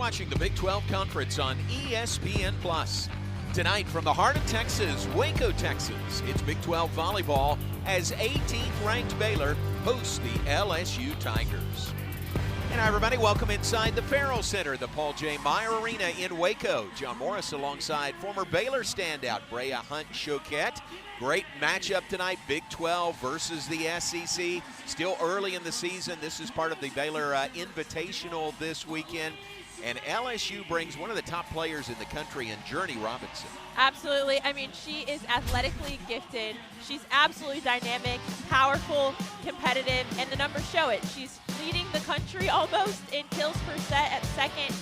watching the Big 12 Conference on ESPN+. Tonight from the heart of Texas, Waco, Texas, it's Big 12 Volleyball as 18th-ranked Baylor hosts the LSU Tigers. And hi, everybody. Welcome inside the Farrell Center, the Paul J. Meyer Arena in Waco. John Morris alongside former Baylor standout Brea Hunt-Choquette. Great matchup tonight, Big 12 versus the SEC. Still early in the season. This is part of the Baylor Invitational this weekend. And LSU brings one of the top players in the country in Journey Robinson. Absolutely. I mean, she is athletically gifted. She's absolutely dynamic, powerful, competitive, and the numbers show it. She's leading the country almost in kills per set at second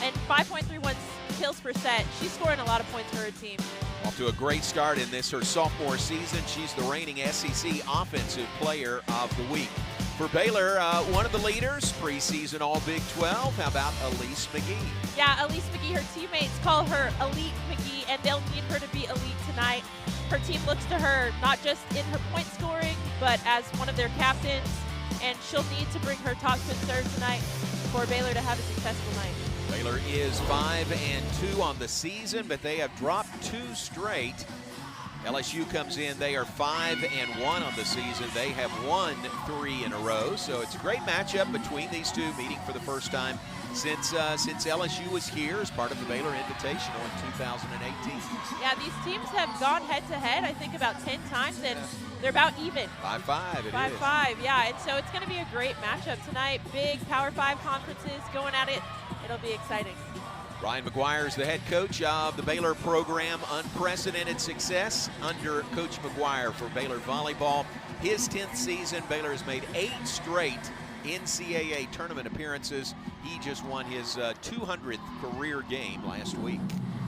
and 5.31 kills per set. She's scoring a lot of points for her team. Off to a great start in this, her sophomore season. She's the reigning SEC Offensive Player of the Week. For Baylor, one of the leaders, preseason All-Big 12. How about Elise McGee? Yeah, Elise McGee, her teammates call her Elite McGee, and they'll need her to be elite tonight. Her team looks to her not just in her point scoring, but as one of their captains, and she'll need to bring her top to serve tonight for Baylor to have a successful night. Baylor is 5-2 on the season, but they have dropped 2 straight. LSU comes in, they are 5-1 on the season. They have won 3 in a row, so it's a great matchup between these two, meeting for the first time since LSU was here as part of the Baylor Invitational in 2018. Yeah, these teams have gone head-to-head, I think, about 10 times, and they're about even. 5-5, it is. 5-5, yeah, and so it's going to be a great matchup tonight. Big Power 5 conferences going at it. It'll be exciting. Ryan McGuire is the head coach of the Baylor program. Unprecedented success under Coach McGuire for Baylor Volleyball. His 10th season, Baylor has made 8 straight NCAA tournament appearances. He just won his 200th career game last week.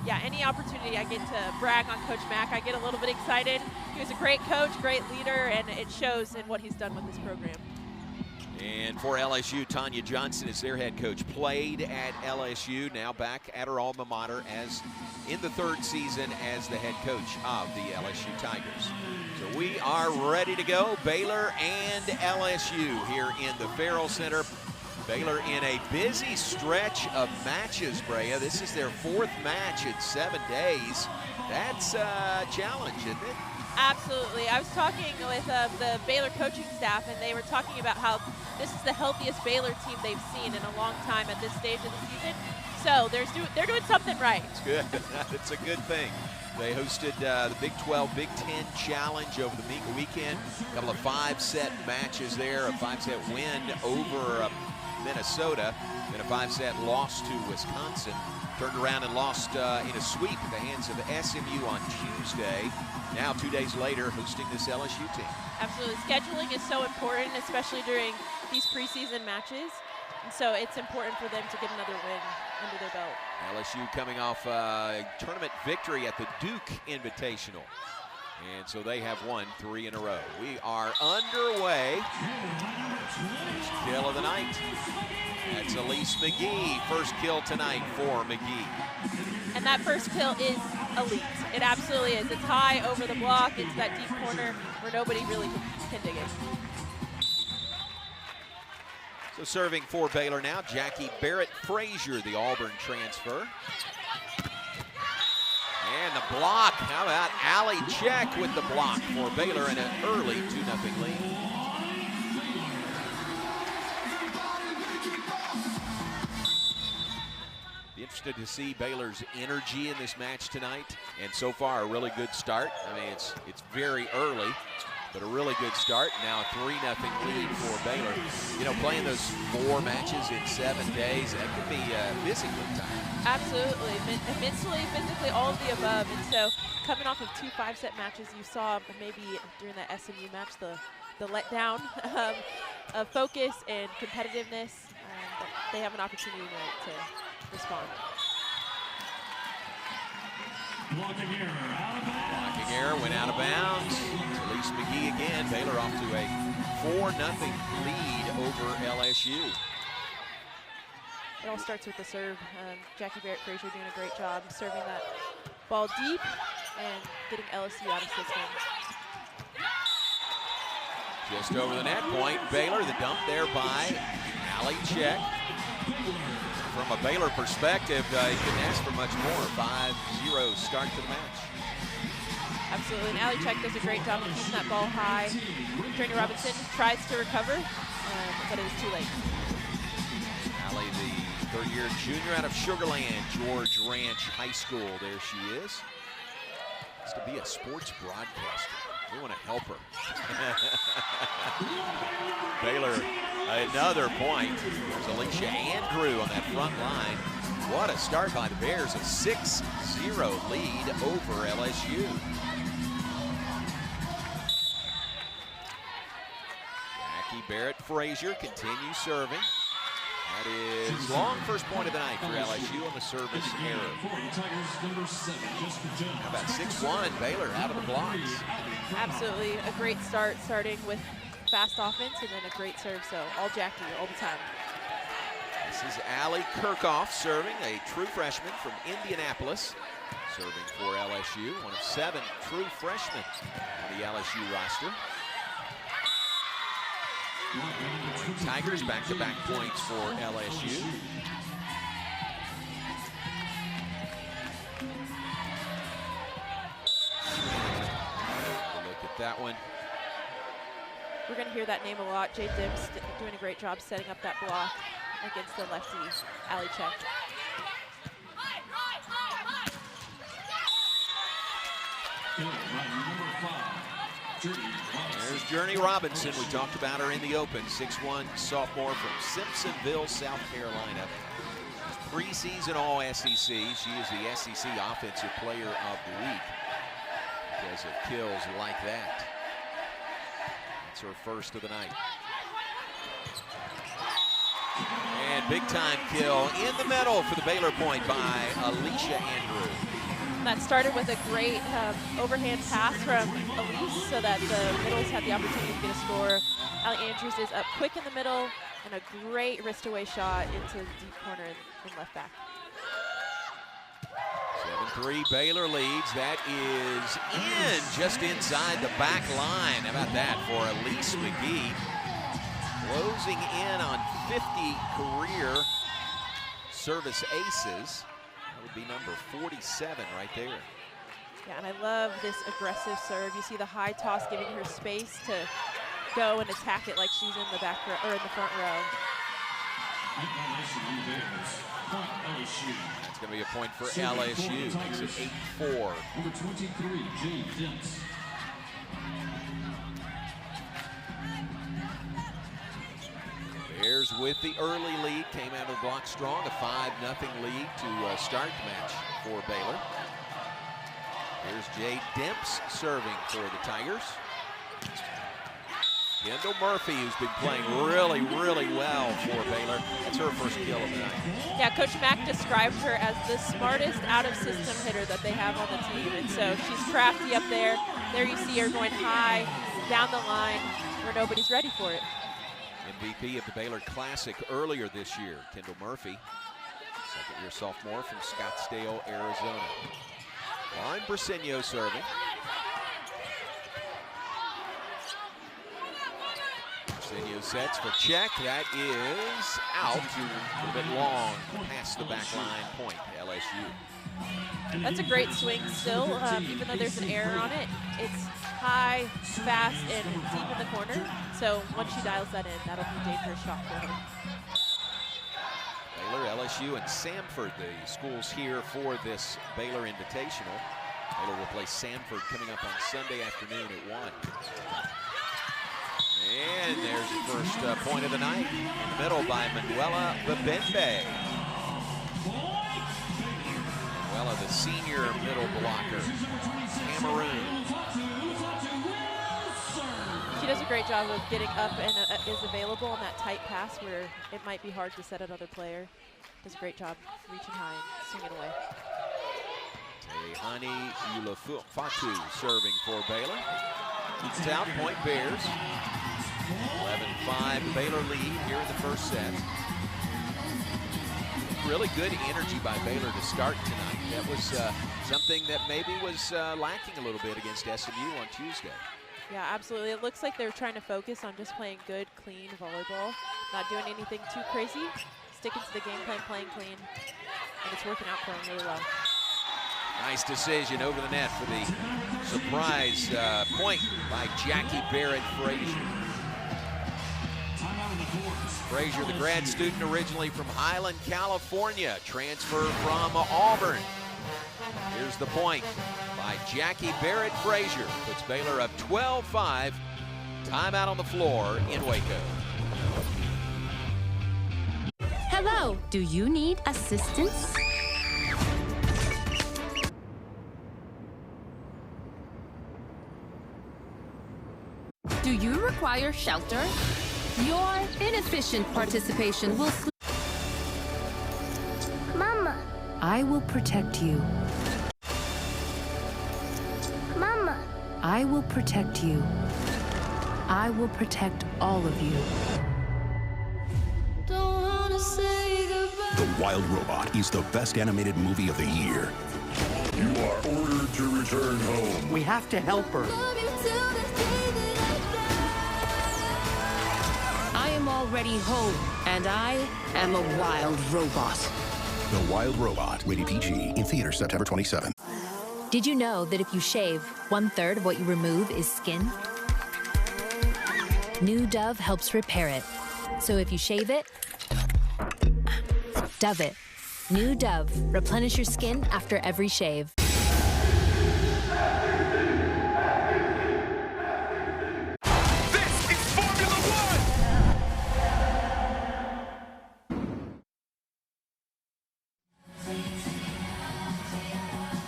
Yeah, any opportunity I get to brag on Coach Mack, I get a little bit excited. He was a great coach, great leader, and it shows in what he's done with this program. And for LSU, Tanya Johnson is their head coach. Played at LSU, now back at her alma mater as in the 3rd season as the head coach of the LSU Tigers. So we are ready to go. Baylor and LSU here in the Farrell Center. Baylor in a busy stretch of matches, Brea. This is their 4th match in 7 days. That's a challenge, isn't it? Absolutely. I was talking with the Baylor coaching staff, and they were talking about how this is the healthiest Baylor team they've seen in a long time at this stage of the season. So they're doing something right. It's good. It's a good thing. They hosted the Big 12, Big 10 Challenge over the weekend. A couple of 5-set matches there, a 5-set win over Minnesota, then a 5-set loss to Wisconsin. Turned around and lost in a sweep at the hands of SMU on Tuesday. Now, 2 days later, hosting this LSU team. Absolutely. Scheduling is so important, especially during these preseason matches. And so it's important for them to get another win under their belt. LSU coming off a tournament victory at the Duke Invitational. And so they have won 3 in a row. We are underway. First kill of the night. That's Elise McGee. First kill tonight for McGee. And that first kill is elite. It absolutely is. It's high over the block. It's that deep corner where nobody really can dig it. So serving for Baylor now, Jackie Barrett-Frazier, the Auburn transfer. And the block. How about Allie Check with the block for Baylor in an early 2-0 lead. Interested to see Baylor's energy in this match tonight, and so far a really good start. I mean, it's very early, but a really good start. Now a 3-0 lead for Baylor. You know, playing those 4 matches in 7 days, that could be physically tiring. Absolutely, mentally, physically, all of the above. And so coming off of 2 5-set matches, you saw maybe during that SMU match the letdown of focus and competitiveness. But they have an opportunity tonight to respond. Blocking error went out of bounds. Elise McGee again. Baylor off to a 4-0 lead over LSU. It all starts with the serve. Jackie Barrett-Frazier doing a great job serving that ball deep and getting LSU out of system. Just over the net point. Baylor, the dump there by Allie Check. From a Baylor perspective, you couldn't ask for much more. 5-0 start to the match. Absolutely, and Allie Check does a great job of keeping that ball high. Trini Robinson tries to recover, but it was too late. Allie, the third-year junior out of Sugar Land, George Ranch High School. There she is. Wants to be a sports broadcaster. We want to help her. Baylor, another point. There's Alicia Andrew on that front line. What a start by the Bears, a 6-0 lead over LSU. Jackie Barrett Frazier continues serving. That is long first point of the night for LSU on the service error. How about 6-1, Baylor out of the blocks. Absolutely, a great start, starting with fast offense and then a great serve, so all Jackie all the time. This is Allie Kirchhoff serving, a true freshman from Indianapolis, serving for LSU, one of 7 true freshmen on the LSU roster. Tigers back-to-back points for LSU. Look at that one. We're going to hear that name a lot. Jade Dibbs doing a great job setting up that block against the lefty, Allie Check. There's Journey Robinson. We talked about her in the open. 6'1", sophomore from Simpsonville, South Carolina. Preseason All-SEC. She is the SEC Offensive Player of the Week because of kills like that. That's her first of the night. And big-time kill in the middle for the Baylor point by Alicia Andrew. That started with a great overhand pass from Elise so that the middles had the opportunity to get a score. Allie Andrews is up quick in the middle and a great wrist-away shot into the deep corner in left back. 7-3 Baylor leads. That is in just inside the back line. How about that for Elise McGee? Closing in on 50 career service aces. Would be number 47 right there. Yeah, and I love this aggressive serve. You see the high toss giving her space to go and attack it like she's in the back row or in the front row. That's going to be a point for LSU. Makes it 8-4. Number 23, Jade Dibbs. Bears with the early lead, came out of the block strong, a 5-0 lead to start the match for Baylor. Here's Jade Dibbs serving for the Tigers. Kendall Murphy, who's been playing really, really well for Baylor. That's her first kill of the night. Yeah, Coach Mack described her as the smartest out-of-system hitter that they have on the team. And so she's crafty up there. There you see her going high down the line where nobody's ready for it. MVP of the Baylor Classic earlier this year, Kendall Murphy, second-year sophomore from Scottsdale, Arizona. Lauren Briseño serving. Briseño sets for check. That is out. A little bit long past the back line point, LSU. That's a great swing still, even though there's an error on it. It's high, fast, and deep in the corner. So once she dials that in, that'll be a dangerous shot for her. Baylor, LSU, and Samford, the schools here for this Baylor Invitational. Baylor will play Samford coming up on Sunday afternoon at 1. And there's the first point of the night in the middle by Manuela Babembe. Manuela, the senior middle blocker, Cameroon. She does a great job of getting up and is available on that tight pass where it might be hard to set another player. Does a great job reaching high and swinging away. Tehani Ulafatu serving for Baylor. It's out, point Bears. 11-5 Baylor lead here in the first set. Really good energy by Baylor to start tonight. That was something that maybe was lacking a little bit against SMU on Tuesday. Yeah, absolutely. It looks like they're trying to focus on just playing good, clean volleyball, not doing anything too crazy, sticking to the game plan, playing clean, and it's working out for them really well. Nice decision over the net for the surprise point by Jackie Barrett Frazier. Frazier, the grad student originally from Highland, California, transfer from Auburn. Here's the point by Jackie Barrett Frazier. Puts Baylor up 12-5. Timeout on the floor in Waco. Hello, do you need assistance? Do you require shelter? Your inefficient participation will... Mama. I will protect you. Mama. I will protect you. I will protect all of you. Don't wanna say goodbye. The Wild Robot is the best animated movie of the year. You are ordered to return home. We have to help her. Love you till the day that I am already home, and I am a wild robot. The Wild Robot, rated PG, in theaters September 27th. Did you know that if you shave, 1/3 of what you remove is skin? New Dove helps repair it. So if you shave it, Dove it. New Dove. Replenish your skin after every shave.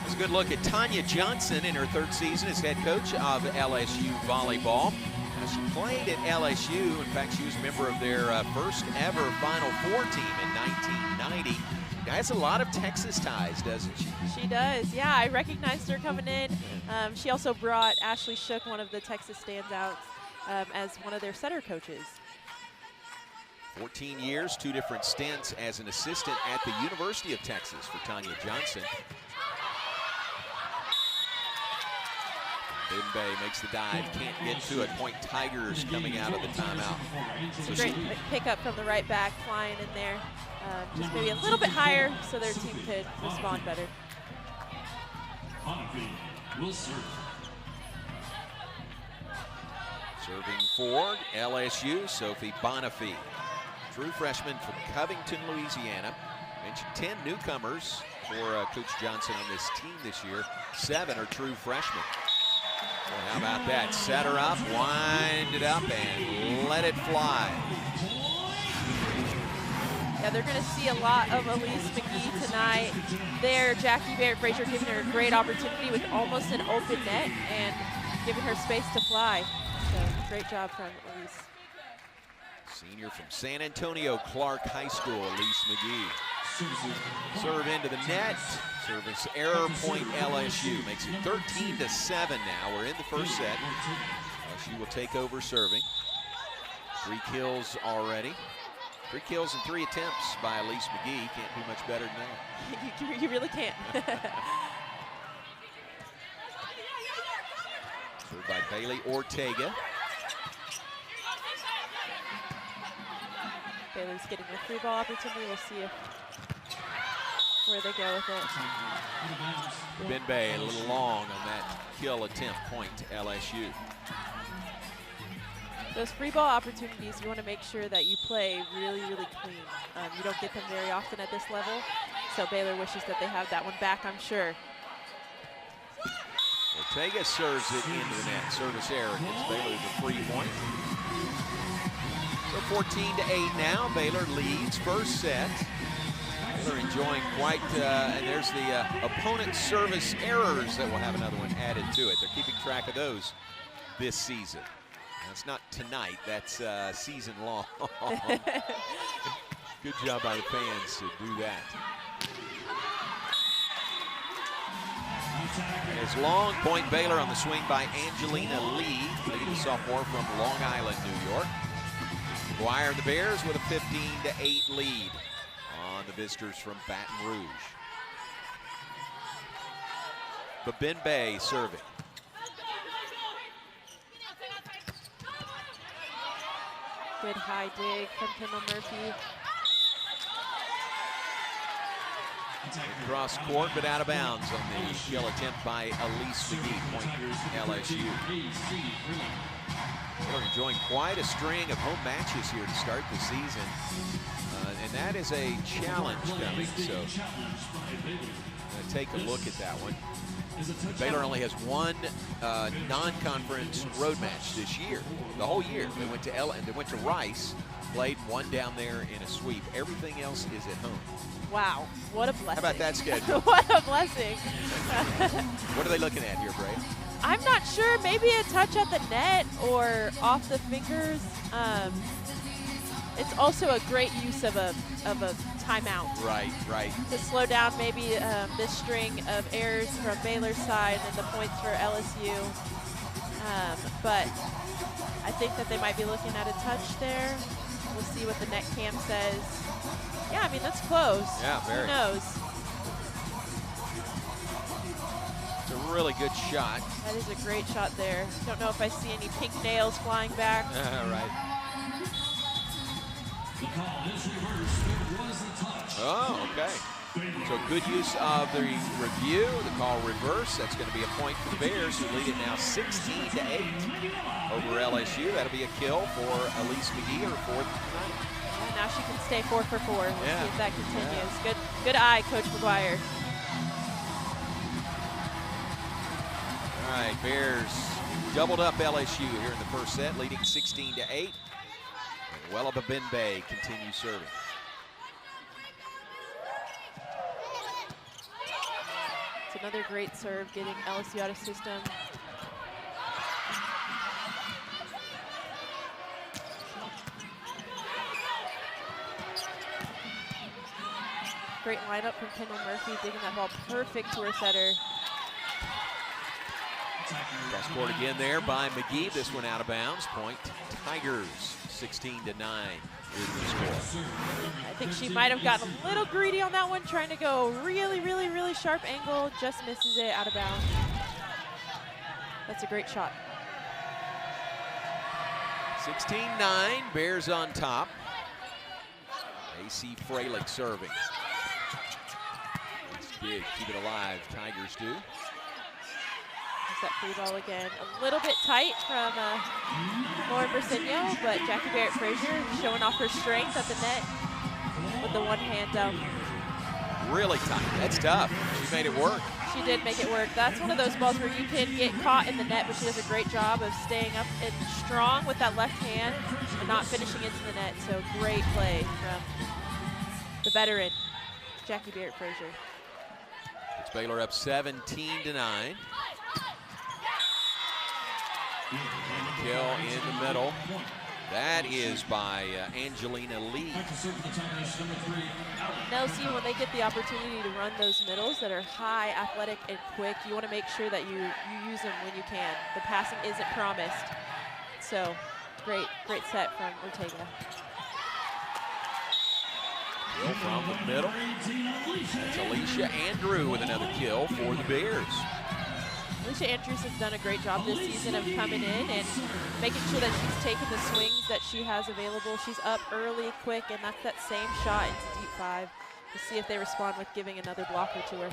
A good look at Tanya Johnson in her 3rd season as head coach of LSU Volleyball. She played at LSU. In fact, she was a member of their first ever Final Four team in 1990. Has a lot of Texas ties, doesn't she? She does, yeah. I recognized her coming in. She also brought Ashley Shook, one of the Texas standouts, as one of their setter coaches. 14 years, 2 different stints as an assistant at the University of Texas for Tanya Johnson. Bay makes the dive, can't get to it. Point Tigers coming out of the timeout. It's a great pickup from the right back, flying in there. Just maybe a little bit higher so their team could respond better. Will serve. Serving for LSU, Sophie Bonifay. True freshman from Covington, Louisiana. Mentioned 10 newcomers for Coach Johnson on this team this year. 7 are true freshmen. Well, how about that? Set her up, wind it up, and let it fly. Yeah, they're going to see a lot of Elise McGee tonight. There, Jackie Barrett Frazier giving her a great opportunity with almost an open net and giving her space to fly. So, great job from Elise. Senior from San Antonio Clark High School, Elise McGee. Serve into the net. Service error, point LSU. Makes it 13-7 now. We're in the first set. LSU will take over serving. 3 kills already. 3 kills and 3 attempts by Elise McGee. Can't do much better than that. You really can't. Served by Bailey Ortega. Baylor's getting a free ball opportunity. We'll see where they go with it. Ben Bay a little long on that kill attempt, point to LSU. Those free ball opportunities, you want to make sure that you play really, really clean. You don't get them very often at this level, so Baylor wishes that they have that one back, I'm sure. Ortega serves it into the net. Service error gets Baylor the free point. So 14-8 now. Baylor leads first set. Baylor enjoying quite, and there's the opponent's service errors that will have another one added to it. They're keeping track of those this season. That's not tonight, that's season long. Good job by the fans to do that. And it's long, point Baylor on the swing by Angelina Lee, the sophomore from Long Island, New York. McGuire and the Bears with a 15-8 lead on the visitors from Baton Rouge. Babinbe serving. Good high dig from Kendall Murphy. Cross court, but out of bounds on the kill attempt by Elise McGee. Point LSU. We're enjoying quite a string of home matches here to start the season. And that is a challenge coming, so take a look at that one. Baylor only has one non-conference road match this year, the whole year. They went to Rice, played one down there in a sweep. Everything else is at home. Wow, what a blessing. How about that schedule? What a blessing. What are they looking at here, Bray? I'm not sure. Maybe a touch at the net or off the fingers. It's also a great use of a timeout. Right. To slow down maybe this string of errors from Baylor's side and the points for LSU. But I think that they might be looking at a touch there. We'll see what the net cam says. Yeah, I mean, that's close. Yeah, very. Who knows? It's a really good shot. That is a great shot there. Don't know if I see any pink nails flying back. Right. The call is reversed. There was a touch. Oh, okay. So good use of the review. The call reverse. That's going to be a point for the Bears, who lead it now 16-8 over LSU. That'll be a kill for Elise McGee, her fourth tonight. And now she can stay 4 for 4. We'll Yeah. see if that continues. Good eye, Coach McGuire. All right, Bears doubled up LSU here in the first set, leading 16-8. And Welaba Benbay continues serving. It's another great serve, getting LSU out of system. Great lineup from Kendall Murphy, digging that ball perfect to her setter. Cross court again there by McGee. This one out of bounds. Point Tigers, 16-9 is the score. I think she might have gotten a little greedy on that one, trying to go really sharp angle. Just misses it out of bounds. That's a great shot. 16-9, Bears on top. AC Freilich serving. It's big, keep it alive, Tigers do. That free ball again. A little bit tight from Lauren Bersigno, but Jackie Barrett-Frazier showing off her strength at the net with the one hand down. Really tight, that's tough. She made it work. She did make it work. That's one of those balls where you can get caught in the net, but she does a great job of staying up and strong with that left hand and not finishing into the net. So great play from the veteran, Jackie Barrett-Frazier. It's Baylor up 17-9. Kill in the middle. That is by Angelina Lee. LSU, when they get the opportunity to run those middles that are high, athletic, and quick, you want to make sure that you use them when you can. The passing isn't promised. So, great set from Ortega. Kill from the middle. That's Alicia Andrew with another kill for the Bears. Alicia Andrews has done a great job this season of coming in and making sure that she's taking the swings that she has available. She's up early, quick, and that's that same shot into deep 5. We'll see if they respond with giving another blocker to her.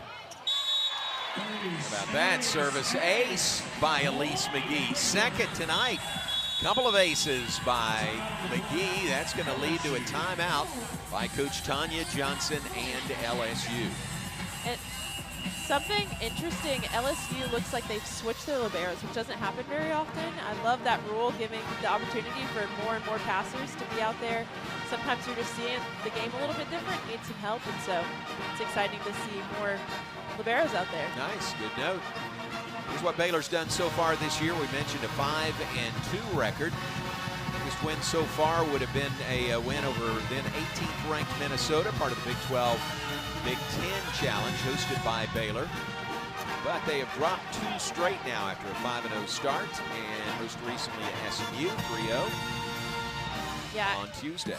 How about that service ace by Elise McGee. Second tonight. Couple of aces by McGee. That's going to lead to a timeout by Coach Tanya Johnson and LSU. And something interesting, LSU looks like they've switched their liberos, which doesn't happen very often. I love that rule, giving the opportunity for more and more passers to be out there. Sometimes you're just seeing the game a little bit different, need some help, and so it's exciting to see more liberos out there. Nice, good note. Here's what Baylor's done so far this year. We mentioned a 5-2 record. Biggest win so far would have been a win over then 18th ranked Minnesota, part of the Big 12 Big 10 Challenge hosted by Baylor. But they have dropped 2 straight now after a 5-0 start, and most recently at SMU 3-0 on Tuesday.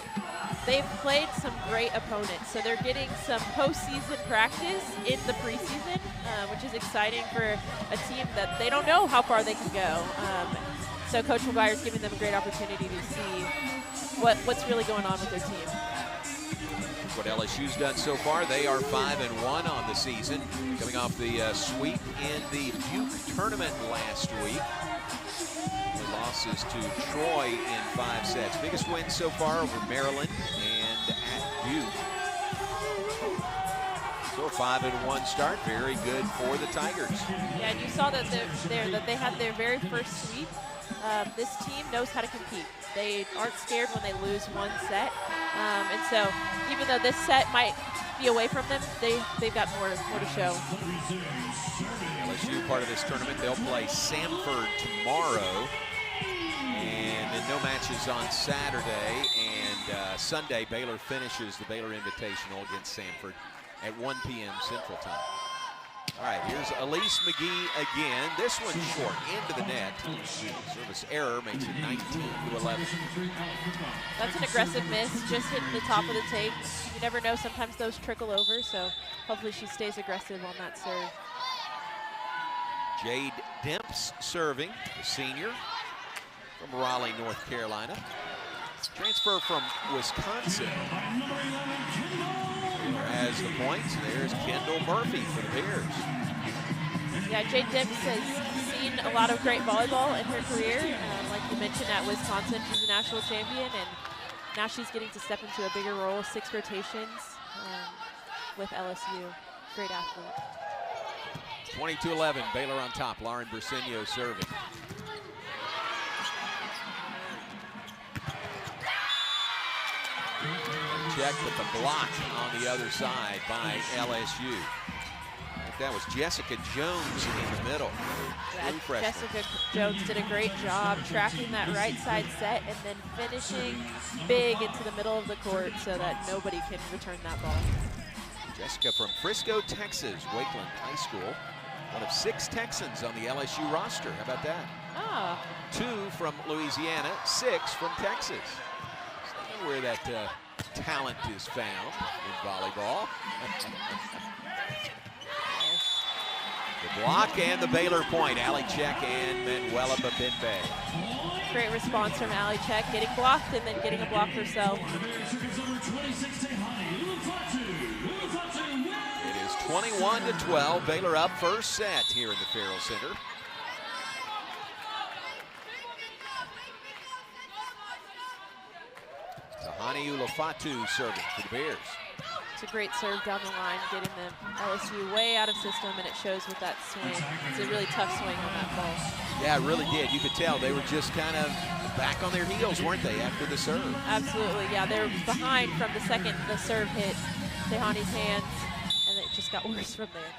They've played some great opponents, so they're getting some postseason practice in the preseason, which is exciting for a team that they don't know how far they can go. So Coach McGuire is giving them a great opportunity to see what's really going on with their team. What LSU's done so far, they are 5-1 on the season, coming off the sweep in the Duke tournament last week. The losses to Troy in 5 sets. Biggest win so far over Maryland and at Duke. So a 5-1 start, very good for the Tigers. Yeah, and you saw that they had their very first sweep. This team knows how to compete. They aren't scared when they lose one set. And so even though this set might be away from them, they've got more to show. LSU, part of this tournament, they'll play Samford tomorrow. And then no matches on Saturday. And Sunday, Baylor finishes the Baylor Invitational against Samford at 1 p.m. Central Time. All right, here's Elise McGee again. This one short, into the net. Service error makes it 19-11. That's an aggressive miss, just hitting the top of the take. You never know, sometimes those trickle over, so hopefully she stays aggressive on that serve. Jade Demps serving, the senior from Raleigh, North Carolina. Transfer from Wisconsin. Has the points. There's Kendall Murphy for the Bears. Yeah, Jade Demps has seen a lot of great volleyball in her career. Like you mentioned, at Wisconsin, she's a national champion, and now she's getting to step into a bigger role, 6 rotations with LSU. Great athlete. 22-11, Baylor on top. Lauren Bersenio serving. Check with the block on the other side by LSU. I think that was Jessica Jones in the middle. Jessica Jones did a great job tracking that right side set and then finishing big into the middle of the court so that nobody can return that ball. Jessica from Frisco, Texas, Wakeland High School. One of 6 Texans on the LSU roster. How about that? Ah. 2 from Louisiana, 6 from Texas. So where that talent is found in volleyball. The block and the Baylor point. Ali Check and Manuela Babimbe. Great response from Ali Check, getting blocked and then getting a block herself. It is 21-12. Baylor up first set here in the Farrell Center. Tahani Ulafatu serving for the Bears. It's a great serve down the line, getting the LSU way out of system, and it shows with that swing. It's a really tough swing on that ball. Yeah, it really did. You could tell they were just kind of back on their heels, weren't they, after the serve? Absolutely, yeah. They're behind from the second the serve hit Tahani's hands, and it just got worse from there.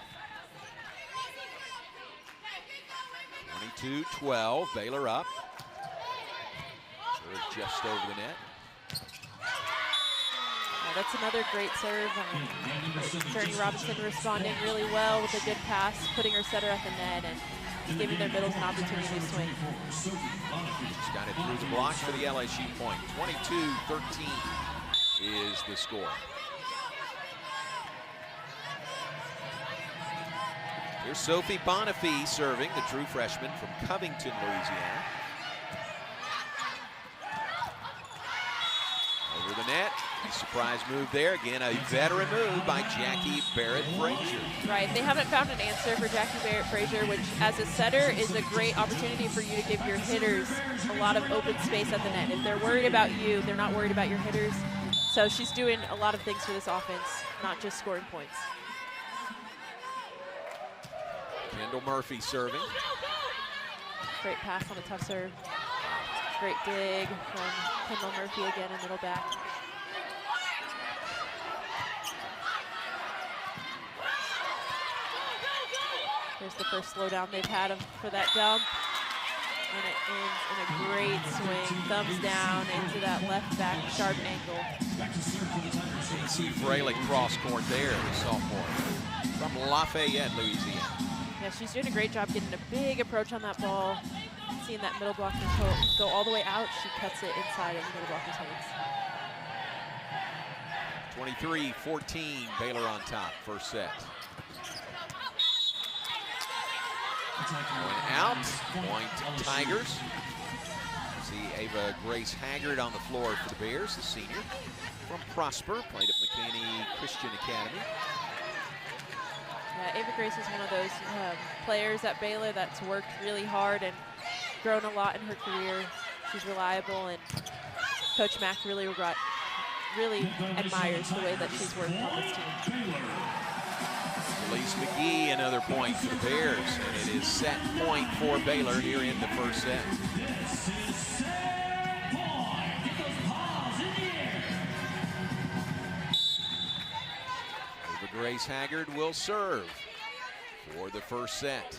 22-12, Baylor up. Serve just over the net. That's another great serve. Journey Robinson responding really well with a good pass, putting her setter at the net and giving their middles an opportunity to swing. She's got it through the blocks for the LSU point. 22-13 is the score. Here's Sophie Bonifay serving, the true freshman from Covington, Louisiana. Over the net, surprise move there. Again, a veteran move by Jackie Barrett-Frazier. Right, they haven't found an answer for Jackie Barrett-Frazier, which as a setter is a great opportunity for you to give your hitters a lot of open space at the net. If they're worried about you, they're not worried about your hitters. So she's doing a lot of things for this offense, not just scoring points. Kendall Murphy serving. Great pass on a tough serve. Great dig from Kendall Murphy again in middle back. Here's the first slowdown they've had for that dump. And it ends in a great swing. Thumbs down into that left back sharp angle. AC Fralick cross court there, the sophomore from Lafayette, Louisiana. Yeah, she's doing a great job getting a big approach on that ball. Seeing that middle blocker go all the way out, she cuts it inside of the middle blocker's hands. 23-14, Baylor on top, first set. Going out, point Tigers. See Ava Grace Haggard on the floor for the Bears, the senior from Prosper, played at McKinney Christian Academy. Yeah, Ava Grace is one of those players at Baylor that's worked really hard and grown a lot in her career. She's reliable, and Coach Mack really admires the way that she's worked on this team. Elise McGee, another point for the Bears, and it is set point for Baylor here in the first set. Ava Grace Haggard will serve for the first set.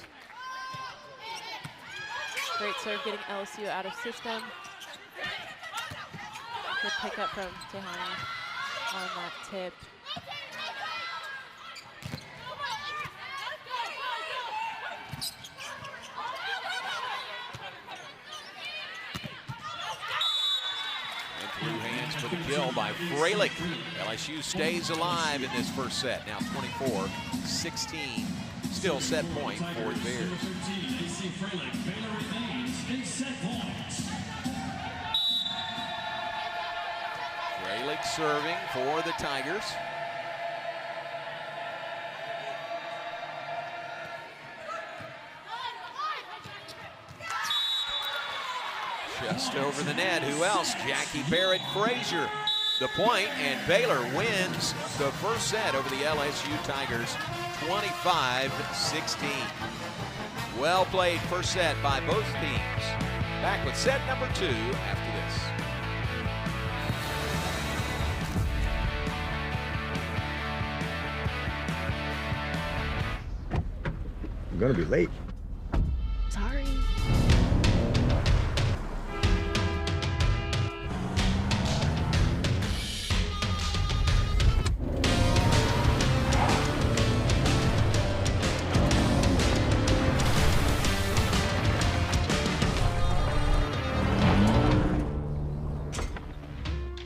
Great serve getting LSU out of system. Good pickup from Tehani on that tip. And through hands for the kill by Freilich. LSU stays alive in this first set. Now 24-16. Still set point for the Bears. Freilich serving for the Tigers. Just over the net. Who else? Jackie Barrett Frazier. The point, and Baylor wins the first set over the LSU Tigers, 25-16. Well played first set by both teams. Back with set number 2 after this. I'm gonna be late. Sorry.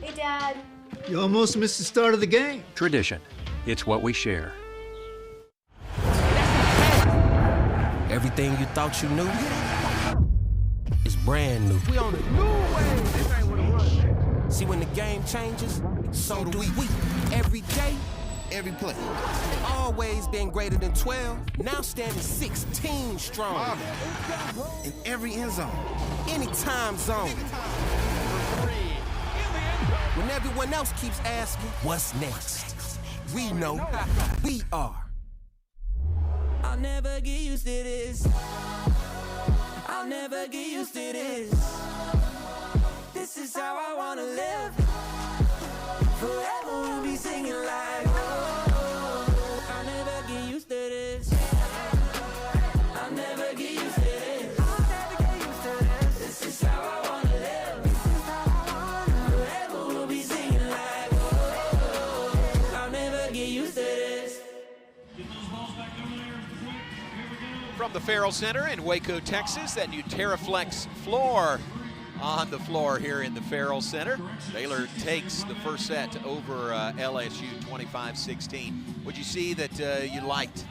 Hey, Dad. You almost missed the start of the game. Tradition. It's what we share. Everything you thought you knew is brand new. We on a new wave. This ain't what it was. See, when the game changes, so do we. Every day, every play. Always been greater than 12, now standing 16 strong. In every end zone, any time zone. When everyone else keeps asking, what's next? We know we are. I'll never get used to this. I'll never get used to this. This is how I wanna live. Forever we'll be singing like, oh, I'll never get used to this. I'll never get used to this. I'll never get used to this. This is how I wanna live. Forever we'll be singing like, oh, I'll never get used to this. From the Farrell Center in Waco, Texas, that new TerraFlex floor on the floor here in the Farrell Center. Baylor takes the first set over LSU 25-16. What'd you see that you liked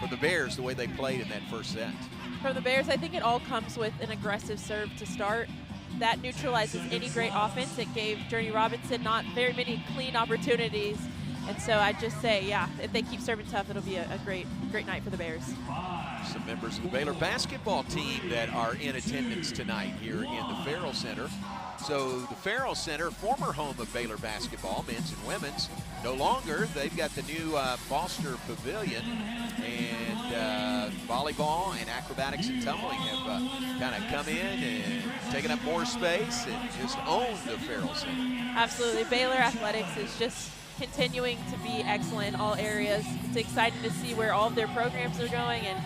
for the Bears, the way they played in that first set? For the Bears, I think it all comes with an aggressive serve to start. That neutralizes any great offense. It gave Journey Robinson not very many clean opportunities. And so I just say, yeah, if they keep serving tough, it'll be a great night for the Bears. Some members of the Baylor basketball team that are in attendance tonight here in the Farrell Center. So the Farrell Center, former home of Baylor basketball, men's and women's, no longer. They've got the new Foster Pavilion, and volleyball and acrobatics and tumbling have kind of come in and taken up more space and just owned the Farrell Center. Absolutely. Baylor athletics is just continuing to be excellent in all areas. It's exciting to see where all of their programs are going, and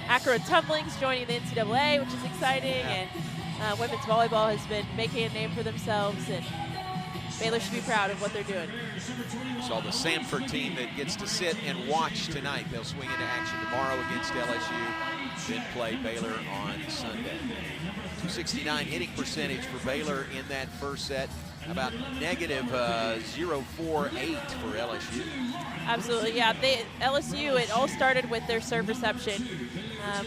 acro tumbling's joining the NCAA, which is exciting, and women's volleyball has been making a name for themselves, and Baylor should be proud of what they're doing. Saw the Samford team that gets to sit and watch tonight. They'll swing into action tomorrow against LSU, then play Baylor on Sunday. 269 hitting percentage for Baylor in that first set. About negative 0.48 for LSU. Absolutely, yeah. LSU, it all started with their serve reception.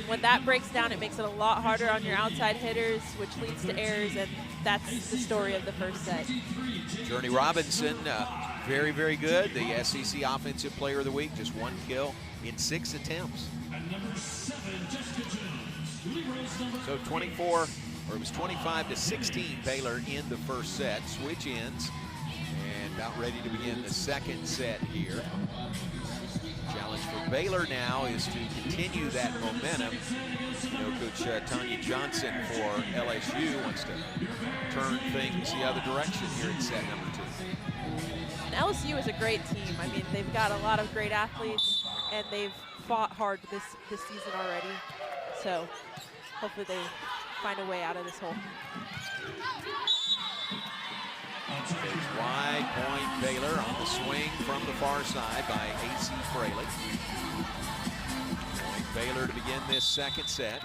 When that breaks down, it makes it a lot harder on your outside hitters, which leads to errors, and that's the story of the first set. Journey Robinson, very, very good. The SEC Offensive Player of the Week, just 1 kill in 6 attempts. So 24, or it was 25-16 Baylor in the first set. Switch ends, and about ready to begin the second set here. Challenge for Baylor now is to continue that momentum. You know, Coach Tanya Johnson for LSU wants to turn things the other direction here in set number 2. And LSU is a great team. I mean, they've got a lot of great athletes, and they've fought hard this season already. So hopefully they find a way out of this hole. Wide point Baylor on the swing from the far side by A.C. Fraley. Point Baylor to begin this second set.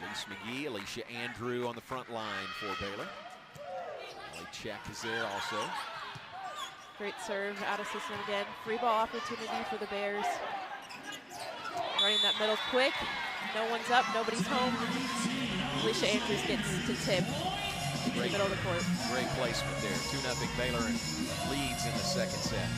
Elise McGee, Alicia Andrew on the front line for Baylor. Molly Check is there also. Great serve out of system again. Free ball opportunity for the Bears. Running that middle quick. No one's up, nobody's home. Alicia Andrews gets to tip. In the middle of the court. Great placement there. 2-0 Baylor and leads in the second set.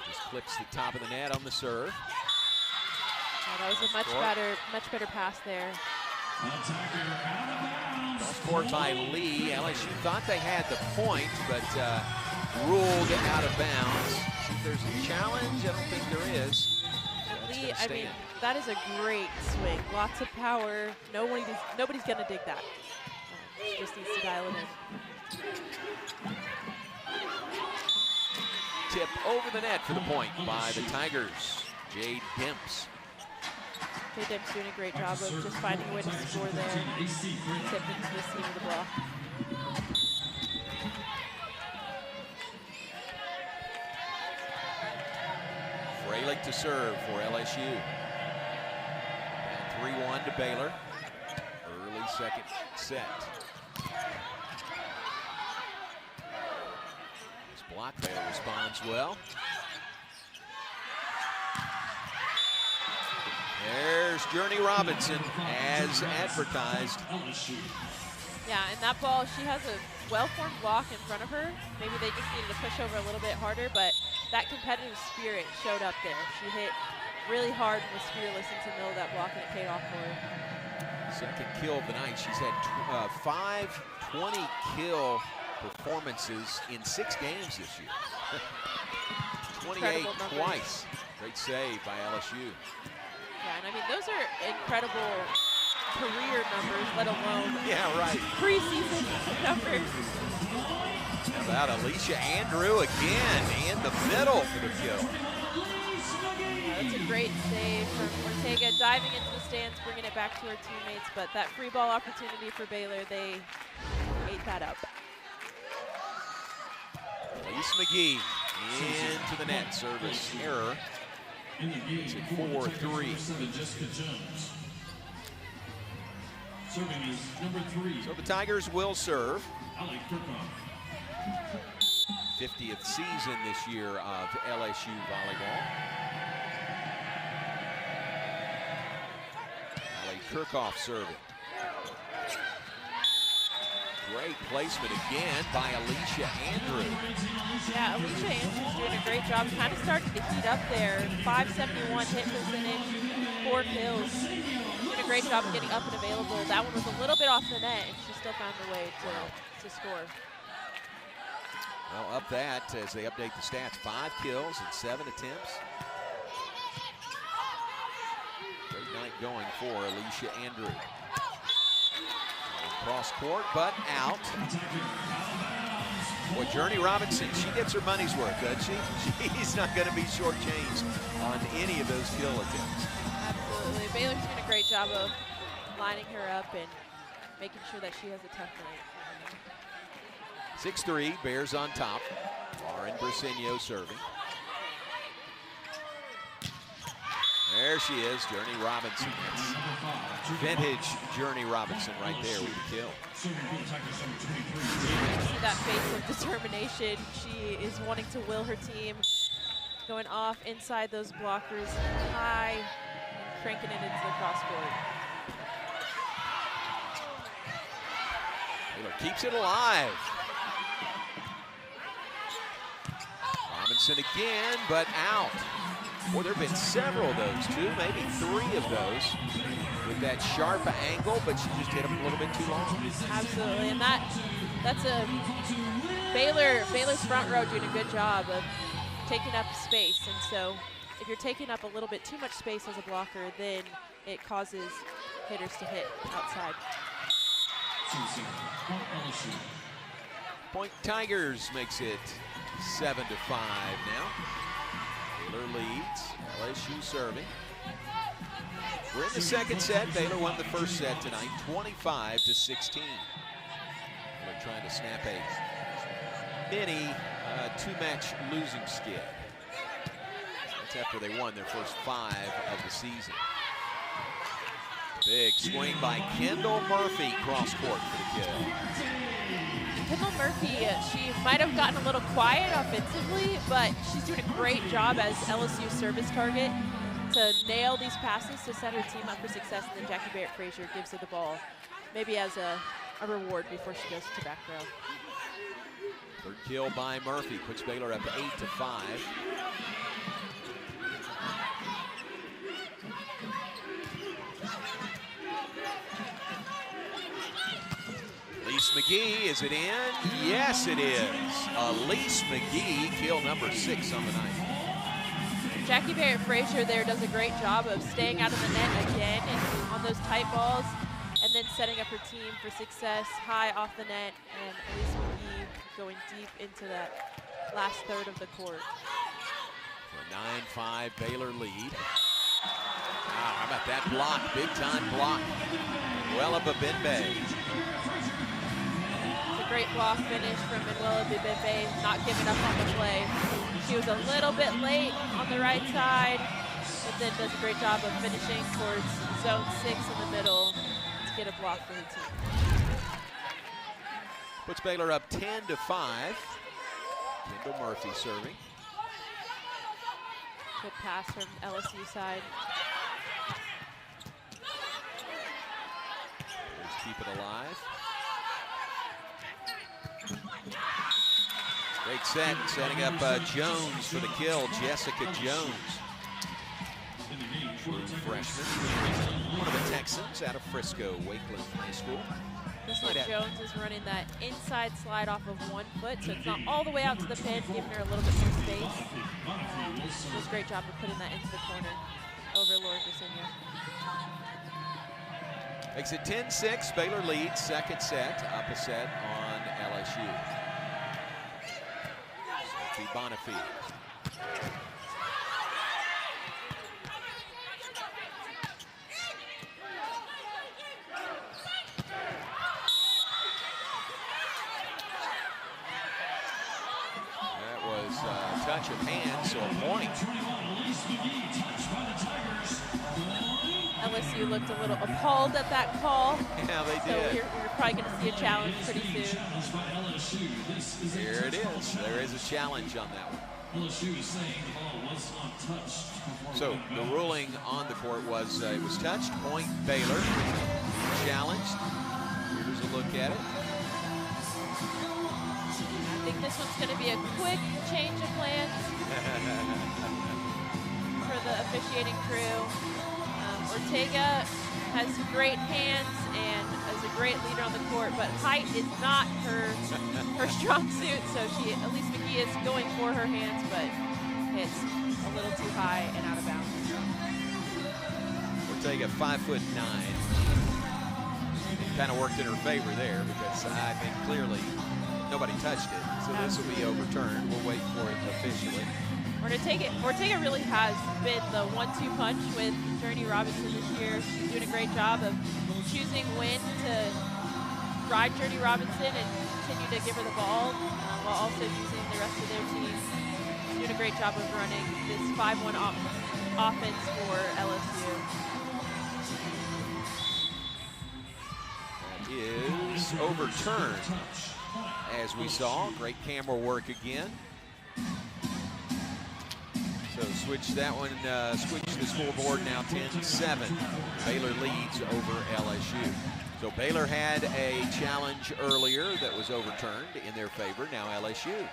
Just clips the top of the net on the serve. Oh, that was a much better pass there. Ball scored by Lee. LSU thought they had the point, but ruled out of bounds. If there's a challenge, I don't think there is. Lee, I mean, that is a great swing. Lots of power. Nobody's going to dig that. She just needs to dial it in. Tip over the net for the point by the Tigers. Jade Dimps. Jade Dimps doing a great job of just finding a way to score there. Tip into the seam of the block. Fralick to serve for LSU. Down 3-1 to Baylor. Early second set. This block Baylor responds well. There's Journey Robinson as advertised. Yeah, and that ball, she has a well-formed block in front of her. Maybe they just needed to push over a little bit harder, but that competitive spirit showed up there. She hit really hard and was fearless into the middle of that block, and it paid off for her. Second kill of the night. She's had 5 20-kill performances in 6 games this year. 28 twice. Great save by LSU. Yeah, and I mean, those are incredible career numbers, let alone preseason numbers. How about Alicia Andrew again in the middle for the kill? Yeah, that's a great save from Ortega, diving into the stands, bringing it back to her teammates. But that free ball opportunity for Baylor, they ate that up. Elise McGee into the net, service error. It's at 4-3. So the Tigers will serve. 50th season this year of LSU volleyball. Ali Kirchhoff serving. Great placement again by Alicia Andrew. Yeah, Alicia Andrew's doing a great job. Kind of starting to heat up there. 571 hit percentage, 4 kills. Doing a great job of getting up and available. That one was a little bit off the net, and she still found a way to score. Well, up that as they update the stats. 5 kills and 7 attempts. Great night going for Alicia Andrew. Cross court, but out. Well, Journey Robinson, she gets her money's worth, doesn't she? She's not going to be shortchanged on any of those kill attempts. Absolutely. Baylor's doing a great job of lining her up and making sure that she has a tough night. 6-3, Bears on top. Lauren Briseño serving. There she is, Journey Robinson. That's vintage Journey Robinson right there with the kill. You see that face of determination. She is wanting to will her team, going off inside those blockers high and cranking it into the cross court. Baylor keeps it alive. Robinson again, but out. Boy, there have been several of those, too, maybe 3 of those with that sharp angle, but she just hit them a little bit too long. Absolutely, and that's a Baylor's front row doing a good job of taking up space. And so if you're taking up a little bit too much space as a blocker, then it causes hitters to hit outside. Point Tigers makes it 7-5 now. Baylor leads, LSU serving. We're in the second set. Baylor won the first set tonight, 25-16. They're trying to snap a mini 2-match losing skid. That's after they won their first 5 of the season. Big swing by Kendall Murphy, cross court for the kill. Kendall Murphy, she might have gotten a little quiet offensively, but she's doing a great job as LSU service target to nail these passes to set her team up for success, and then Jackie Barrett-Frazier gives her the ball, maybe as a reward before she goes to back row. Third kill by Murphy puts Baylor up 8-5. Elise McGee, is it in? Yes, it is. Elise McGee, kill number 6 on the night. Jackie Barrett-Frazier there does a great job of staying out of the net again and on those tight balls, and then setting up her team for success high off the net, and Elise McGee going deep into that last third of the court. For a 9-5 Baylor lead. Wow, how about that block? Big time block. Well up Abimbe. Great block finish from Manuela Bibembe, not giving up on the play. She was a little bit late on the right side, but then does a great job of finishing towards zone 6 in the middle to get a block for her team. Puts Baylor up 10-5. Kendall Murphy serving. Good pass from LSU side. Let's keep it alive. Great set, setting up Jones for the kill, Jessica Jones. True freshman, one of the Texans out of Frisco, Wakeland High School. This one, Jones is running that inside slide off of 1 foot, so it's not all the way out to the pin, giving her a little bit more space. Does a great job of putting that into the corner over Laura Garcinia. Makes it 10-6, Baylor leads, second set, up a set on LSU. Sophie Bonifay. That was a touch of hand, so a point. LSU looked a little appalled at that call. Yeah, they so did. we're probably going to see a challenge pretty soon. Here it is. There is a challenge on that one. So the ruling on the court was it was touched. Point Baylor. Challenged. Here's a look at it. I think this one's going to be a quick change of plans for the officiating crew. Ortega has great hands and is a great leader on the court, but height is not her strong suit, so at least McGee is going for her hands, but it's a little too high and out of bounds. Ortega 5'9". It kind of worked in her favor there because I think clearly nobody touched it, so this will be overturned. We'll wait for it officially. Ortega really has been the 1-2 punch with Journey Robinson this year. She's doing a great job of choosing when to ride Journey Robinson and continue to give her the ball while also using the rest of their team. She's doing a great job of running this 5-1 offense. offense for LSU. That is overturned, as we saw. Great camera work again. So switch that one, switch the scoreboard now 10-7. Baylor leads over LSU. So Baylor had a challenge earlier that was overturned in their favor. Now LSU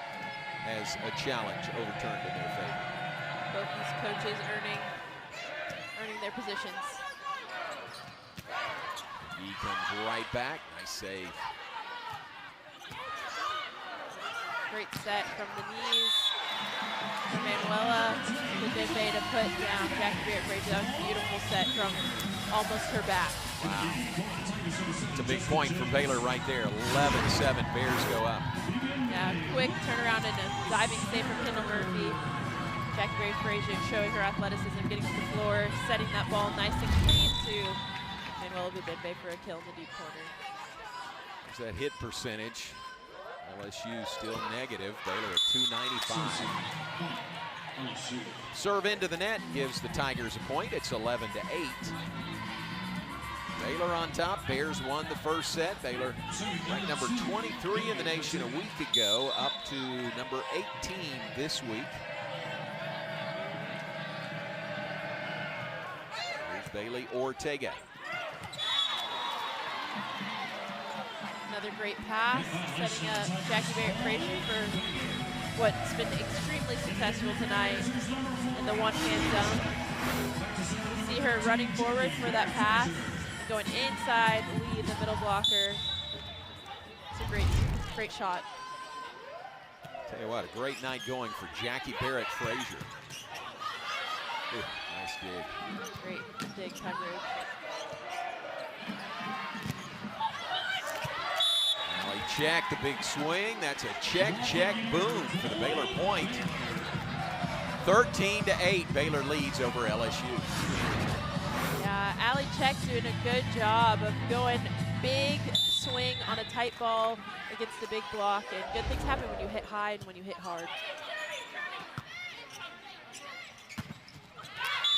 has a challenge overturned in their favor. Both these coaches earning their positions. He comes right back. Nice save. Great set from the knees. For Manuela, the good way to put down Jackie Barrett-Frazier. That was a beautiful set from almost her back. Wow. It's a big point for Baylor right there. 11-7, Bears go up. Yeah, quick turnaround and a diving save from Kendall Murphy. Jackie Barrett-Frazier showing her athleticism, getting to the floor, setting that ball nice and clean to Manuela Bubembe for a kill in the deep corner. There's that hit percentage. LSU still negative. Baylor at 295. Serve into the net gives the Tigers a point. It's 11-8. Baylor on top. Bears won the first set. Baylor ranked number 23 in the nation a week ago, up to number 18 this week. Here's Bailey Ortega. Another great pass, setting up Jackie Barrett-Frazier for what's been extremely successful tonight in the one-hand zone. You see her running forward for that pass, going inside, lead the middle blocker. It's a great shot. Tell you what, a great night going for Jackie Barrett-Frazier. Nice dig. Great dig coverage. Check, the big swing. That's a check, boom for the Baylor point. 13-8, Baylor leads over LSU. Yeah, Allie Check doing a good job of going big swing on a tight ball against the big block, and good things happen when you hit high and when you hit hard.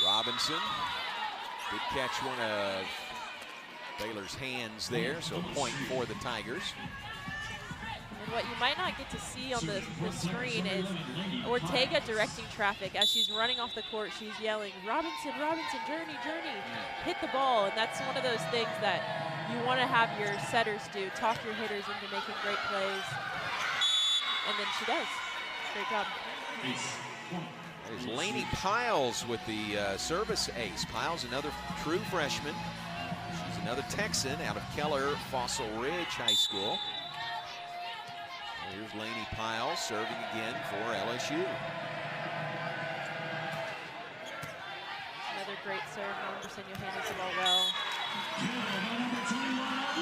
Robinson did catch one of Baylor's hands there, so point for the Tigers. And what you might not get to see on the screen is Ortega directing traffic. As she's running off the court, she's yelling, Robinson, Robinson, Journey, Journey, hit the ball. And that's one of those things that you want to have your setters do, talk your hitters into making great plays. And then she does. Great job. There's Lainey Piles with the service ace. Piles, another true freshman. She's another Texan out of Keller Fossil Ridge High School. Here's Lainey Piles serving again for LSU. Another great serve. Anderson handles the ball well.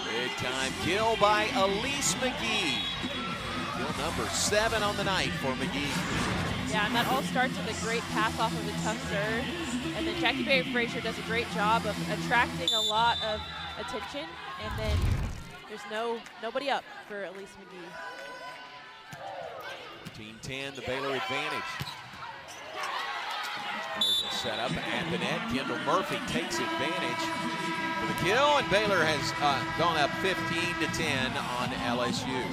Big time kill by Elise McGee. Kill number 7 on the night for McGee. Yeah, and that all starts with a great pass off of a tough serve. And then Jackie Barrett-Frazier does a great job of attracting a lot of attention. And then there's nobody up for Elise McGee. 14-10, the Baylor advantage. There's a setup at the net. Kendall Murphy takes advantage for the kill, and Baylor has gone up 15-10 on LSU.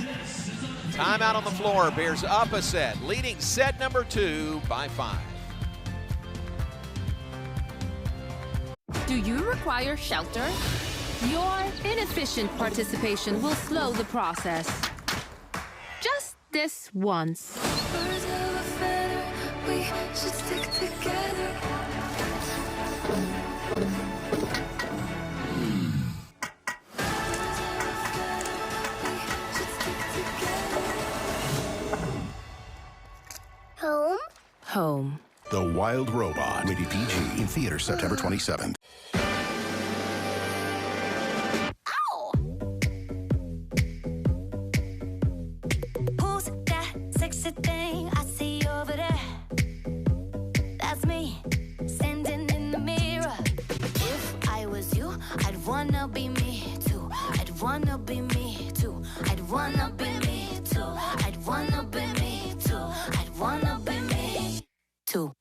Timeout on the floor. Bears up a set, leading set number 2 by 5. Do you require shelter? Your inefficient participation will slow the process. Just this once. Birds of a feather, we should stick together. Home? Home. The Wild Robot. Rated PG. In theaters September 27th. Who's that sexy thing I see over there? That's me, standing in the mirror. If I was you, I'd wanna be me too. I'd wanna be me too. I'd wanna be me too. I'd wanna be me too. I'd wanna be me too.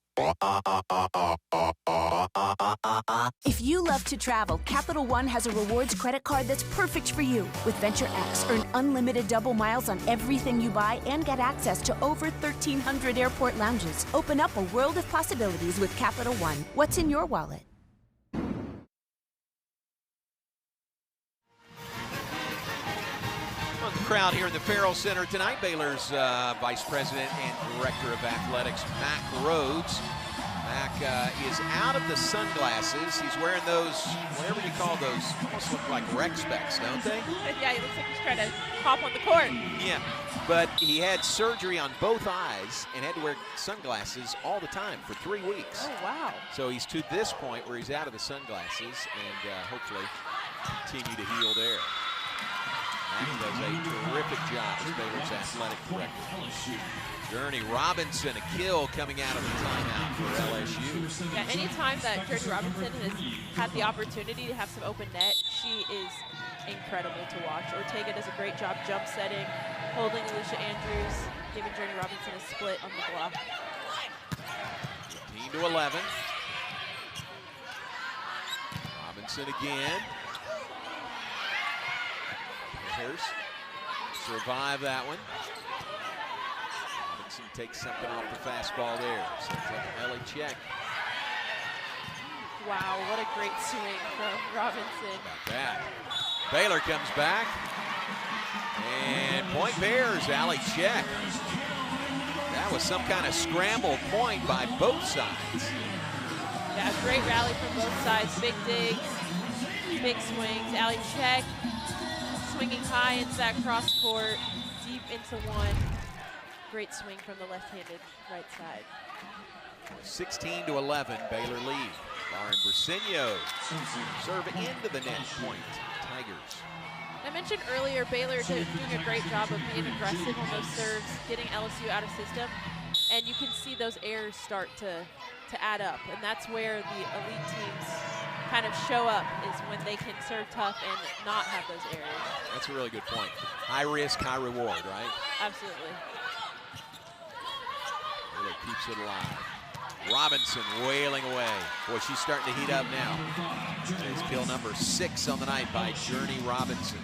If you love to travel, Capital One has a rewards credit card that's perfect for you. With Venture X, earn unlimited double miles on everything you buy and get access to over 1,300 airport lounges. Open up a world of possibilities with Capital One. What's in your wallet? On the crowd here in the Farrell Center tonight, Baylor's Vice President and Director of Athletics, Mac Rhodes. Mac is out of the sunglasses. He's wearing those, whatever you call those, almost look like rec specs, don't they? Yeah, he looks like he's trying to hop on the court. Yeah, but he had surgery on both eyes and had to wear sunglasses all the time for 3 weeks. Oh, wow. So he's to this point where he's out of the sunglasses and hopefully continue to heal there. Mac does a terrific job as Baylor's athletic director. Journey Robinson, a kill coming out of the timeout for LSU. Yeah, anytime that Journey Robinson has had the opportunity to have some open net, she is incredible to watch. Ortega does a great job jump setting, holding Alicia Andrews, giving Journey Robinson a split on the block. 15-11. Robinson again. Here's survive that one. Robinson takes something off the fastball there. Sends up Ellie check. Wow, what a great swing from Robinson. Back. Baylor comes back. And point Bears, Allie check. That was some kind of scramble point by both sides. Yeah, great rally from both sides. Big digs, big swings. Allie check, swinging high into that cross court, deep into one. Great swing from the left-handed right side. 16-11, Baylor lead. Lauren Briseño serve into the net point. Tigers. I mentioned earlier Baylor doing a great job of being aggressive on those serves, getting LSU out of system, and you can see those errors start to add up, and that's where the elite teams kind of show up, is when they can serve tough and not have those errors. That's a really good point. High risk, high reward, right? Absolutely. Baylor keeps it alive. Robinson wailing away. Boy, she's starting to heat up now. It's kill number 6 on the night by Journey Robinson.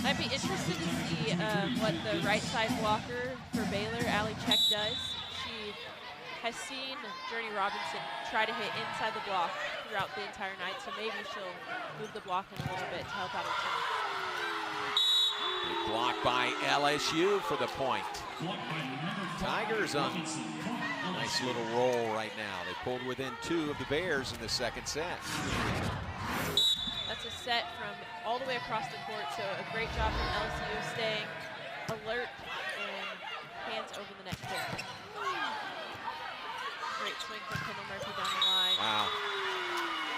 I'd be interested to see what the right side blocker for Baylor, Allie Check, does. She has seen Journey Robinson try to hit inside the block throughout the entire night, so maybe she'll move the block in a little bit to help out her team. Big block by LSU for the point. Tigers on a nice little roll right now. They pulled within 2 of the Bears in the second set. That's a set from all the way across the court, so a great job from LSU staying alert and hands over the net quick. Great swing from Kendall Murphy down the line. Wow.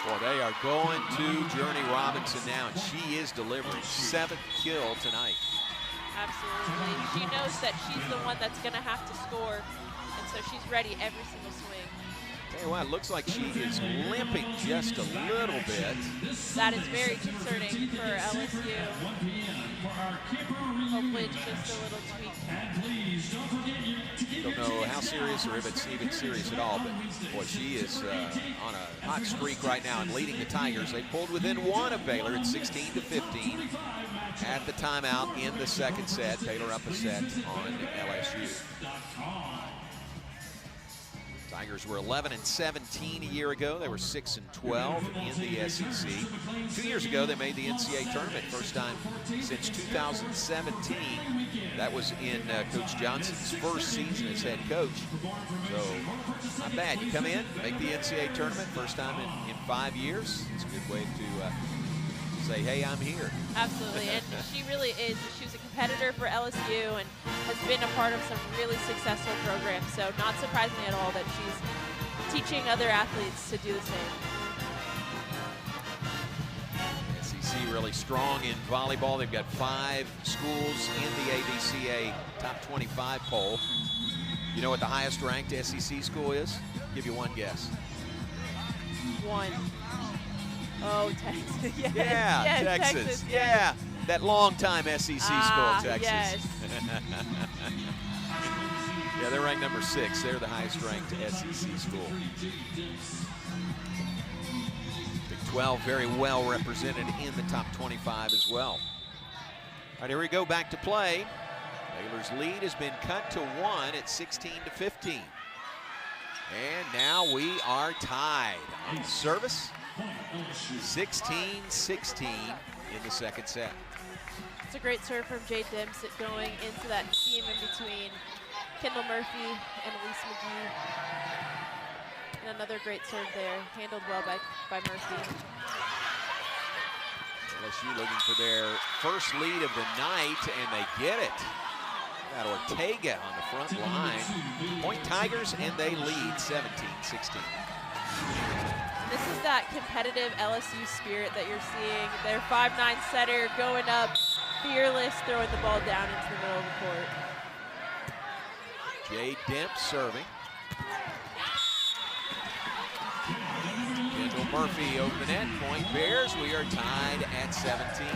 Boy, they are going to Journey Robinson now, and she is delivering. 7th kill tonight. Absolutely. She knows that she's the one that's going to have to score, and so she's ready every single swing. Tell you what, it looks like she is limping just a little bit. That is very concerning for LSU. Hopefully it's just a little tweak. Don't know how serious or if it's even serious at all, but boy, she is on a hot streak right now and leading the Tigers. They pulled within 1 of Baylor at 16-15 at the timeout in the second set. Baylor up a set on LSU. Tigers were 11-17 a year ago. They were 6-12 in the SEC. 2 years ago, they made the NCAA tournament, first time since 2017. That was in Coach Johnson's first season as head coach. So, not bad. You come in, make the NCAA tournament, first time in 5 years. It's a good way to say, hey, I'm here. Absolutely, and she really is. She was a competitor for LSU and has been a part of some really successful programs, so not surprising at all that she's teaching other athletes to do the same. SEC really strong in volleyball. They've got 5 schools in the AVCA top 25 poll. You know what the highest ranked SEC school is? I'll give you one guess. 1. Oh, Texas. Yes. Yeah, yes, Texas. Yeah, that long-time SEC school, Texas. Yes. Yeah, they're ranked number 6. They're the highest ranked SEC school. 12 very well represented in the top 25 as well. All right, here we go, back to play. Baylor's lead has been cut to 1 at 16-15. And now we are tied on service, 16-16 in the second set. It's a great serve from Jade Dempsey going into that seam in between Kendall Murphy and Elise McGee. And another great serve there, handled well by Murphy. LSU looking for their first lead of the night, and they get it. Got Ortega on the front line. Point Tigers, and they lead 17-16. This is that competitive LSU spirit that you're seeing. Their 5'9" setter going up, fearless, throwing the ball down into the middle of the court. Jade Demps serving. Kendall Murphy over the net. Point Bears. We are tied at 17.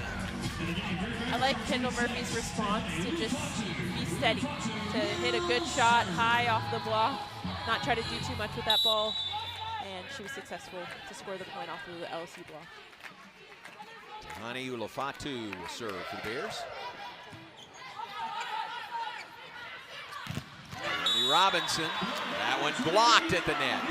I like Kendall Murphy's response to just be steady, to hit a good shot high off the block, not try to do too much with that ball, and she was successful to score the point off of the LSU block. Tahani Ulafatu will serve for the Bears. Ernie Robinson, that one blocked at the net.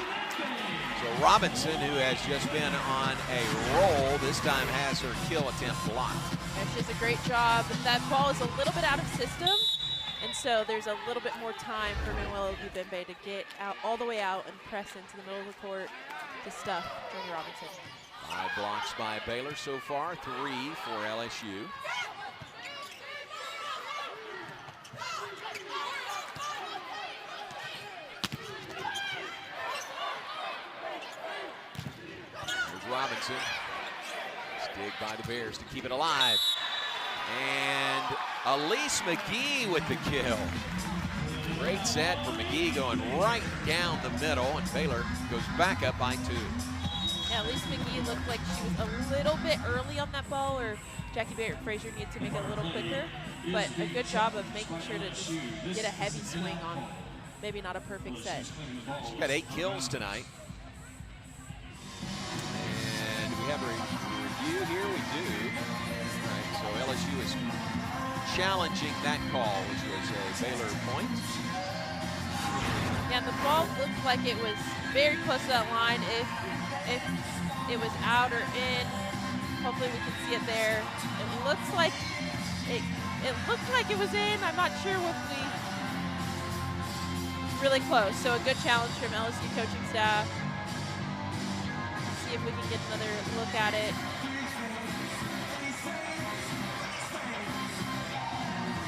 So Robinson, who has just been on a roll, this time has her kill attempt blocked. Yeah, she does a great job. That ball is a little bit out of system, and so there's a little bit more time for Manuela Lubembe to get out all the way out and press into the middle of the court to stuff Ernie Robinson. 5 blocks by Baylor so far, 3 for LSU. Robinson. Dig by the Bears to keep it alive. And Elise McGee with the kill. Great set for McGee going right down the middle, and Baylor goes back up by 2. Yeah, Elise McGee looked like she was a little bit early on that ball, or Jackie Barrett-Frazier needed to make it a little quicker, but a good job of making sure to just get a heavy swing on maybe not a perfect set. She's got 8 kills tonight. We have a review here, we do. All right, so LSU is challenging that call, which was a Baylor point. Yeah, the ball looked like it was very close to that line. If it was out or in, hopefully we can see it there. It looks like it looked like it was in. I'm not sure if we really close. So a good challenge from LSU coaching staff. If we can get another look at it.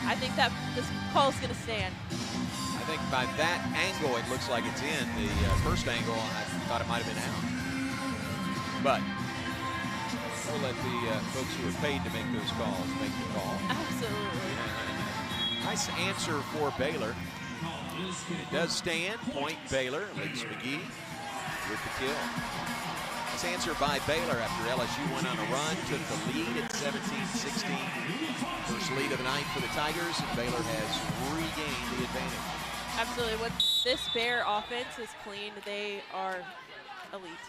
I think that this call is going to stand. I think by that angle, it looks like it's in. The first angle, I thought it might have been out. But we'll let the folks who are paid to make those calls make the call. Absolutely. Nice answer for Baylor. It does stand. Point Baylor. Elise McGee with the kill. Answer by Baylor after LSU went on a run, took the lead at 17-16. First lead of the night for the Tigers, and Baylor has regained the advantage. Absolutely. When this Bear offense is clean, they are elite.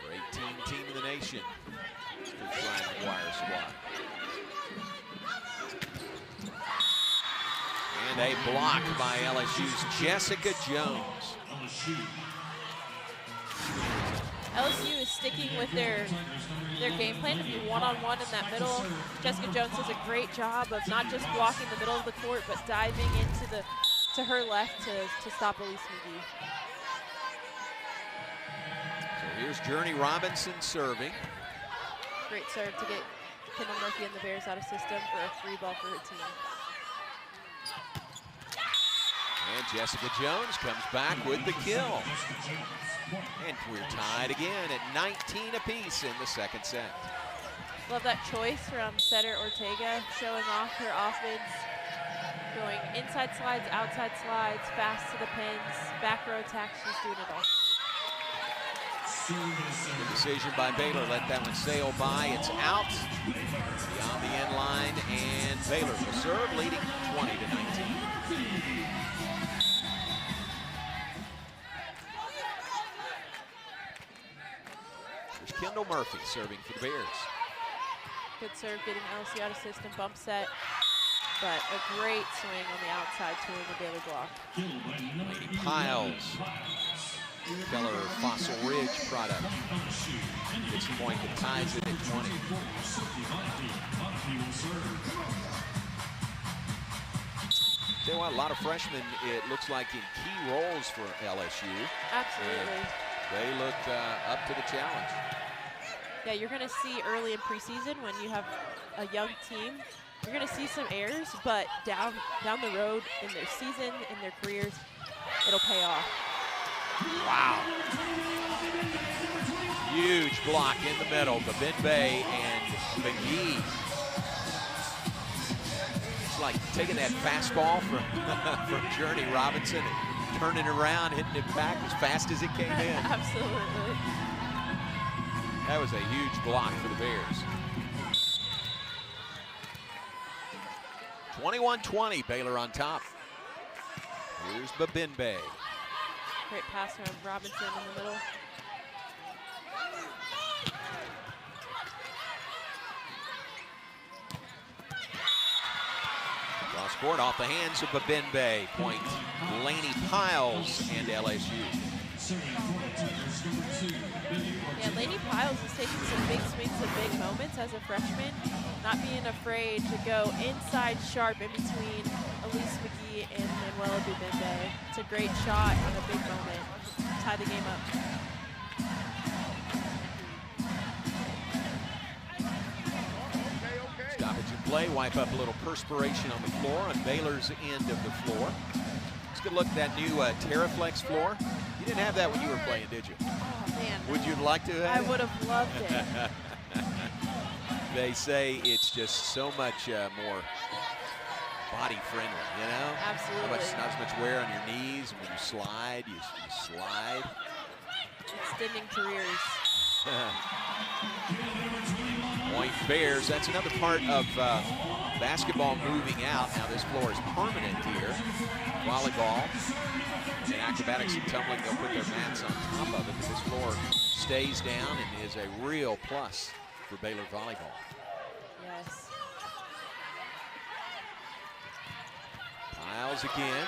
Great team in the nation. Coach Ryan McGuire's squad. And a block by LSU's Jessica Jones. LSU is sticking with their game plan to be one-on-one in that middle. Jessica Jones does a great job of not just blocking the middle of the court, but diving into to her left to stop Elise McGee. So here's Journey Robinson serving. Great serve to get Kendall Murphy and the Bears out of system for a free ball for her team. And Jessica Jones comes back with the kill. And we're tied again at 19 apiece in the second set. Love that choice from setter Ortega, showing off her offense, going inside slides, outside slides, fast to the pins, back row attack. She's doing it all. Good decision by Baylor. Let that one sail by. It's out beyond the end line, and Baylor will serve, leading 20-19. Kendall Murphy serving for the Bears. Good serve, getting LSU out of system, bump set. But a great swing on the outside to win the Baylor block. Lady Piles, Keller Fossil Ridge product. Gets a point that ties it at 20. Tell you what, a lot of freshmen, it looks like, in key roles for LSU. Absolutely. They look up to the challenge. Yeah, you're going to see early in preseason when you have a young team, you're going to see some errors, but down the road in their season, in their careers, it'll pay off. Wow. Huge block in the middle. Babinbe and McGee. It's like taking that fastball from Journey Robinson and turning around, hitting it back as fast as it came in. Absolutely. That was a huge block for the Bears. 21-20, Baylor on top. Here's Babinbe. Great pass from Robinson in the middle. Cross court off the hands of Babinbe. Point Laney Piles and LSU. Yeah, Laney Piles is taking some big swings and big moments as a freshman, not being afraid to go inside sharp in between Elise McGee and Manuela Babinbe. It's a great shot on a big moment. Tie the game up. Stoppage in play, wipe up a little perspiration on the floor on Baylor's end of the floor. Let's get a look at that new Terraflex floor. You didn't have that when you were playing, did you? Oh, man. Would you like to have? I would have loved it. They say it's just so much more body friendly, you know? Absolutely. Not as much wear on your knees. When you slide, you slide. Extending careers. Point Bears. That's another part of basketball moving out. Now this floor is permanent here. Volleyball and acrobatics and tumbling, they'll put their mats on top of it, but this floor stays down and is a real plus for Baylor volleyball. Yes. Piles again.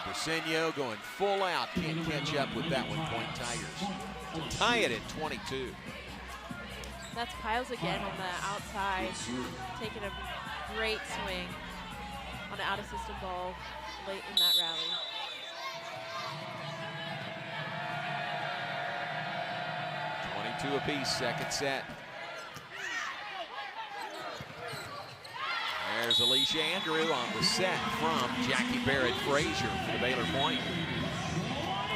Briseño going full out. Can't catch up with that one. Point Tigers. To tie it at 22. That's Piles again on the outside, taking a great swing on an out-of-system ball late in that rally. Two apiece, second set. There's Alicia Andrew on the set from Jackie Barrett Frazier for the Baylor point.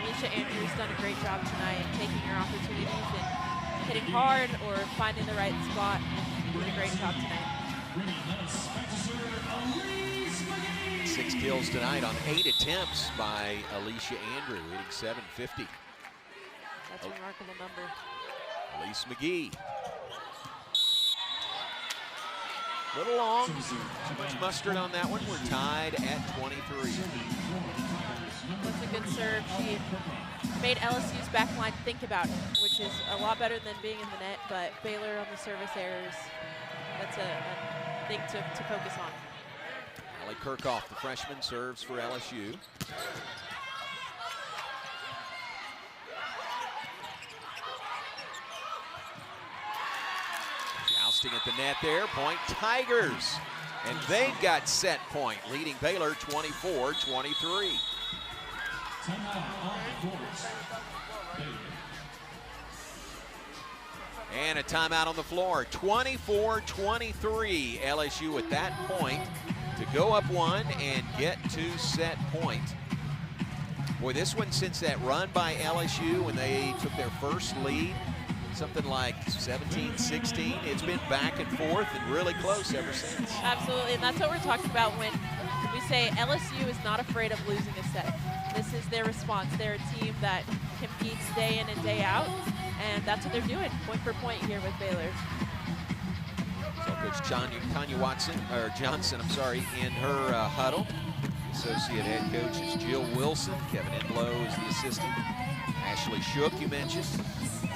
Alicia Andrew's done a great job tonight, taking her opportunities and hitting hard or finding the right spot. Doing a great job tonight. 6 kills tonight on 8 attempts by Alicia Andrew, hitting .750. That's a remarkable number. Elise McGee. Little long, too much mustard on that one. We're tied at 23. That's a good serve. She made LSU's back line think about it, which is a lot better than being in the net, but Baylor on the service errors, that's a thing to focus on. Allie Kirkhoff, the freshman, serves for LSU. Jousting at the net there, point Tigers. And they've got set point, leading Baylor 24-23. And a timeout on the floor, 24-23. LSU at that point to go up 1 and get to set point. Boy, this one, since that run by LSU when they took their first lead, something like 17-16, it's been back and forth and really close ever since. Absolutely, and that's what we're talking about when we say LSU is not afraid of losing a set. This is their response. They're a team that competes day in and day out, and that's what they're doing, point for point here with Baylor. So Coach Tanya Johnson, in her huddle. Associate head coach is Jill Wilson. Kevin Enlow is the assistant. Ashley Shook, you mentioned,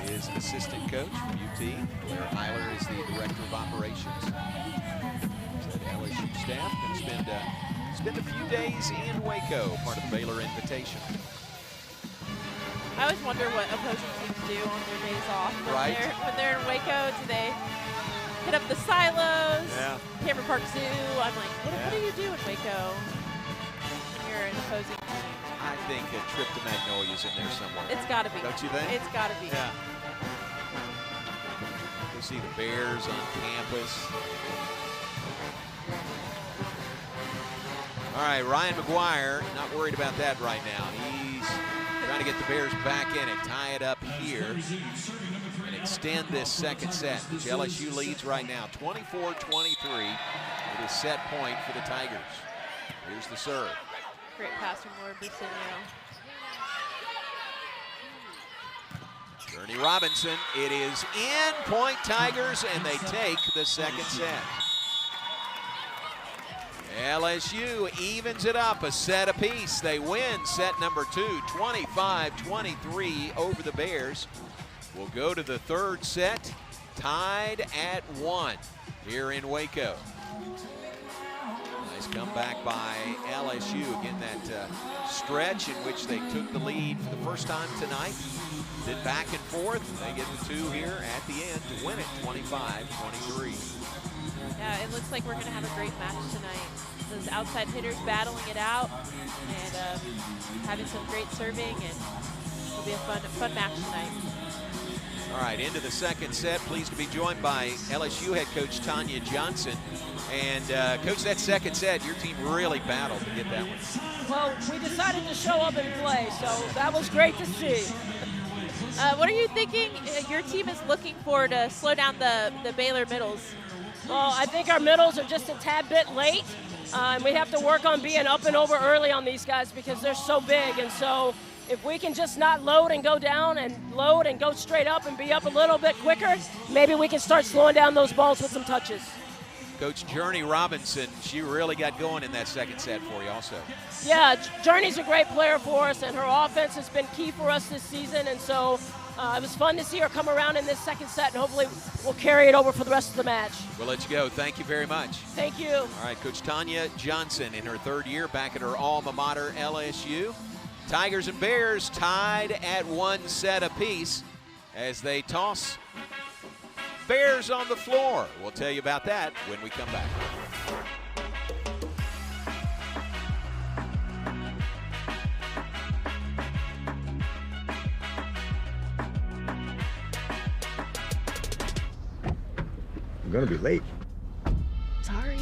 is an assistant coach from UT. Blair Heiler is the director of operations. So the LSU staff going to spend a few days in Waco, part of the Baylor invitation. I always wonder what opposing teams do on their days off. When they're in Waco, do they hit up the silos, Cameron Park Zoo? I'm like, what do you do in Waco when you're an opposing team? I think a trip to Magnolia's in there somewhere. It's got to be. Don't you think? It's got to be. Yeah. You'll see the Bears on campus. All right, Ryan McGuire, not worried about that right now. He's trying to get the Bears back in it, tie it up here, and extend this second set, which LSU leads right now, 24-23. It is set point for the Tigers. Here's the serve. Great pass from Laura Bucinio. Journey Robinson, it is in, point Tigers, and they take the second set. LSU evens it up, a set apiece. They win set number 2, 25-23 over the Bears. We'll go to the third set, tied at 1 here in Waco. Nice comeback by LSU. Again, that stretch in which they took the lead for the first time tonight. Then back and forth. They get the 2 here at the end to win it, 25-23. Yeah, it looks like we're going to have a great match tonight. Those outside hitters battling it out and having some great serving, and it'll be a fun match tonight. All right, into the second set. Pleased to be joined by LSU head coach Tanya Johnson. And coach, that second set, your team really battled to get that one. Well, we decided to show up and play, so that was great to see. What are you thinking your team is looking for to slow down the Baylor middles? Well, I think our middles are just a tad bit late. And we have to work on being up and over early on these guys because they're so big. And so if we can just not load and go down and load and go straight up and be up a little bit quicker, maybe we can start slowing down those balls with some touches. Coach Journey Robinson, she really got going in that second set for you also. Yeah, Journey's a great player for us, and her offense has been key for us this season. And so it was fun to see her come around in this second set, and hopefully we'll carry it over for the rest of the match. We'll let you go. Thank you very much. Thank you. All right, Coach Tanya Johnson in her third year back at her alma mater, LSU. Tigers and Bears tied at 1 set apiece as they toss Bears on the floor. We'll tell you about that when we come back. I'm gonna be late. Sorry.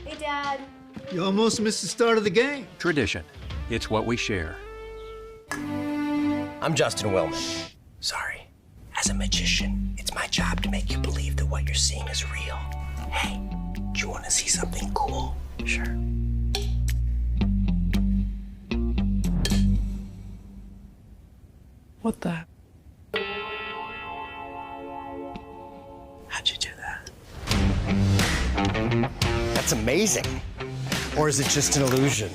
Hey, Dad. You almost missed the start of the game. Tradition. It's what we share. I'm Justin Willman. Sorry. As a magician, it's my job to make you believe that what you're seeing is real. Hey, do you want to see something cool? Sure. What the? How'd you do that? That's amazing. Or is it just an illusion?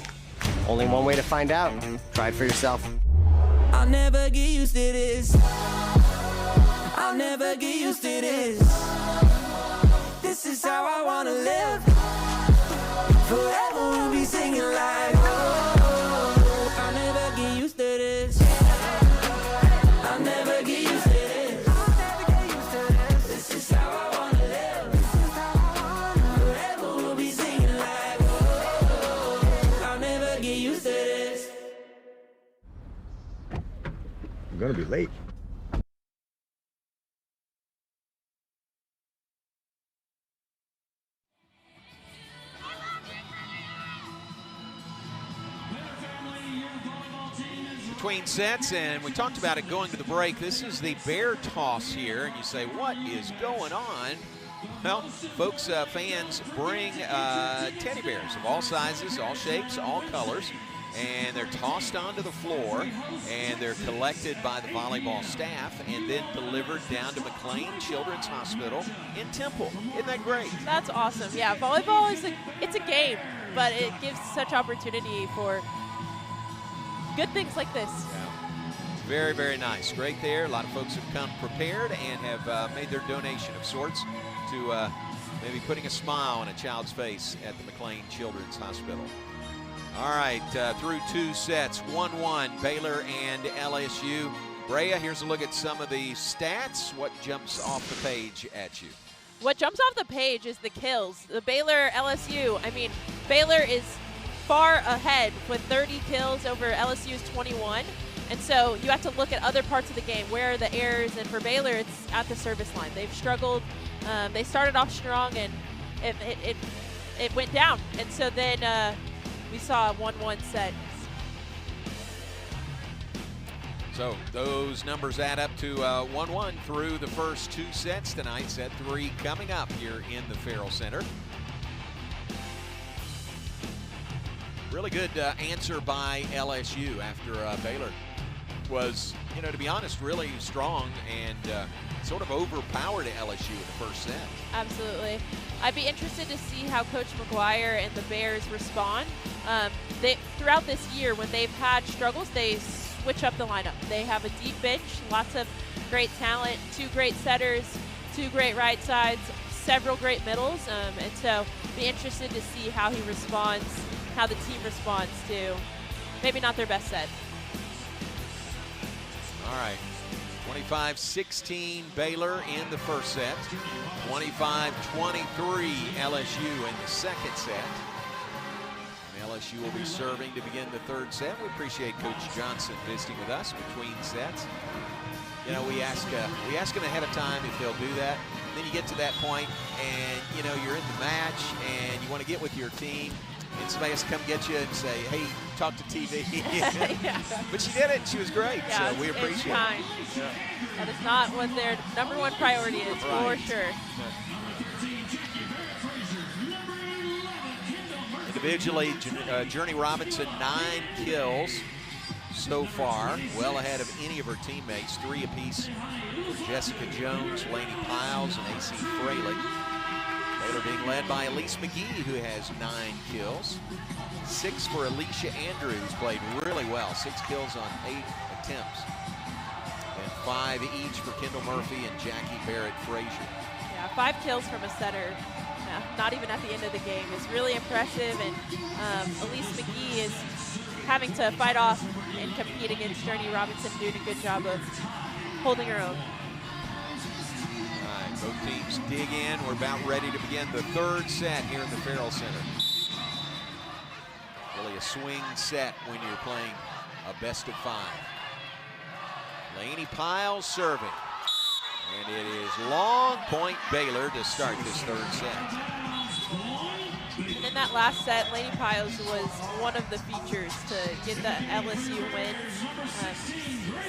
Only one way to find out. Try it for yourself. I'll never get used to this. I'll never get used to this. This is how I wanna live. Forever we'll be singing like, oh, I'll never get used to this. I'll never get used to this. This is how I wanna live. Forever we'll be singing like, oh, I'll never get used to this. I'm gonna be late. Between sets, and we talked about it going to the break. This is the Bear toss here, and you say, what is going on? Well, folks, fans bring teddy bears of all sizes, all shapes, all colors, and they're tossed onto the floor, and they're collected by the volleyball staff and then delivered down to McLean Children's Hospital in Temple. Isn't that great? That's awesome. Yeah, volleyball is it's a game, but it gives such opportunity for good things like this. Very, very nice. Great there. A lot of folks have come prepared and have made their donation of sorts to maybe putting a smile on a child's face at the McLean Children's Hospital. All right, through 2 sets, 1-1, Baylor and LSU. Brea, here's a look at some of the stats. What jumps off the page at you? What jumps off the page is the kills. The Baylor LSU, I mean, Baylor is far ahead with 30 kills over LSU's 21. And so you have to look at other parts of the game. Where are the errors? And for Baylor, it's at the service line. They've struggled. They started off strong, and it went down. And so then we saw a 1-1 set. So those numbers add up to 1-1 through the first 2 sets tonight. Set 3 coming up here in the Farrell Center. Really good answer by LSU after Baylor was, you know, to be honest, really strong and sort of overpowered LSU in the first set. Absolutely. I'd be interested to see how Coach McGuire and the Bears respond. Throughout this year, when they've had struggles, they switch up the lineup. They have a deep bench, lots of great talent, 2 great setters, 2 great right sides, several great middles, and so be interested to see how he responds, how the team responds to maybe not their best set. All right, 25-16 Baylor in the first set, 25-23 LSU in the second set. And LSU will be serving to begin the third set. We appreciate Coach Johnson visiting with us between sets. You know, we ask them ahead of time if they'll do that. Then you get to that point and, you know, you're in the match and you want to get with your team. And somebody has to come get you and say, hey, talk to TV. Yeah. But she did it, and she was great, yeah, so we appreciate it. Yeah. That is not what their #1 priority is, right. for sure. Individually, Journey Robinson, 9 kills so far, well ahead of any of her teammates. 3 apiece for Jessica Jones, Lainey Piles, and A.C. Fraley. Baylor being led by Elise McGee, who has 9 kills. 6 for Alicia Andrews, played really well. 6 kills on 8 attempts. And 5 each for Kendall Murphy and Jackie Barrett Frazier. Yeah, 5 kills from a setter, not even at the end of the game, is really impressive. And Elise McGee is having to fight off and compete against Journey Robinson, doing a good job of holding her own. Both teams dig in. We're about ready to begin the third set here in the Farrell Center. Really a swing set when you're playing a best-of-5. Lainey Piles serving. And it is long point Baylor to start this third set. And in that last set, Lainey Piles was one of the features to get the LSU win.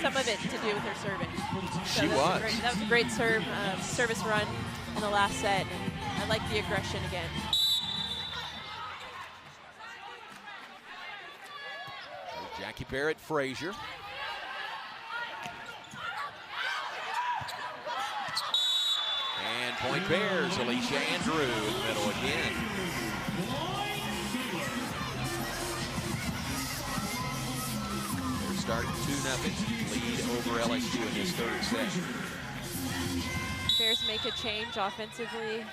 Some of it to do with her serving. So she was. That was a great service run in the last set. And I like the aggression again. Jackie Barrett Frazier. And point Bears, Alicia Andrew in the middle again. They're starting 2-0 lead over LSU in this third set. Bears make a change offensively,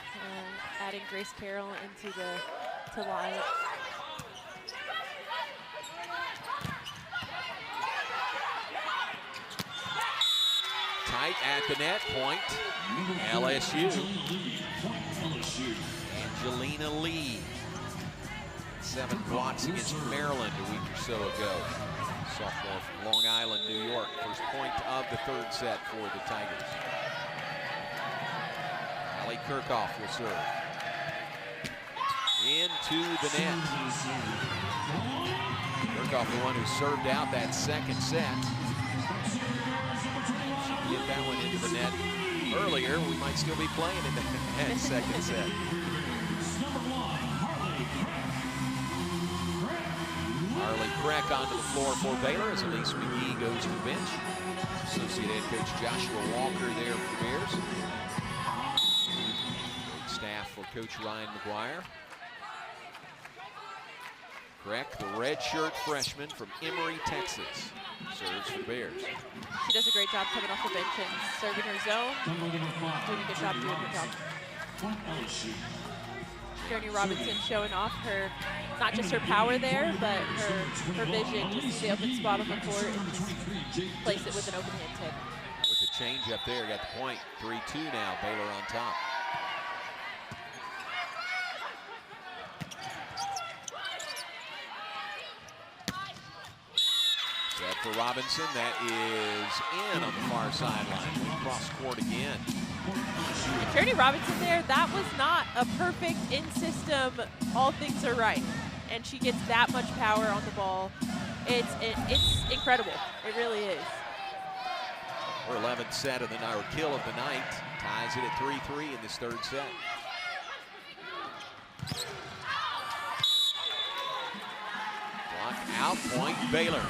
adding Grace Carroll into the lineup. Tight at the net, point LSU. Angelina Lee. 7 blocks against Maryland a week or so ago. Sophomore from Long Island, New York. First point of the third set for the Tigers. Allie Kirchhoff will serve. Into the net. Kirchhoff, the one who served out that second set. Get that one into the net. earlier, we might still be playing in that second set. Harley Crack onto the floor for Baylor as Elise McGee goes to the bench. Associate head coach Joshua Walker there for Bears. Great staff for Coach Ryan McGuire. Crack, the redshirt freshman from Emory, Texas, serves for the Bears. She does a great job coming off the bench and serving her zone. Doing a good job doing her job. Journey Robinson showing off her, not just her power there, but her vision to see the open spot on the court and just place it with an open hand tip. With the change up there, got the point. 3-2 now, Baylor on top. Set for Robinson, that is in on the far sideline. Cross court again. Journey Robinson there, that was not a perfect in-system, all things are right. And she gets that much power on the ball. It's incredible, it really is. Her 11th set of the night, or kill of the night, ties it at 3-3 in this third set. Block out, point Baylor.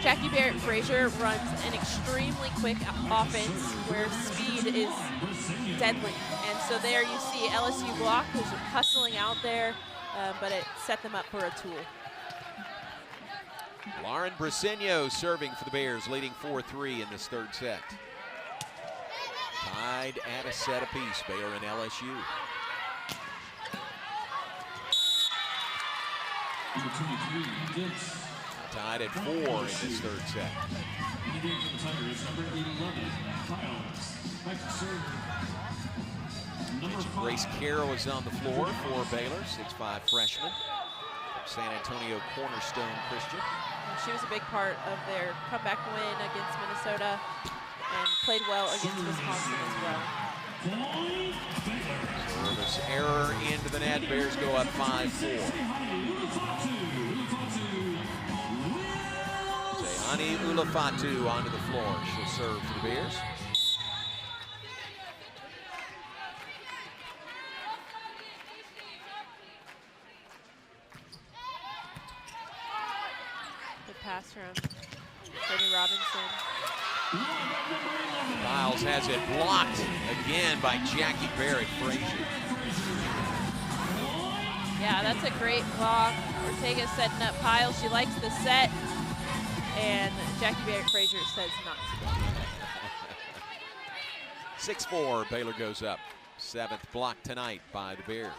Jackie Barrett-Frazier runs an extremely quick offense where speed is deadly. And so there you see LSU block who's hustling out there, but it set them up for a tool. Lauren Briseño serving for the Bears, leading 4-3 in this third set. Tied at a set apiece, Baylor and LSU. Tied at 4 in this third set. Grace Carroll is on the floor for Baylor, 6'5" freshman. San Antonio Cornerstone Christian. She was a big part of their comeback win against Minnesota and played well against Wisconsin as well. Service error into the net. Bears go up 5-4. Ani Ulafatu onto the floor. She'll serve for the Bears. Good pass from Brittany Robinson. Miles has it blocked again by Jackie Barrett-Frazier. Yeah, that's a great block. Ortega setting up Piles. She likes the set. And Jackie Barrett-Frazier says not to. 6-4, Baylor goes up. 7th block tonight by the Bears.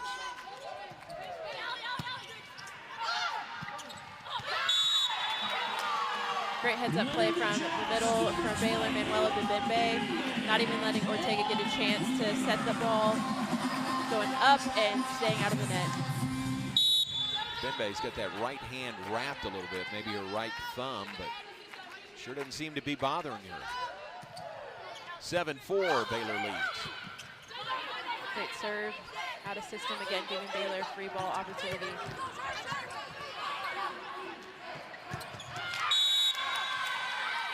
Great heads-up play from the middle from Baylor, Manuela Bibembe. Not even letting Ortega get a chance to set the ball. Going up and staying out of the net. Bibembe's got that right hand wrapped a little bit, maybe her right thumb, but sure doesn't seem to be bothering her. 7-4, Baylor leads. Great serve, out of system again, giving Baylor free ball opportunity.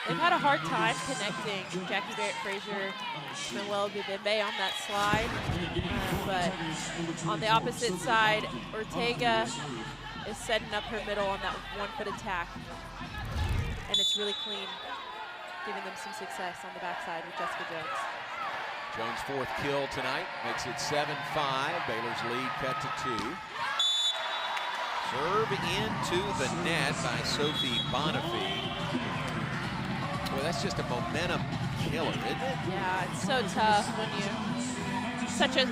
They've had a hard time connecting Jackie Barrett-Frazier, Manuela Bibembe on that slide, but on the opposite side, Ortega is setting up her middle on that one-foot attack, and it's really clean, giving them some success on the backside with Jessica Jones. Jones' 4th kill tonight makes it 7-5. Baylor's lead cut to 2. Serve into the net by Sophie Bonifay. Boy, that's just a momentum killer, isn't it? Yeah, it's so tough when you, such a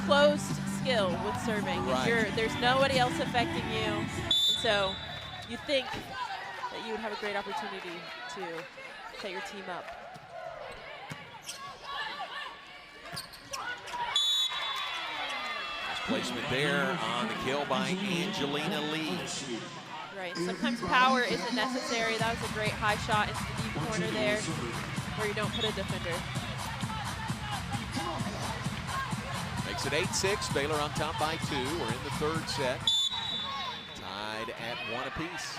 closed skill with serving. Right. There's nobody else affecting you, and so you think that you would have a great opportunity to set your team up. Nice placement there on the kill by Angelina Lee. Right, sometimes power isn't necessary. That was a great high shot into the deep corner there where you don't put a defender. Makes it 8-6, Baylor on top by 2. We're in the third set. Tied at 1 apiece.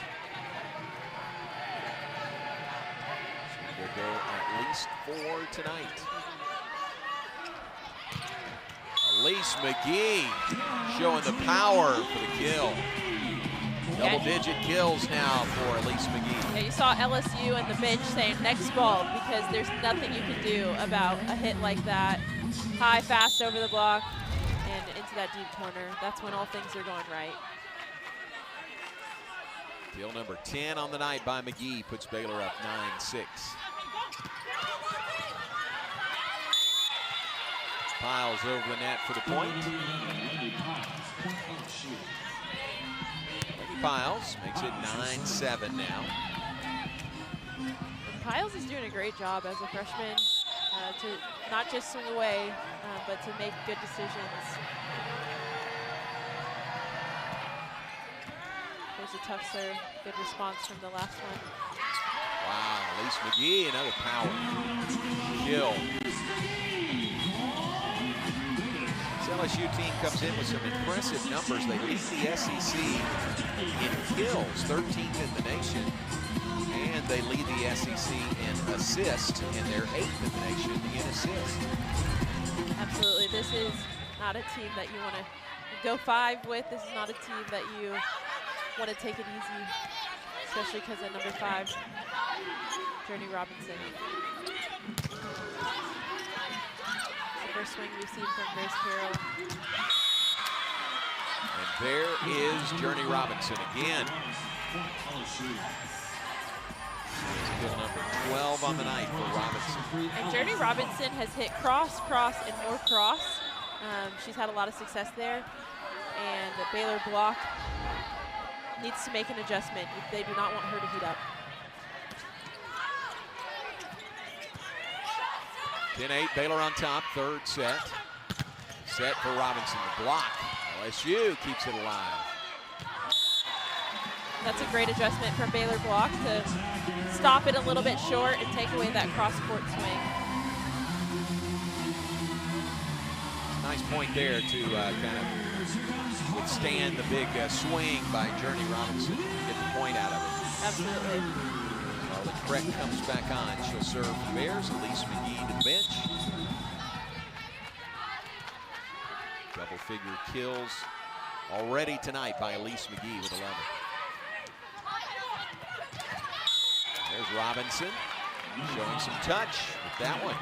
We'll go at least 4 tonight. Elise McGee showing the power for the kill. Double-digit kills now for Elise McGee. Yeah, you saw LSU and the bench saying next ball because there's nothing you can do about a hit like that. High, fast over the block and into that deep corner. That's when all things are going right. Kill number 10 on the night by McGee puts Baylor up 9-6. Piles over the net for the point. Piles makes it 9-7 now. Piles is doing a great job as a freshman to not just swing away, but to make good decisions. There's a tough serve, good response from the last one. Wow, Elise McGee, another power kill. This LSU team comes in with some impressive numbers. They lead the SEC in kills, 13th in the nation, and they lead the SEC in assists, and they're 8th in the nation in assists. Absolutely, this is not a team that you want to go 5 with. This is not a team that you want to take it easy, especially because at number 5, Journey Robinson. First swing we've seen from Grace Carroll. And there is Journey Robinson again. Kill number 12 on the night for Robinson. And Journey Robinson has hit cross, cross, and more cross. She's had a lot of success there. And the Baylor block needs to make an adjustment if they do not want her to heat up. 10-8, Baylor on top, third set. Set for Robinson, the block. LSU keeps it alive. That's a great adjustment from Baylor block to stop it a little bit short and take away that cross-court swing. Nice point there to kind of withstand the big swing by Journey Robinson, get the point out of it. Absolutely. Charlotte Craig comes back on. She'll serve the Bears. Elise McGee to the bench. Double-figure kills already tonight by Elise McGee with 11. There's Robinson showing some touch with that one.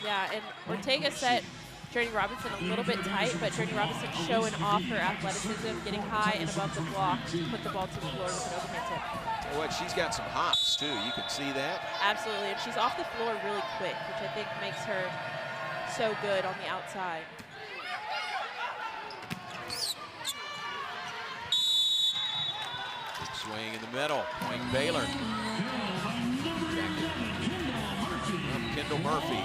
Yeah, and Ortega set Journey Robinson a little bit tight, but Journey Robinson showing off her athleticism, getting high and above the block to put the ball to the floor with an overhand tip. Tell you what, she's got some hops too. You can see that. Absolutely, and she's off the floor really quick, which I think makes her so good on the outside. Big swing in the middle, point Baylor. Kendall Murphy.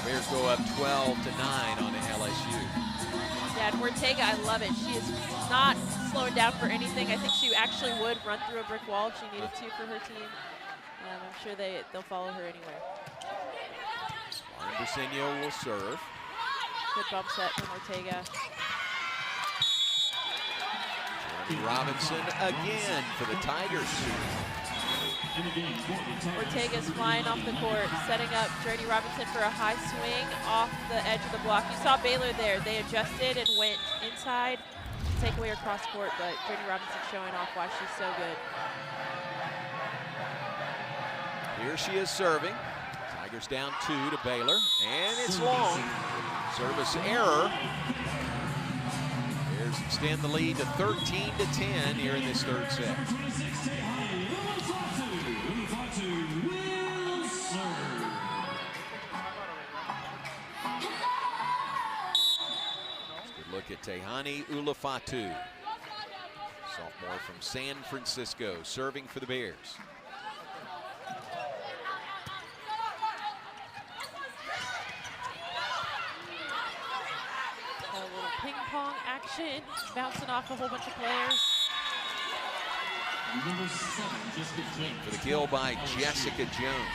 Bears go up 12-9 on the LSU. Yeah, and Ortega, I love it. She is not slowing down for anything. I think she actually would run through a brick wall if she needed to for her team. I'm sure they'll follow her anywhere. Lauren Briseño will serve. Good bump set from Ortega. Journey Robinson again for the Tigers. Ortega's flying off the court, setting up Journey Robinson for a high swing off the edge of the block. You saw Baylor there. They adjusted and went inside to take away her cross court, but Journey Robinson showing off why she's so good. Here she is serving. Tigers down 2 to Baylor, and it's long. Service error. Bears extend the lead to 13-10 here in this third set. Look at Tehani Ulafatu, sophomore from San Francisco, serving for the Bears. A little ping pong action, bouncing off a whole bunch of players. For the kill by Jessica Jones.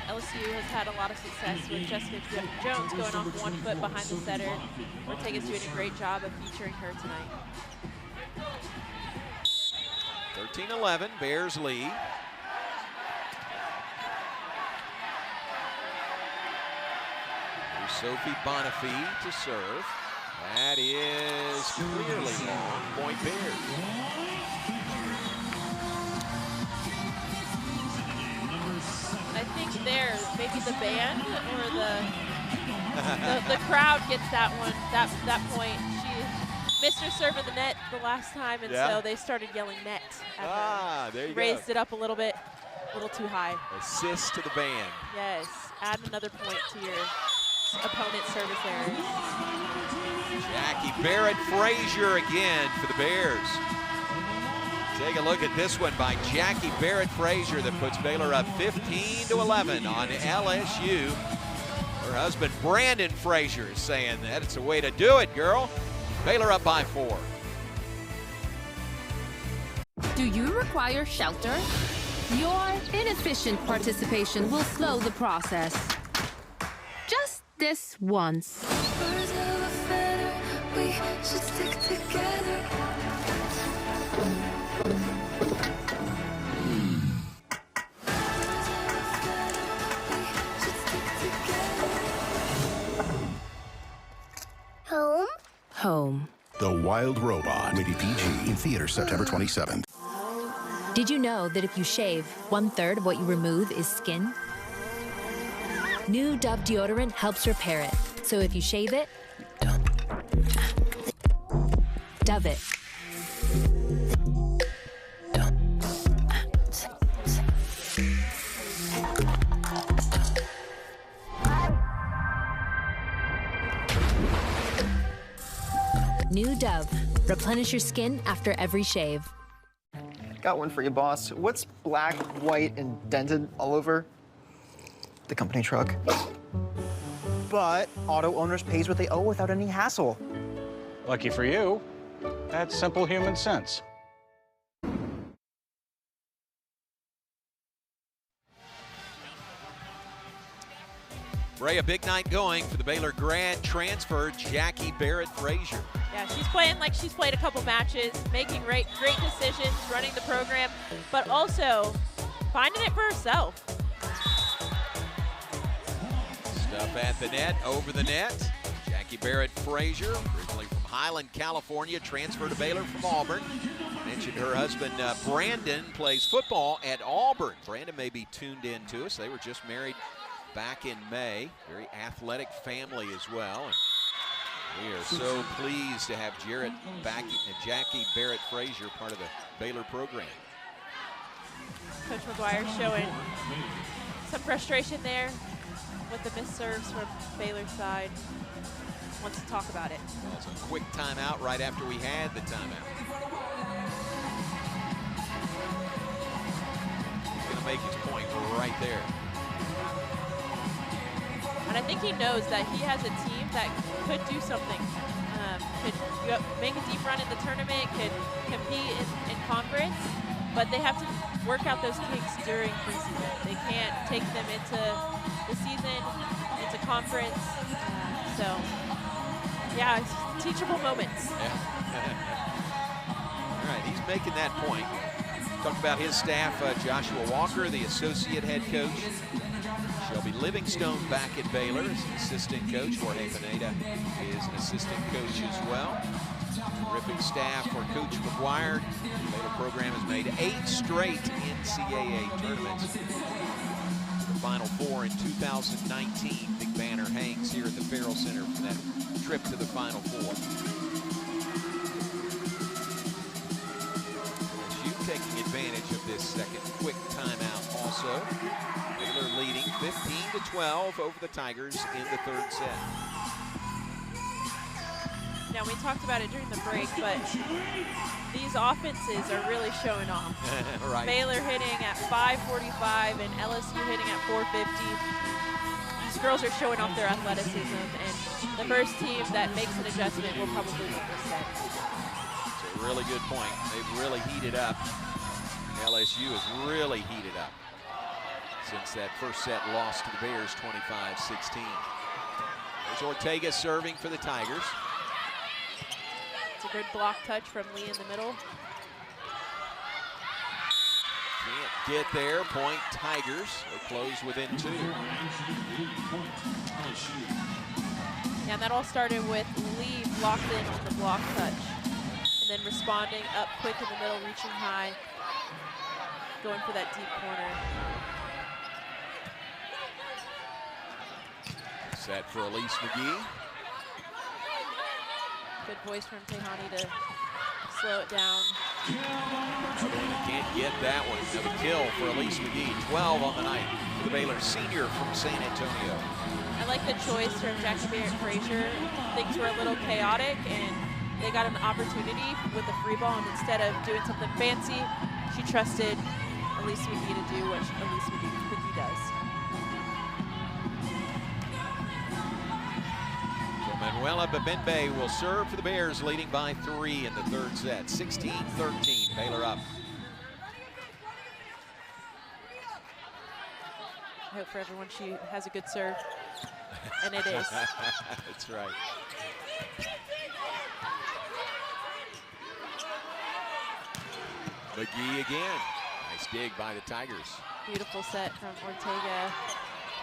LSU has had a lot of success with Jessica Jones going off 1 foot behind the setter. Ortega's doing a great job of featuring her tonight. 13-11, Bears lead. Sophie Bonifay to serve. That is clearly long. Point Bears. I think there, maybe the band or the crowd gets that one, that point. She missed her serve in the net the last time, and so they started yelling net at her. There you Raised go. it up a little bit, a little too high. Assist to the band. Yes, add another point to your opponent's service errors. Jackie Barrett Frazier again for the Bears. Take a look at this one by Jackie Barrett Frazier that puts Baylor up 15-11 on LSU. Her husband Brandon Frazier is saying that it's a way to do it, girl. Baylor up by 4. Do you require shelter? Your inefficient participation will slow the process. Just this once. Birds of a feather, we should stick together. Home? Home. The Wild Robot. Rated PG. In theaters September 27th. Did you know that if you shave, 1/3 of what you remove is skin? New Dove deodorant helps repair it. So if you shave it, Dove it. New Dove. Replenish your skin after every shave. Got one for you, boss. What's black, white, and dented all over? The company truck. But auto owners pays what they owe without any hassle. Lucky for you, that's simple human sense. Ray, a big night going for the Baylor grad transfer, Jackie Barrett Frazier. Yeah, she's playing like she's played a couple matches, making great decisions, running the program, but also finding it for herself. Stuff at the net, over the net. Jackie Barrett Frazier, originally from Highland, California, transferred to Baylor from Auburn. Mentioned her husband, Brandon, plays football at Auburn. Brandon may be tuned in to us. They were just married back in May. Very athletic family as well. And we are so pleased to have Jackie Barrett Frazier part of the Baylor program. Coach McGuire showing some frustration there with the missed serves from Baylor's side. Wants to talk about it. Well, it's a quick timeout right after we had the timeout. He's going to make his point right there. And I think he knows that he has a team that could do something. Could make a deep run in the tournament, could compete in conference, but they have to work out those kinks during preseason. They can't take them into the season, into conference. So, yeah, it's teachable moments. Yeah. All right, he's making that point. Talked about his staff, Joshua Walker, the associate head coach. Shelby Livingstone back at Baylor as an assistant coach. Jorge Pineda is an assistant coach as well. Terrific staff for Coach McGuire. The Baylor program has made 8 straight NCAA tournaments. The Final Four in 2019. Big banner hangs here at the Farrell Center for that trip to the Final Four. LSU taking advantage of this second quick timeout also. Baylor leading 15-12 over the Tigers in the 3rd set. Now, we talked about it during the break, but these offenses are really showing off. Right. Baylor hitting at 545 and LSU hitting at 450. These girls are showing off their athleticism, and the first team that makes an adjustment will probably win this set. It's a really good point. They've really heated up. LSU has really heated up since that first set loss to the Bears, 25-16. There's Ortega serving for the Tigers. It's a good block touch from Lee in the middle. Can't get there. Point Tigers. They close within 2. Yeah, and that all started with Lee locked in on the block touch. And then responding up quick in the middle, reaching high, going for that deep corner. Set for Elise McGee. Good voice from Tehani to slow it down. Another one that can't get that one. Another kill for Elise McGee. 12 on the night for the Baylor senior from San Antonio. I like the choice from Jackie Barrett Frazier. Things were a little chaotic, and they got an opportunity with the free ball, and instead of doing something fancy, she trusted Elise McGee to do what Elise McGee does. Manuela Babembe will serve for the Bears, leading by 3 in the third set. 16-13, Baylor up. I hope for everyone she has a good serve, and it is. That's right. McGee again. Nice dig by the Tigers. Beautiful set from Ortega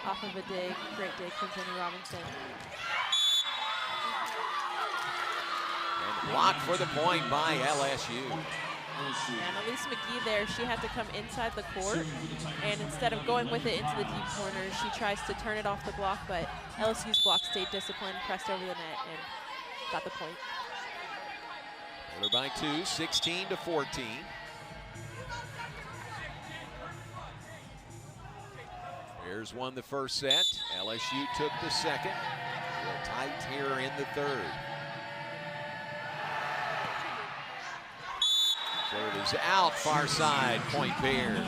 off of a dig. Great dig from Jenny Robinson. Blocked for the point by LSU. And Elise McGee there, she had to come inside the court, and instead of going with it into the deep corner, she tries to turn it off the block, but LSU's block stayed disciplined, pressed over the net, and got the point. Baylor by 2, 16-14. Bears won the first set. LSU took the second. A little tight here in the third. Serve is out, far side, point Bears.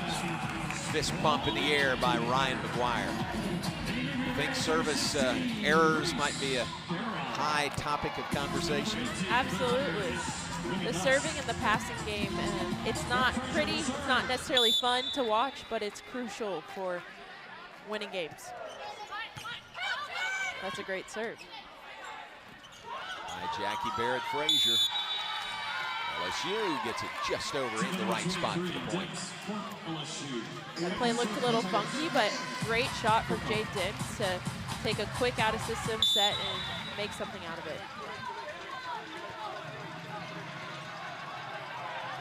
Fist bump in the air by Ryan McGuire. I think service errors might be a high topic of conversation. Absolutely. The serving and the passing game, it's not pretty, it's not necessarily fun to watch, but it's crucial for winning games. That's a great serve. By Jackie Barrett Frazier. LSU gets it just over in the right spot for the point. That play looked a little funky, but great shot from Jade Dix to take a quick out-of-system set and make something out of it.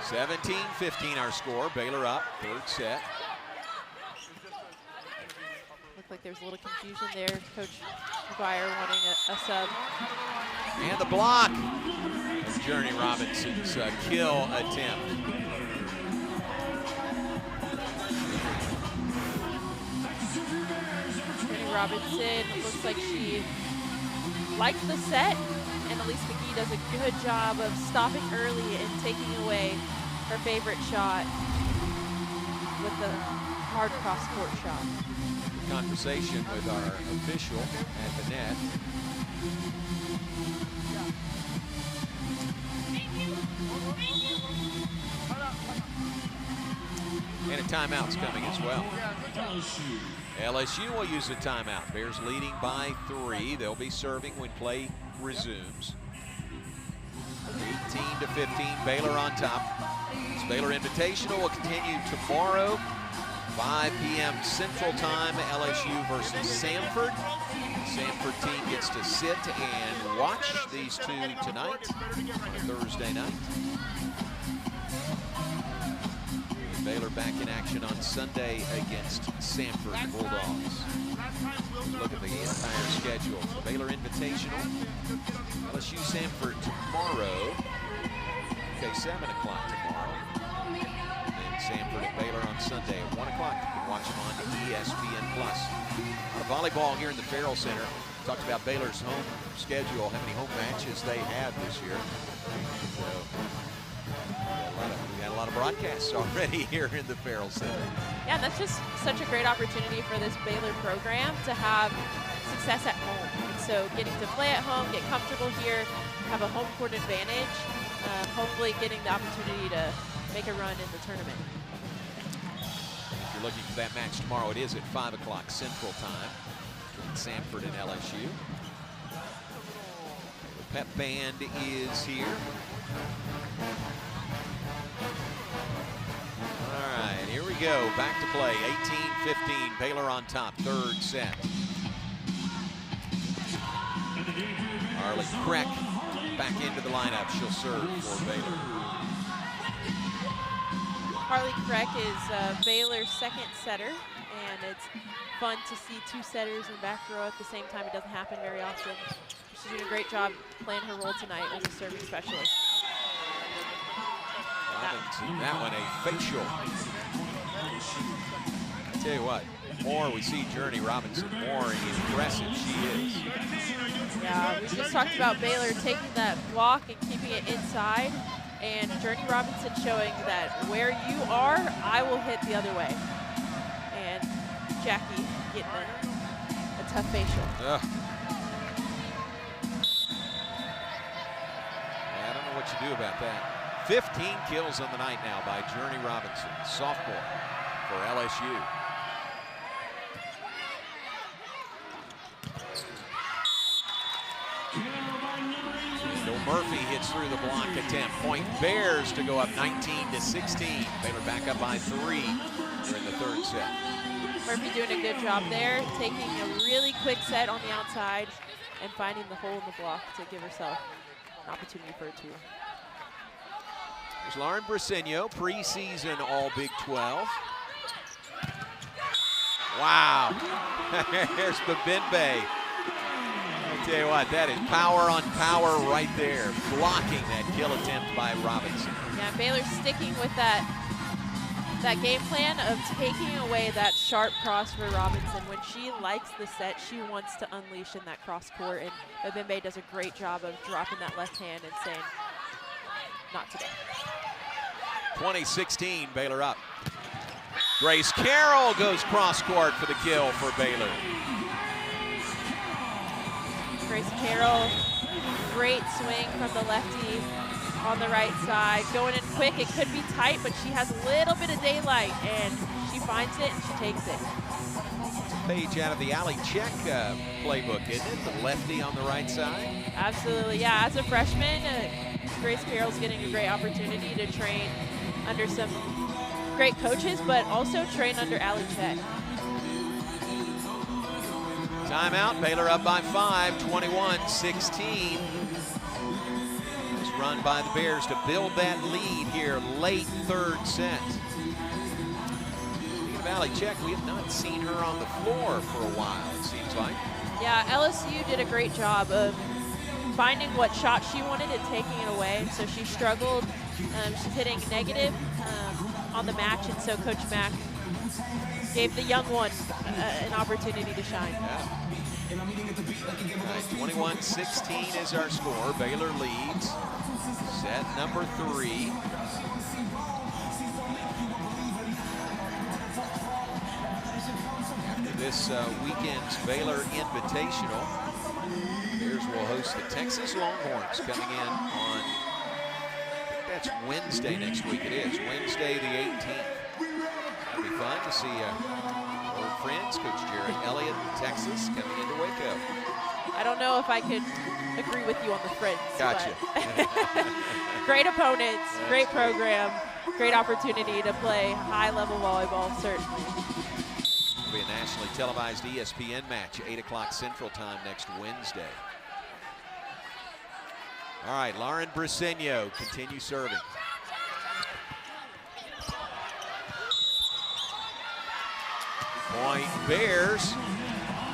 17-15 our score. Baylor up, third set. Looked like there was a little confusion there. Coach McGuire wanting a sub. And the block. Journey Robinson's kill attempt. Journey Robinson looks like she liked the set, and Elise McGee does a good job of stopping early and taking away her favorite shot with the hard cross-court shot. Conversation with our official at the net. And a timeout's coming as well. LSU will use a timeout. Bears leading by 3. They'll be serving when play resumes. 18-15, Baylor on top. This Baylor Invitational will continue tomorrow, 5 p.m. Central Time, LSU versus Samford. The Samford team gets to sit and watch these two tonight, on Thursday night. Baylor back in action on Sunday against Samford Bulldogs. Look at the entire schedule. Baylor Invitational, LSU Samford tomorrow. Okay, 7 o'clock tomorrow. And then Samford and Baylor on Sunday at 1 o'clock. You can watch them on ESPN+. Volleyball here in the Farrell Center. Talked about Baylor's home schedule, how many home matches they have this year. So, we got a lot of broadcasts already here in the Farrell Center. Yeah, that's just such a great opportunity for this Baylor program to have success at home. And so getting to play at home, get comfortable here, have a home court advantage, hopefully getting the opportunity to make a run in the tournament. If you're looking for that match tomorrow, it is at 5 o'clock Central Time between Samford and LSU. The pep band is here. All right, here we go. Back to play. 18-15. Baylor on top. Third set. And the game Carly Kreck back into the lineup. She'll serve for Baylor. Carly Kreck is Baylor's second setter, and it's fun to see two setters in back row at the same time. It doesn't happen very often. She's doing a great job playing her role tonight as a serving specialist. Robinson, that one a facial. I tell you what, the more we see Journey Robinson, more impressive she is. Yeah, we just talked about Baylor taking that block and keeping it inside, and Journey Robinson showing that where you are, I will hit the other way. And Jackie getting a tough facial. I don't know what you do about that. 15 kills on the night now by Journey Robinson, sophomore for LSU. Murphy hits through the block attempt. Point Bears to go up 19-16. Baylor back up by 3 here in the third set. Murphy doing a good job there, taking a really quick set on the outside and finding the hole in the block to give herself an opportunity for a 2. There's Lauren Briseño, preseason All Big 12. Wow. Here's Babembe. I tell you what, that is power on power right there, blocking that kill attempt by Robinson. Yeah, Baylor's sticking with that game plan of taking away that sharp cross for Robinson. When she likes the set, she wants to unleash in that cross court, and Babembe does a great job of dropping that left hand and saying, not today. 2016, Baylor up. Grace Carroll goes cross court for the kill for Baylor. Grace Carroll, great swing from the lefty on the right side. Going in quick, it could be tight, but she has a little bit of daylight, and she finds it and she takes it. It's a page out of the Ali Check playbook, isn't it? The lefty on the right side. Absolutely, yeah. As a freshman, Grace Carroll's getting a great opportunity to train under some great coaches, but also train under Ali Check. Timeout, Baylor up by 5, 21-16. This run by the Bears to build that lead here late third set. Speaking of Ali Check, we have not seen her on the floor for a while, it seems like. Yeah, LSU did a great job of finding what shot she wanted and taking it away. So she struggled. She's hitting negative on the match, and so Coach Mack gave the young one an opportunity to shine. Yeah. Right, 21-16 is our score. Baylor leads. Set number 3. After this weekend's Baylor Invitational, Bears will host the Texas Longhorns coming in on, I think that's Wednesday next week. It is Wednesday the 18th. That'll be fun to see old friends, Coach Jerry Elliott in Texas, coming into Waco. I don't know if I could agree with you on the Friends. Gotcha. Great opponents, great program, great opportunity to play high-level volleyball, certainly. It'll be a nationally televised ESPN match, 8 o'clock Central Time next Wednesday. All right, Lauren Briseño continues serving. Point Bears.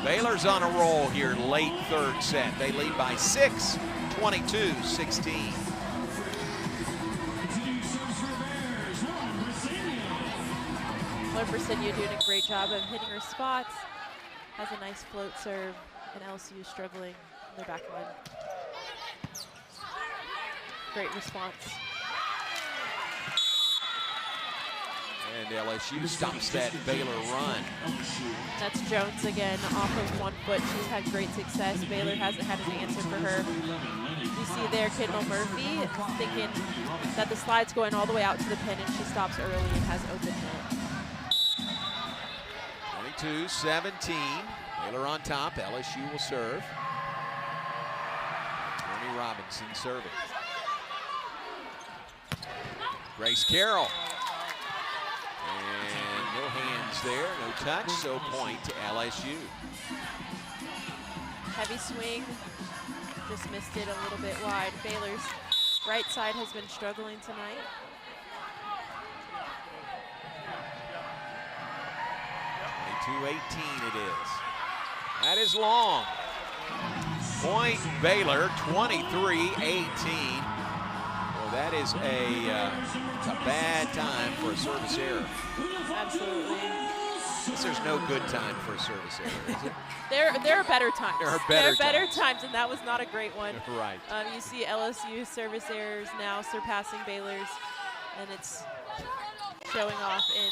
Baylor's on a roll here late third set. They lead by 6, 22-16. Lauren Briseño doing a great job of hitting her spots. Has a nice float serve, and LSU is struggling in their back line. Great response. And LSU stops that Baylor run. That's Jones again off of 1 foot. She's had great success. Baylor hasn't had an answer for her. You see there Kendall Murphy thinking that the slide's going all the way out to the pin, and she stops early and has open net. 22-17. Baylor on top. LSU will serve. Tony Robinson serving. Grace Carroll. And no hands there, no touch, so point to LSU. Heavy swing, just missed it a little bit wide. Baylor's right side has been struggling tonight. .22-18 it is. That is long. Point Baylor, 23-18. Well, that is a bad time for a service error. Absolutely. There's no good time for a service error, is it? There are better times. There are better times, and that was not a great one. Right. You see LSU service errors now surpassing Baylor's, and it's showing off in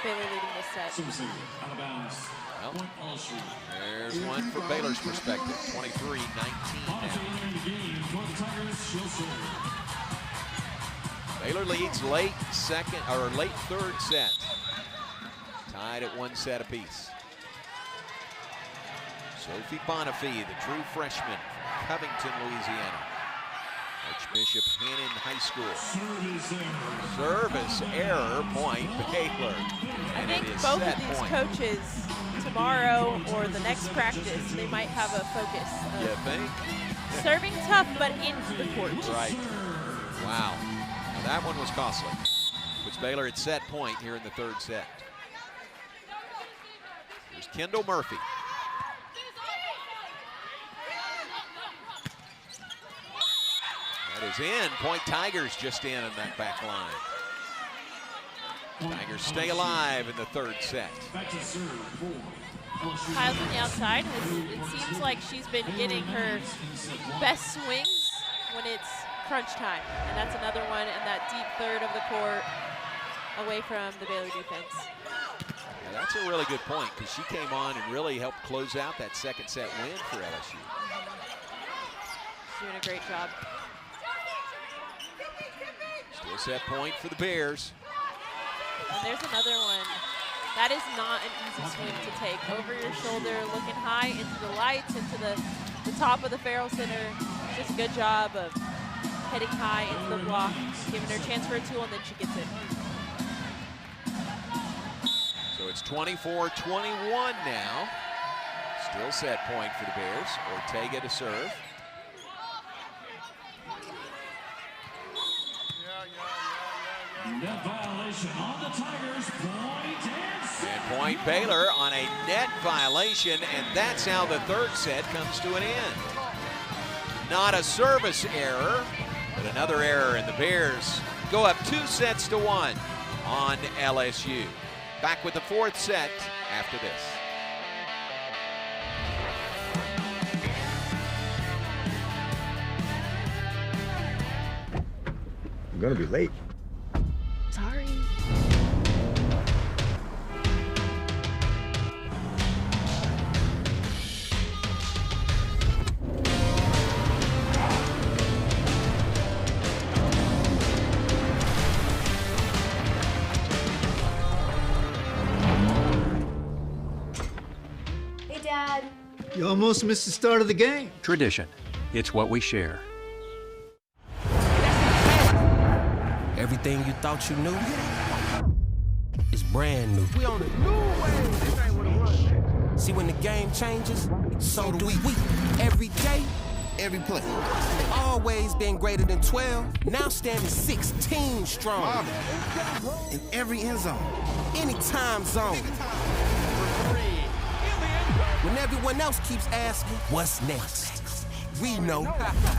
Baylor leading this set. Well, there's one from Baylor's perspective, 23-19 now. Baylor leads late third set. Tied at 1 set apiece. Sophie Bonifay, the true freshman from Covington, Louisiana. Archbishop Hannon High School. Service error, point Baylor. I think both of these coaches tomorrow or the next practice, they might have a focus. You think? Serving tough, but into the court. Right. Wow. Now that one was costly. Puts Baylor at set point here in the third set. Here's Kendall Murphy. That is in. Point Tigers just in on that back line. Tigers stay alive in the third set. Kyle's on the outside. It seems like she's been getting her best swings when it's crunch time. And that's another one in that deep third of the court away from the Baylor defense. Yeah, that's a really good point because she came on and really helped close out that second set win for LSU. She's doing a great job. Still set point for the Bears. And there's another one. That is not an easy swing to take. Over your shoulder, looking high into the lights, into the top of the Farrell Center. Just a good job of heading high into the block, giving her a chance for a tool, and then she gets it. So it's 24-21 now. Still set point for the Bears. Ortega to serve. Net violation on the Tigers. And point Baylor on a net violation, and that's how the third set comes to an end. Not a service error, but another error, and the Bears go up 2-1 on LSU. Back with the fourth set after this. I'm gonna be late. Sorry. Hey, Dad. You almost missed the start of the game. Tradition. It's what we share. Everything you thought you knew is brand new. We on a new wave. This ain't what it was. See, when the game changes, so do we. Every day, every play. Always been greater than 12. Now standing 16 strong. In every end zone. Any time zone. When everyone else keeps asking, what's next? We know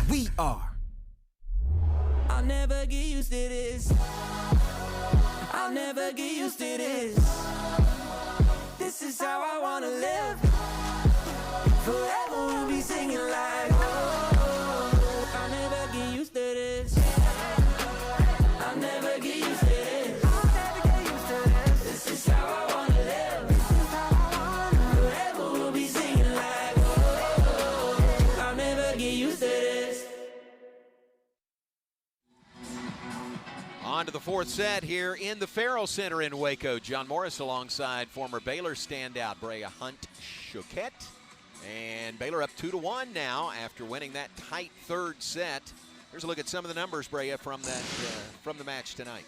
we are. I'll never get used to this. I'll never get used to this. This is how I wanna live. Forever we'll be singing like, oh, I'll never get used to this. I'll never get used to this. I'll never get used to this. This is how I wanna live. Forever we'll be singing like, oh, I'll never get used to this. On to the fourth set here in the Farrell Center in Waco. John Morris alongside former Baylor standout Brea Hunt-Choquette. And Baylor up 2-1 now after winning that tight third set. Here's a look at some of the numbers, Brea, from the match tonight.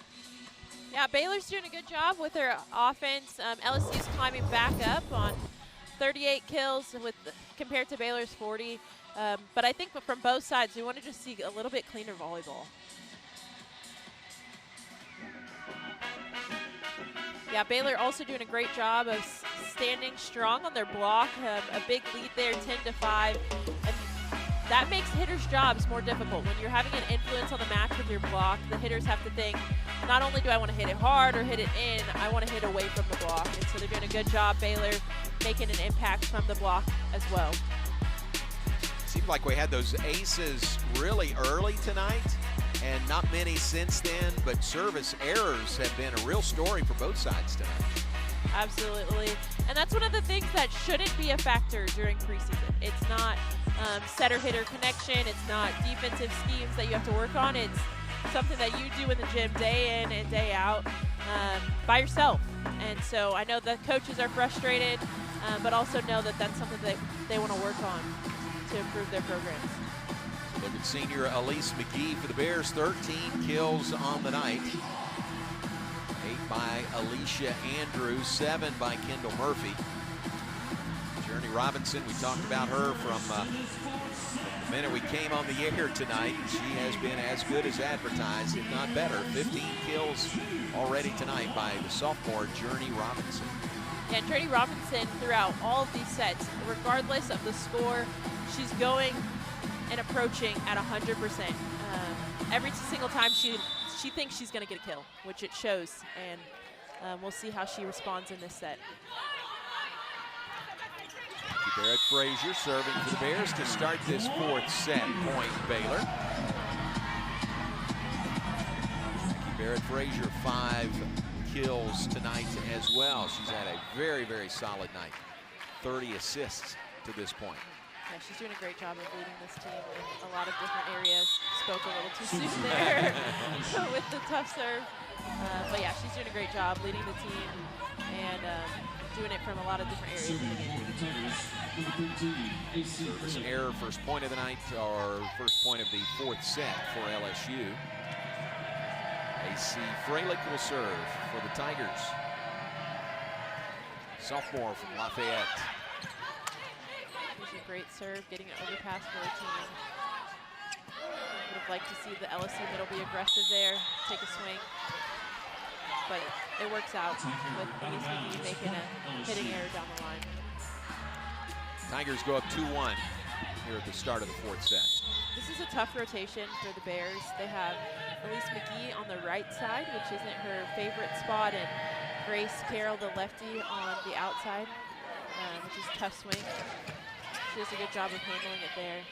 Yeah, Baylor's doing a good job with their offense. LSU's climbing back up on 38 kills compared to Baylor's 40. But I think from both sides, we want to just see a little bit cleaner volleyball. Yeah, Baylor also doing a great job of standing strong on their block. A big lead there, 10-5. And that makes hitters' jobs more difficult. When you're having an influence on the match with your block, the hitters have to think, not only do I want to hit it hard or hit it in, I want to hit away from the block. And so they're doing a good job, Baylor, making an impact from the block as well. Seemed like we had those aces really early tonight, and not many since then, but service errors have been a real story for both sides tonight. Absolutely. And that's one of the things that shouldn't be a factor during preseason. It's not setter-hitter connection. It's not defensive schemes that you have to work on. It's something that you do in the gym day in and day out by yourself. And so I know the coaches are frustrated, but also know that that's something that they want to work on to improve their programs. Look at senior Elise McGee for the Bears, 13 kills on the night. 8 by Alicia Andrews, 7 by Kendall Murphy. Journey Robinson, we talked about her from the minute we came on the air tonight. She has been as good as advertised, if not better. 15 kills already tonight by the sophomore Journey Robinson. Yeah, Journey Robinson throughout all of these sets, regardless of the score, she's going and approaching at 100%. Every single time she thinks she's going to get a kill, which it shows, and we'll see how she responds in this set. Barrett Frazier serving for the Bears to start this fourth set. Point Baylor. Barrett Frazier, 5 kills tonight as well. She's had a very, very solid night. 30 assists to this point. Yeah, she's doing a great job of leading this team in a lot of different areas. Spoke a little too soon there with the tough serve. But yeah, she's doing a great job leading the team and doing it from a lot of different areas in the game. Service error, first point of the night, or first point of the fourth set for LSU. AC Freilich will serve for the Tigers. Sophomore from Lafayette. She's a great serve, getting it over past her team. Would have liked to see the LSU middle be aggressive there, take a swing. But it works out with Elise McGee making a hitting error down the line. Tigers go up 2-1 here at the start of the fourth set. This is a tough rotation for the Bears. They have Elise McGee on the right side, which isn't her favorite spot, and Grace Carroll, the lefty, on the outside, which is a tough swing. She does a good job of handling it there.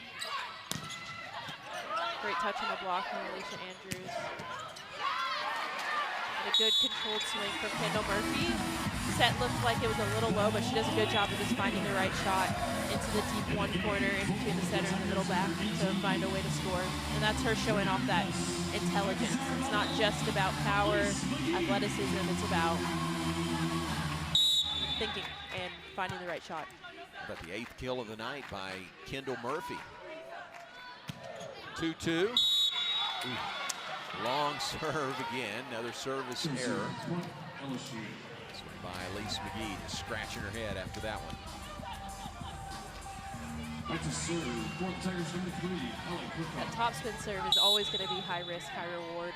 Great touch on the block from Alicia Andrews. And a good controlled swing from Kendall Murphy. Set looked like it was a little low, but she does a good job of just finding the right shot into the deep one corner in between the center and the middle back to find a way to score. And that's her showing off that intelligence. It's not just about power, athleticism, it's about thinking and finding the right shot. About the 8th kill of the night by Kendall Murphy. 2-2. Long serve again, another service error. This one by Elise McGee, just scratching her head after that one. That topspin serve is always going to be high risk, high reward,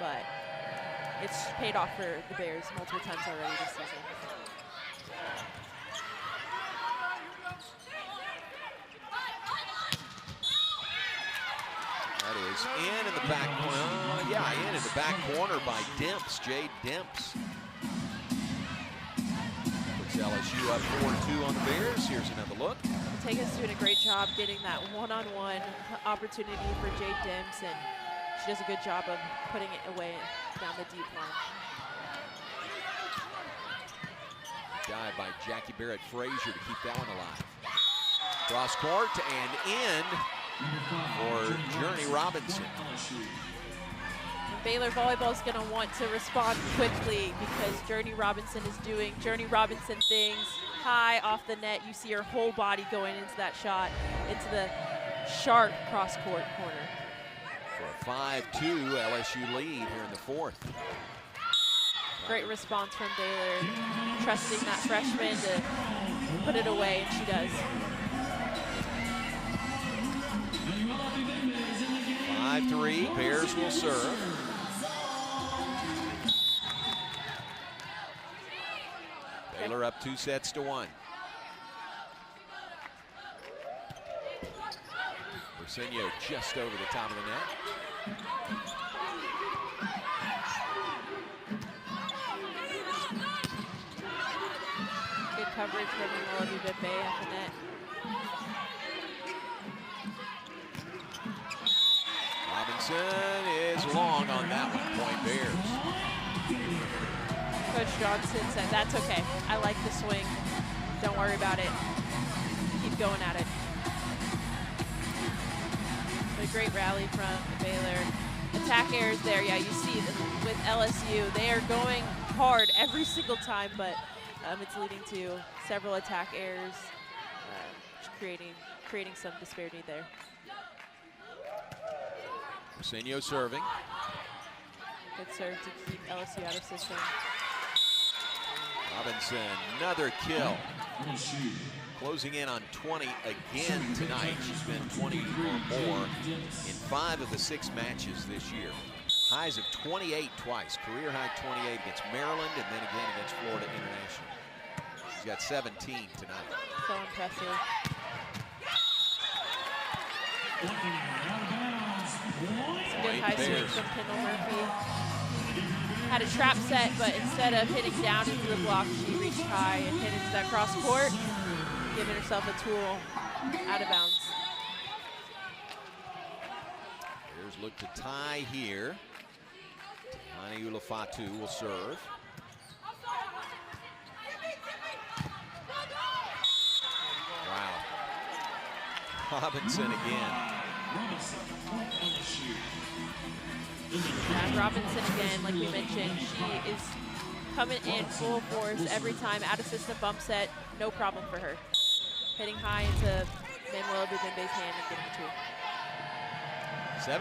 but it's paid off for the Bears multiple times already this season. That is in the back corner. In the back corner by Demps, Jade Demps. Puts LSU up 4-2 on the Bears. Here's another look. Ortega's doing a great job getting that one-on-one opportunity for Jade Demps, and she does a good job of putting it away down the deep line. Dive by Jackie Barrett Frazier to keep that one alive. Cross court and in for Journey Robinson. And Baylor Volleyball is going to want to respond quickly because Journey Robinson is doing Journey Robinson things high off the net. You see her whole body going into that shot, into the sharp cross-court corner. For a 5-2 LSU lead here in the fourth. Great response from Baylor, trusting that freshman to put it away, and she does. 5-3, Bears will serve. Baylor up 2-1. Ursenio just over the top of the net. Good coverage from Melody Bimbe at the net. Robinson is long on that one, point Bears. Coach Johnson said, that's okay. I like the swing. Don't worry about it. Keep going at it. A great rally from Baylor. Attack errors there. Yeah, you see with LSU, they are going hard every single time, but it's leading to several attack errors, creating some disparity there. Ursenio serving. Good serve to keep LSU out of system. Robinson, another kill. Closing in on 20 again tonight. She's been 20 or more in 5 of the 6 matches this year. Highs of 28 twice. Career high 28 against Maryland and then again against Florida International. She's got 17 tonight. So impressive. Some good high swing from Kendall Murphy. Had a trap set, but instead of hitting down into the block, she reached high and hit into that cross court, giving herself a tool out of bounds. Bears look to tie here. Hani Ulafatu will serve. Wow. Robinson again. Yeah, Robinson again, like we mentioned, she is coming in full force every time. Out of system bump set, no problem for her. Hitting high into Manuela Bubimbe's hand and getting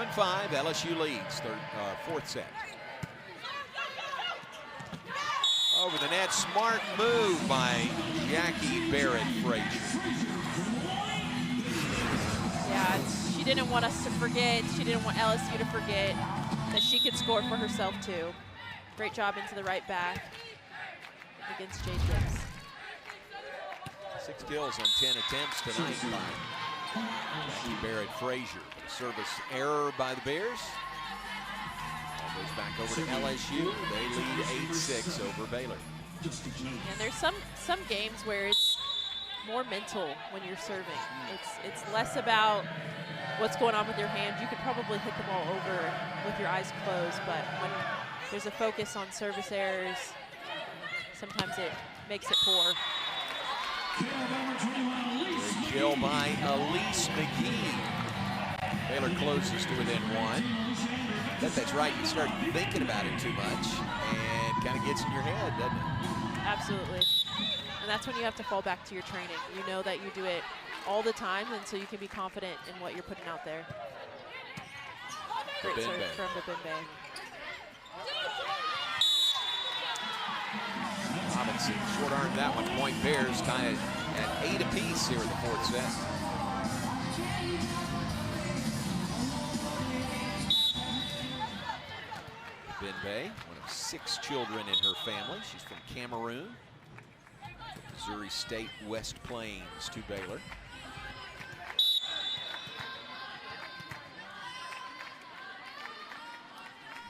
2. 7-5, LSU leads, fourth set. Over the net, smart move by Jackie Barrett-Frazier. Yeah, she didn't want us to forget, she didn't want LSU to forget that she could score for herself too. Great job into the right back against Jade Gibbs. 6 kills on 10 attempts tonight by Jackie Barrett-Frazier. A service error by the Bears. Ball goes back over to LSU. They lead 8-6 over Baylor. And there's some games where it's more mental when you're serving. It's less about what's going on with your hand. You could probably hit them all over with your eyes closed, but when there's a focus on service errors, sometimes it makes it poor. Good kill by Elise McGee. Baylor closes to within 1. I bet that's right. You start thinking about it too much and kind of gets in your head, doesn't it? Absolutely. And that's when you have to fall back to your training. You know that you do it all the time, and so you can be confident in what you're putting out there. Great serve from Bimbe. Robinson short-armed that one. Point Bears tie it at 8 apiece here in the 4th set. Bimbe, one of 6 children in her family. She's from Cameroon. Missouri State West Plains to Baylor.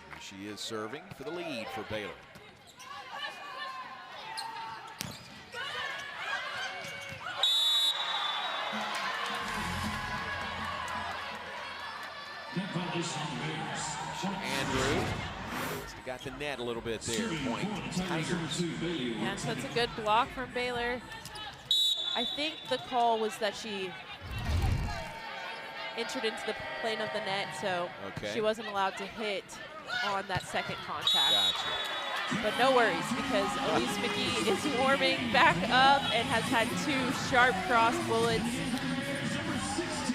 Here she is serving for the lead for Baylor. Andrew got the net a little bit there. Point Tigers. Yeah, so it's a good block from Baylor. I think the call was that she entered into the plane of the net, so she wasn't allowed to hit on that second contact. Gotcha. But no worries, because Elise McGee is warming back up and has had 2 sharp cross bullets,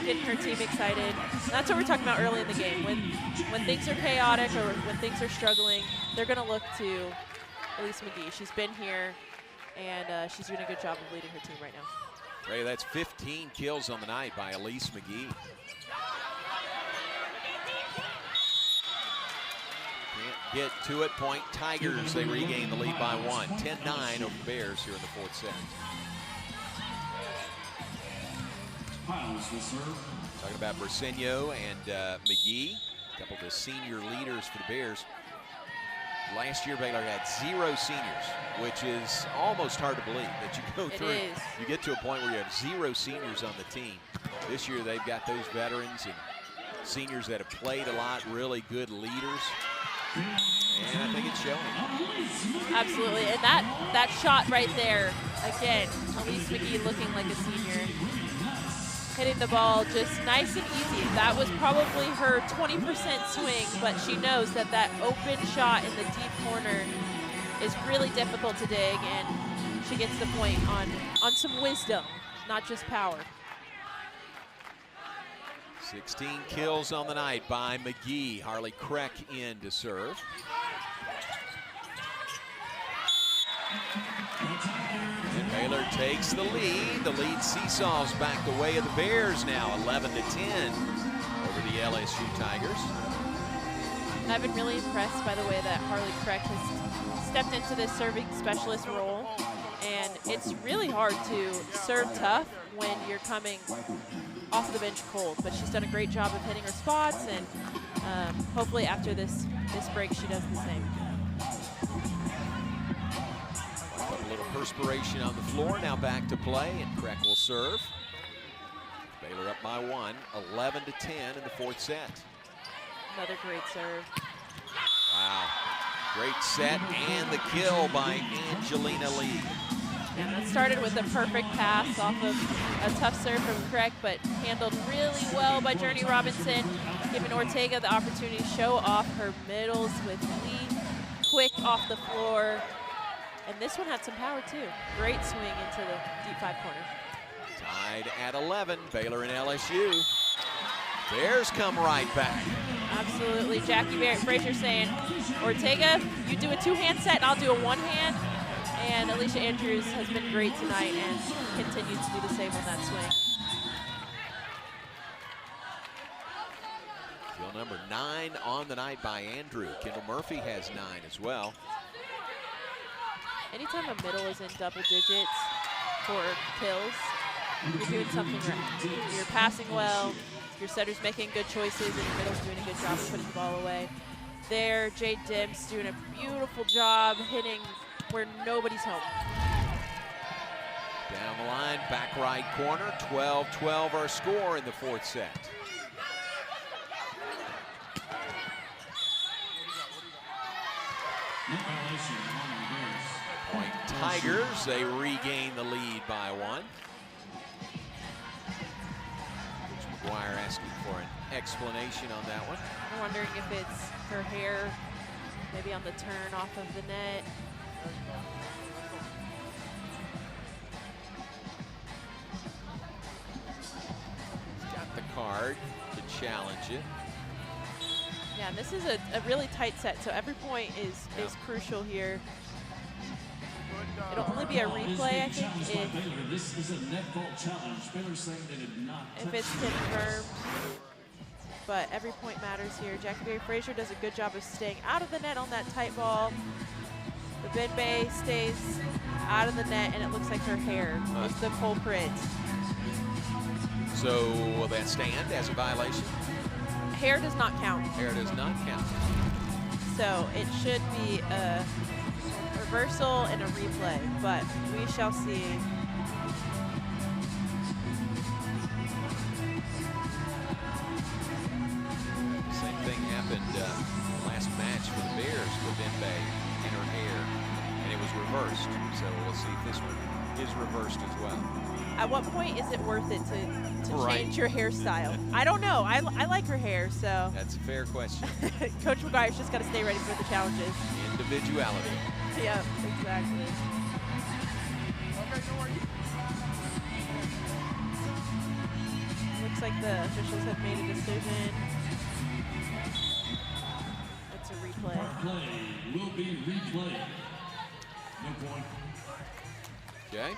getting her team excited. And that's what we're talking about early in the game. When things are chaotic or when things are struggling, they're going to look to Elise McGee. She's been here, and she's doing a good job of leading her team right now. Ray, that's 15 kills on the night by Elise McGee. Can't get to it. Point Tigers, they regain the lead by 1. 10-9 over the Bears here in the 4th set. Talking about Briseño and McGee, a couple of the senior leaders for the Bears. Last year, Baylor had 0 seniors, which is almost hard to believe that you go through. It is. You get to a point where you have 0 seniors on the team. This year, they've got those veterans and seniors that have played a lot, really good leaders. And I think it's showing. Absolutely, and that shot right there, again, Elise McGee looking like a senior. Hitting the ball just nice and easy. That was probably her 20% swing, but she knows that that open shot in the deep corner is really difficult to dig, and she gets the point on some wisdom, not just power. 16 kills on the night by McGee. Harley Kreck in to serve. And Baylor takes the lead. The lead seesaws back the way of the Bears now, 11-10 over the LSU Tigers. I've been really impressed by the way that Harley Kreck has stepped into this serving specialist role. And it's really hard to serve tough when you're coming off the bench cold. But she's done a great job of hitting her spots, and hopefully after this break she does the same. A little perspiration on the floor. Now back to play, and Kreck will serve. Baylor up by 1, 11-10 in the 4th set. Another great serve. Wow. Great set and the kill by Angelina Lee. And that started with a perfect pass off of a tough serve from Kreck, but handled really well by Journey Robinson, giving Ortega the opportunity to show off her middles with Lee quick off the floor. And this one had some power too. Great swing into the deep 5 corner. Tied at 11, Baylor and LSU. Bears come right back. Absolutely. Jackie Frazier saying, Ortega, you do a 2-hand set and I'll do a 1-hand. And Alicia Andrews has been great tonight and continues to do the same on that swing. Kill number 9 on the night by Andrew. Kendall Murphy has 9 as well. Anytime a middle is in double digits for kills, you're doing something right. You're passing well, your setter's making good choices, and your middle's doing a good job of putting the ball away. There, Jade Dimps doing a beautiful job hitting where nobody's home. Down the line, back right corner, 12-12 our score in the 4th set. Point Tigers, they regain the lead by 1. Coach McGuire asking for an explanation on that one. I'm wondering if it's her hair, maybe on the turn off of the net. He's got the card to challenge it. Yeah, and this is a really tight set, so every point is crucial here. It'll only be a replay, I think, if it's confirmed. But every point matters here. Jackie Frazier does a good job of staying out of the net on that tight ball. The Benbay stays out of the net, and it looks like her hair is the culprit. So will that stand as a violation? Hair does not count. Hair does not count. So it should be a reversal and a replay, but we shall see. Same thing happened last match for the Bears with Benbay in her hair, and it was reversed. So we'll see if this one is reversed as well. At what point is it worth it to change your hairstyle? I don't know. I like her hair, so. That's a fair question. Coach McGuire's just got to stay ready for the challenges. Individuality. Yep, exactly. Looks like the officials have made a decision. It's a replay. Play will be replayed. Okay.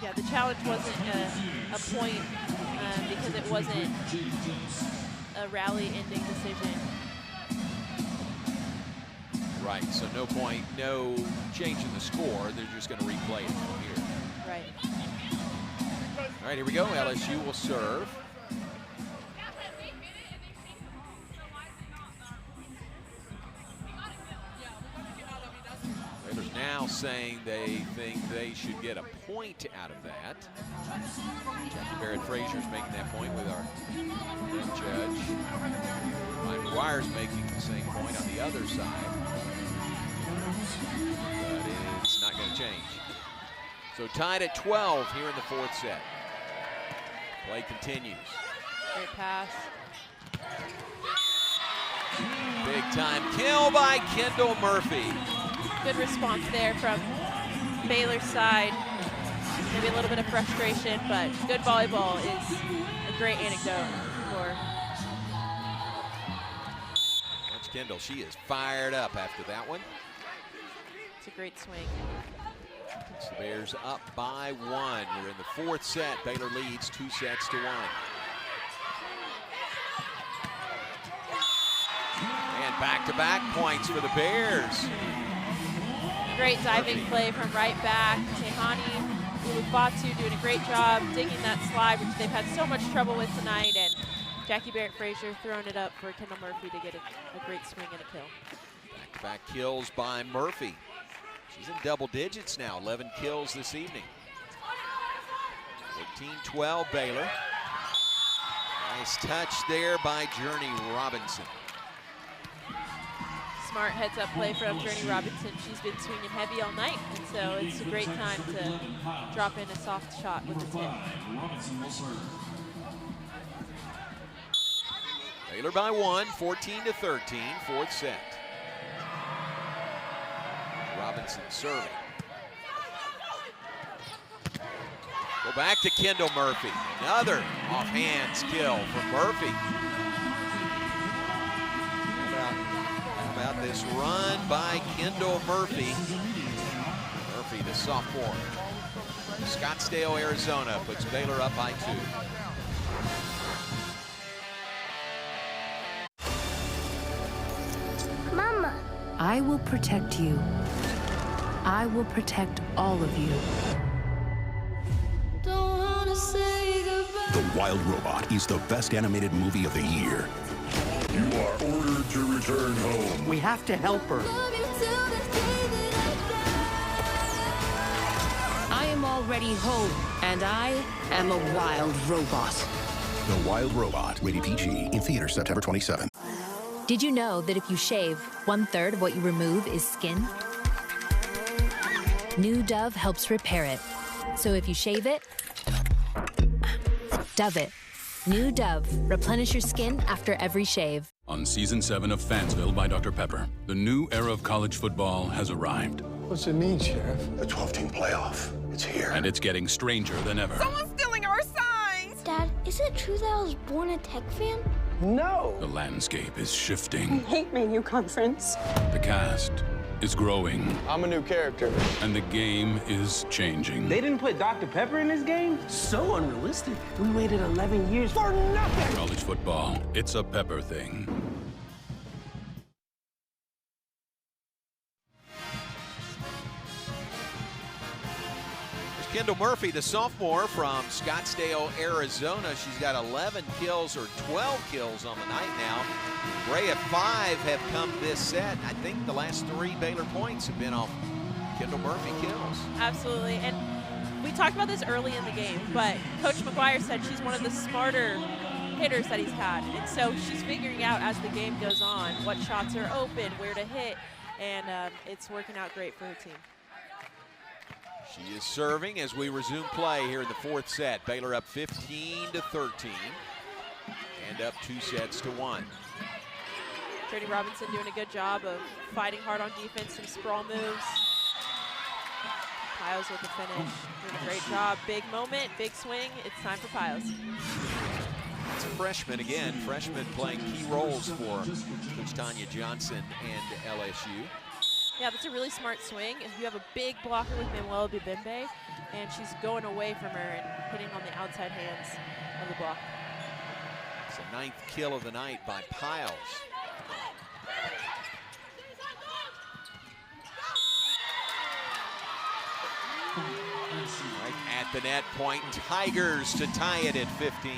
Yeah, the challenge wasn't a point because it wasn't a rally-ending decision. Right, so no point, no change in the score. They're just going to replay it from here. Right. All right, here we go. LSU will serve. Baylor's now saying they think they should get a point out of that. Jackie Barrett-Frazier's making that point with our head judge. Ryan McGuire's making the same point on the other side. But it's not going to change. So tied at 12 here in the fourth set. Play continues. Great pass. Big time kill by Kendall Murphy. Good response there from Baylor's side. Maybe a little bit of frustration, but good volleyball is a great anecdote for. Watch Kendall, she is fired up after that one. It's a great swing. So the Bears up by 1. We're in the fourth set. Baylor leads 2-1. And back-to-back points for the Bears. Great diving play from right back. Tehani Ulufatu doing a great job digging that slide, which they've had so much trouble with tonight. And Jackie Barrett-Frazier throwing it up for Kendall Murphy to get a great swing and a kill. Back-to-back kills by Murphy. She's in double digits now, 11 kills this evening. 14-12 Baylor. Nice touch there by Journey Robinson. Smart heads-up play from Journey Robinson. She's been swinging heavy all night, and so it's a great time to drop in a soft shot with the tip. Baylor by 1, 14-13, fourth set. Robinson serving. Go back to Kendall Murphy. Another off-hands kill from Murphy. How about this run by Kendall Murphy? Murphy, the sophomore. Scottsdale, Arizona, puts Baylor up by 2. Mama. I will protect you. I will protect all of you. Don't wanna say goodbye. The Wild Robot is the best animated movie of the year. You are ordered to return home. We have to help her. I am already home, and I am a wild robot. The Wild Robot, rated PG, in theaters September 27th. Did you know that if you shave, 1/3 of what you remove is skin? New Dove helps repair it. So if you shave it, Dove it. New Dove. Replenish your skin after every shave. On Season 7 of Fansville by Dr. Pepper, the new era of college football has arrived. What's it mean, Sheriff? The 12-team playoff. It's here. And it's getting stranger than ever. Someone's stealing our signs! Dad, is it true that I was born a Tech fan? No. The landscape is shifting. I hate Manu Conference. The cast is growing. I'm a new character. And the game is changing. They didn't put Dr. Pepper in this game? So unrealistic. We waited 11 years for nothing. College football, it's a Pepper thing. Kendall Murphy, the sophomore from Scottsdale, Arizona. She's got 11 kills or 12 kills on the night now. Brea 5 have come this set. I think the last 3 Baylor points have been off Kendall Murphy kills. Absolutely, and we talked about this early in the game, but Coach McGuire said she's one of the smarter hitters that he's had, and so she's figuring out as the game goes on what shots are open, where to hit, and it's working out great for her team. She is serving as we resume play here in the fourth set. Baylor up 15-13 and up 2-1. Journey Robinson doing a good job of fighting hard on defense, some sprawl moves. Piles with the finish, doing a great job. Big moment, big swing. It's time for Piles. It's a freshman again. Freshmen playing key roles for Coach Tanya Johnson and LSU. Yeah, that's a really smart swing. If you have a big blocker with Manuela Bibembe, and she's going away from her and hitting on the outside hands of the block. It's the 9th kill of the night by Piles. Right at the net point, Tigers to tie it at 15.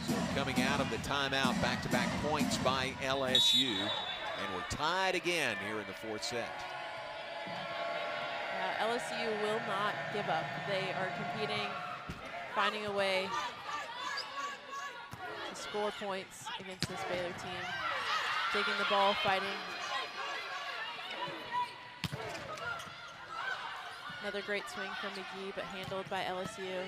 So coming out of the timeout, back-to-back points by LSU. And we're tied again here in the 4th set. LSU will not give up. They are competing, finding a way to score points against this Baylor team. Taking the ball, fighting. Another great swing from McGee, but handled by LSU.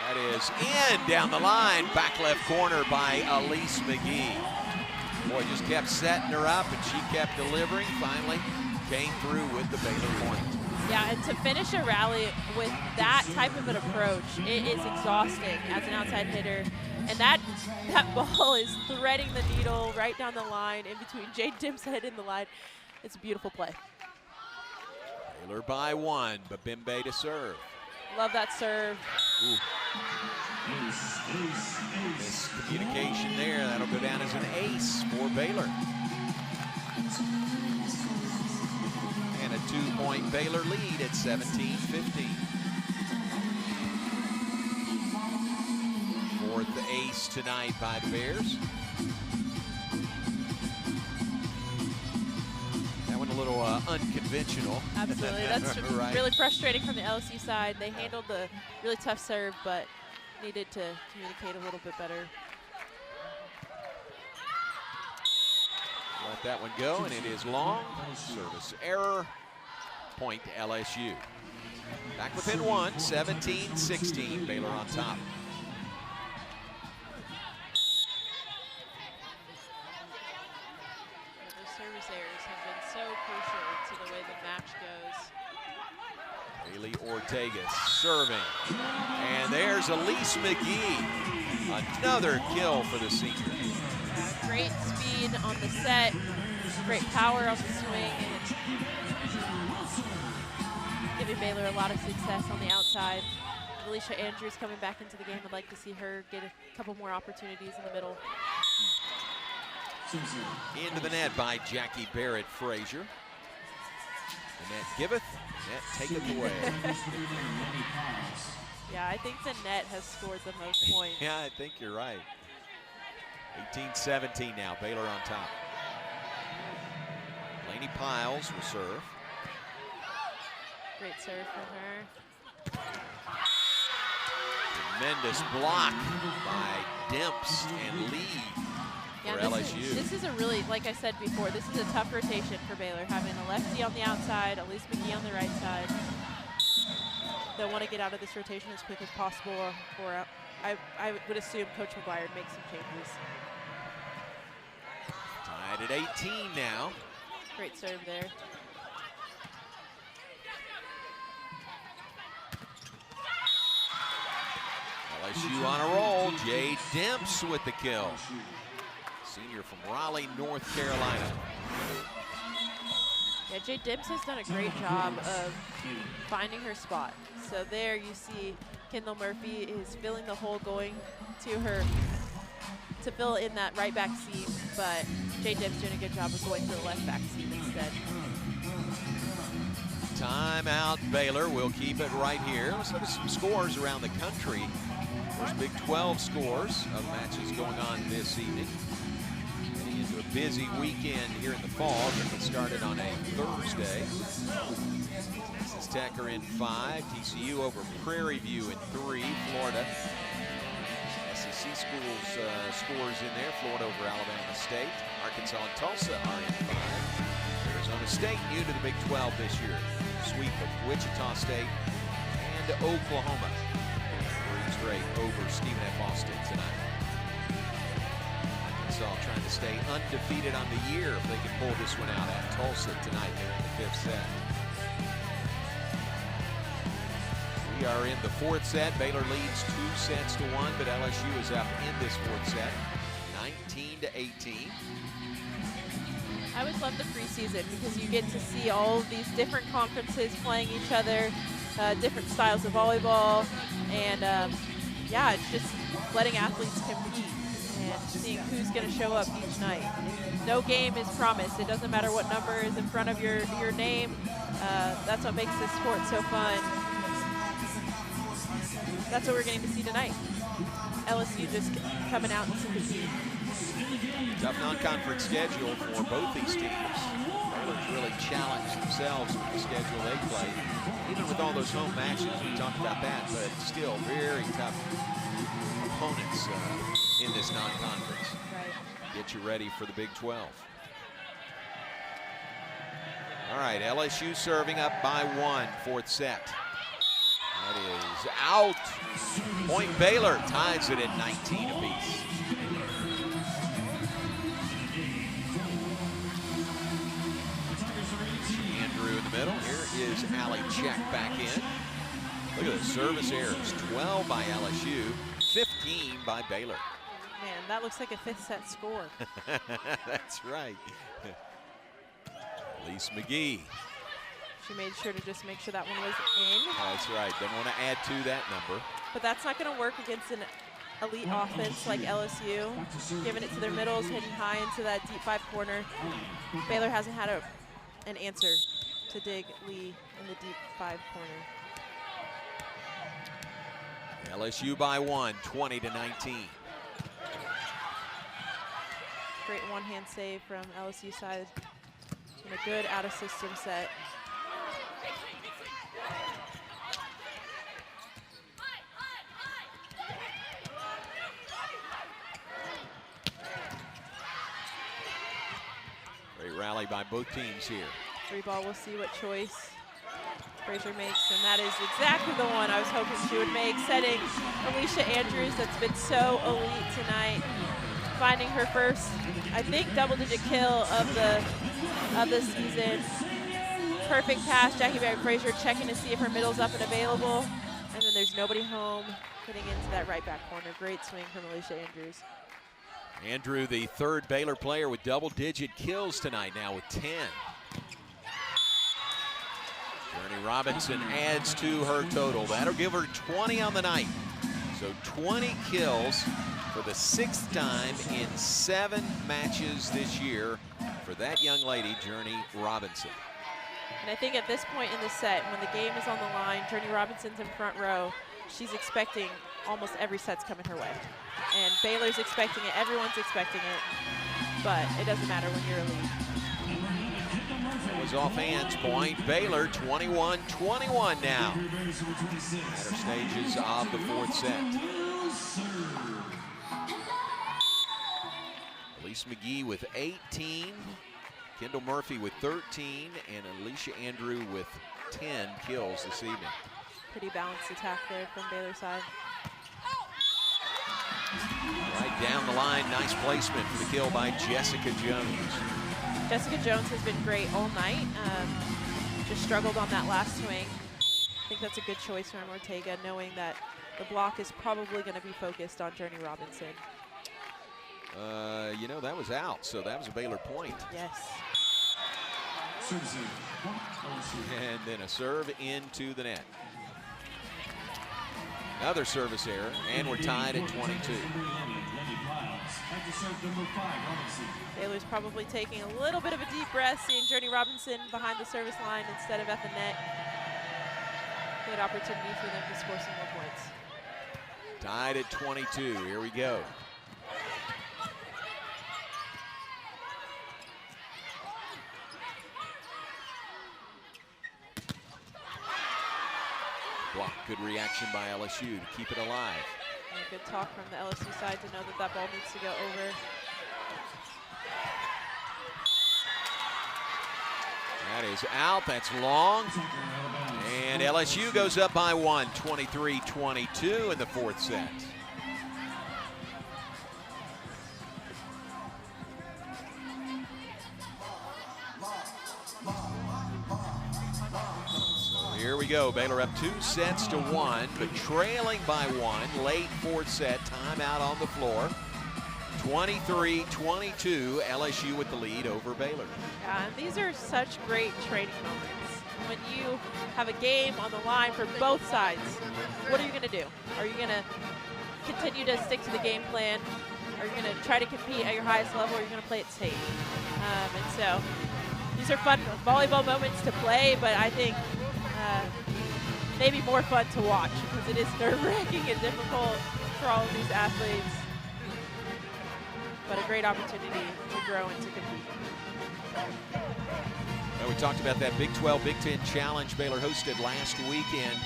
That is in down the line, back left corner by Elise McGee. Boy, just kept setting her up, and she kept delivering. Finally came through with the Baylor point. Yeah, and to finish a rally with that type of an approach, it is exhausting as an outside hitter. And that ball is threading the needle right down the line in between Jade Dim's head and the line. It's a beautiful play. Baylor by 1, but Bibembe to serve. Love that serve. Ooh. Miscommunication there. That'll go down as an ace for Baylor. And a 2-point Baylor lead at 17-15. 4th ace tonight by the Bears. That one a little unconventional. Absolutely. That's right. Really frustrating from the LSU side. They handled the really tough serve, but needed to communicate a little bit better. Let that one go, and it is long. Service error. Point LSU. Back within 1, 17-16. Baylor on top. Those service errors have been so crucial to the way the match goes. Bailey Ortega serving. And there's Elise McGee. Another kill for the senior. Great speed on the set, great power on the swing, and giving Baylor a lot of success on the outside. Alicia Andrews coming back into the game. I'd like to see her get a couple more opportunities in the middle. Into the net by Jackie Barrett Frazier. The net giveth, the net taketh away. Yeah, I think the net has scored the most points. Yeah, I think you're right. 18-17 now, Baylor on top. Lainey Piles will serve. Great serve from her. Tremendous block by Demps and Lee for LSU. This is a really, like I said before, this is a tough rotation for Baylor, having a lefty on the outside, Elise McGee on the right side. They'll want to get out of this rotation as quick as possible, or I would assume Coach McGuire would make some changes. Tied at 18 now. Great serve there. LSU on a roll. Jade Demps with the kill. Senior from Raleigh, North Carolina. Yeah, Jade Demps has done a great job of finding her spot. So there you see Kendall Murphy is filling the hole, going to her to fill in that right back seam, but Jade Demps doing a good job of going to the left back seam instead. Timeout Baylor. We'll keep it right here. Let's look at some scores around the country. There's Big 12 scores of matches going on this evening. Getting into a busy weekend here in the fall. Getting started on a Thursday. Texas Tech are in 5. TCU over Prairie View in 3. Florida. SEC schools scores in there. Florida over Alabama State. Arkansas and Tulsa are in 5. Arizona State new to the Big 12 this year. Sweep of Wichita State and Oklahoma. 3 straight over Stephen F. Austin tonight. Arkansas trying to stay undefeated on the year if they can pull this one out at Tulsa tonight there in the 5th set. are in the fourth set. Baylor leads 2-1, but LSU is up in this fourth set, 19-18. I always love the preseason because you get to see all of these different conferences playing each other, different styles of volleyball, and yeah, it's just letting athletes compete and seeing who's going to show up each night. No game is promised. It doesn't matter what number is in front of your name. That's what makes this sport so fun. That's what we're getting to see tonight. LSU just coming out to compete. Tough non-conference schedule for both these teams. Baylor's really challenged themselves with the schedule they play. Even with all those home matches, we talked about that, but still very tough opponents in this non-conference. Right. Get you ready for the Big 12. All right, LSU serving up by 1, fourth set. That is out. Point Baylor ties it at 19 apiece. Andrew in the middle. Here is Allie Check back in. Look at the service errors. 12 by LSU, 15 by Baylor. Man, that looks like a fifth set score. That's right. Elise McGee. She made sure to just make sure that one was in. That's right. Didn't want to add to that number. But that's not going to work against an elite offense like LSU. Giving it to their middles, hitting high into that deep 5 corner. Baylor hasn't had an answer to dig Lee in the deep 5 corner. LSU by 1, 20-19. Great one-hand save from LSU side. And a good out-of-system set. Great rally by both teams here. 3-ball, we'll see what choice Fraser makes, and that is exactly the one I was hoping she would make, setting Alicia Andrews, that's been so elite tonight, finding her first, I think, double-digit kill of the season. Perfect pass, Jackie Barrett Fraser checking to see if her middle's up and available, and then there's nobody home, hitting into that right back corner. Great swing from Alicia Andrews. Andrew, the third Baylor player with double-digit kills tonight, now with 10. Journey Robinson adds to her total. That'll give her 20 on the night. So 20 kills for the 6th time in 7 matches this year for that young lady, Journey Robinson. And I think at this point in the set, when the game is on the line, Journey Robinson's in front row, she's expecting almost every set's coming her way. And Baylor's expecting it, everyone's expecting it, but it doesn't matter when you're a lead. It was off hands, point Baylor, 21-21 now. Latter stages of the 4th set. Elise McGee with 18, Kendall Murphy with 13, and Alicia Andrew with 10 kills this evening. Pretty balanced attack there from Baylor's side. Right down the line, nice placement for the kill by Jessica Jones. Jessica Jones has been great all night. Just struggled on that last swing. I think that's a good choice from Ortega, knowing that the block is probably going to be focused on Journey Robinson. You know, that was out, so that was a Baylor point. Yes. And then a serve into the net. Another service error, and we're tied at 22. Baylor's probably taking a little bit of a deep breath, seeing Journey Robinson behind the service line instead of at the net. Good opportunity for them to score some more points. Tied at 22, here we go. Block, good reaction by LSU to keep it alive. And a good talk from the LSU side to know that that ball needs to go over. That is out, that's long. And LSU goes up by 1, 23-22 in the 4th set. So here here we go. Baylor up 2-1, but trailing by 1. Late fourth set, timeout on the floor. 23-22, LSU with the lead over Baylor. Yeah, and these are such great training moments. When you have a game on the line for both sides, what are you going to do? Are you going to continue to stick to the game plan? Are you going to try to compete at your highest level, or are you going to play it safe? And so these are fun volleyball moments to play, but I think maybe more fun to watch because it is nerve-wracking and difficult for all of these athletes. But a great opportunity to grow and to compete. Well, we talked about that Big 12, Big 10 challenge Baylor hosted last weekend.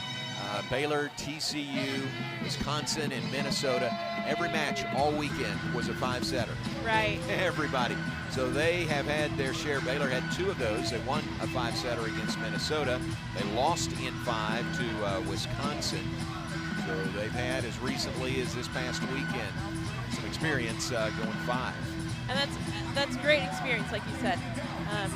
Baylor, TCU, Wisconsin, and Minnesota. Every match all weekend was a 5-setter. Right. Everybody. So they have had their share. Baylor had 2 of those. They won a 5-setter against Minnesota. They lost in 5 to Wisconsin. So they've had, as recently as this past weekend, some experience going 5. And that's great experience, like you said.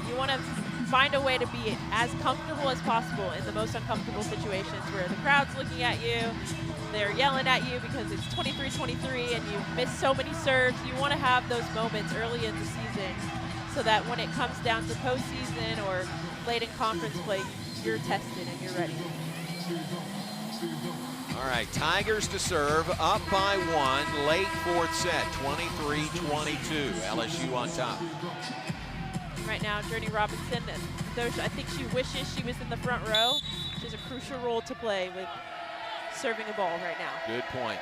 You want to find a way to be as comfortable as possible in the most uncomfortable situations where the crowd's looking at you, they're yelling at you because it's 23-23 and you miss so many serves. You want to have those moments early in the season so that when it comes down to postseason or late in conference play, you're tested and you're ready. All right, Tigers to serve, up by 1, late fourth set, 23-22, LSU on top. Right now, Journey Robinson, though I think she wishes she was in the front row, she has a crucial role to play with serving a ball right now. Good point.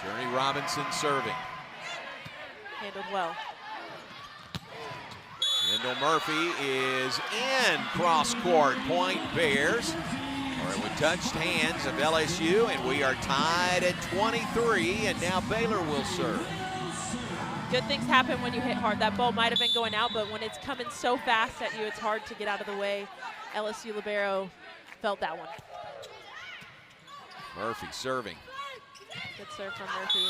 Journey Robinson serving. Handled well. Kendall Murphy is in cross court, point Bears. Or we touched hands of LSU, and we are tied at 23, and now Baylor will serve. Good things happen when you hit hard. That ball might have been going out, but when it's coming so fast at you, it's hard to get out of the way. LSU libero felt that one. Murphy serving. Good serve from Murphy.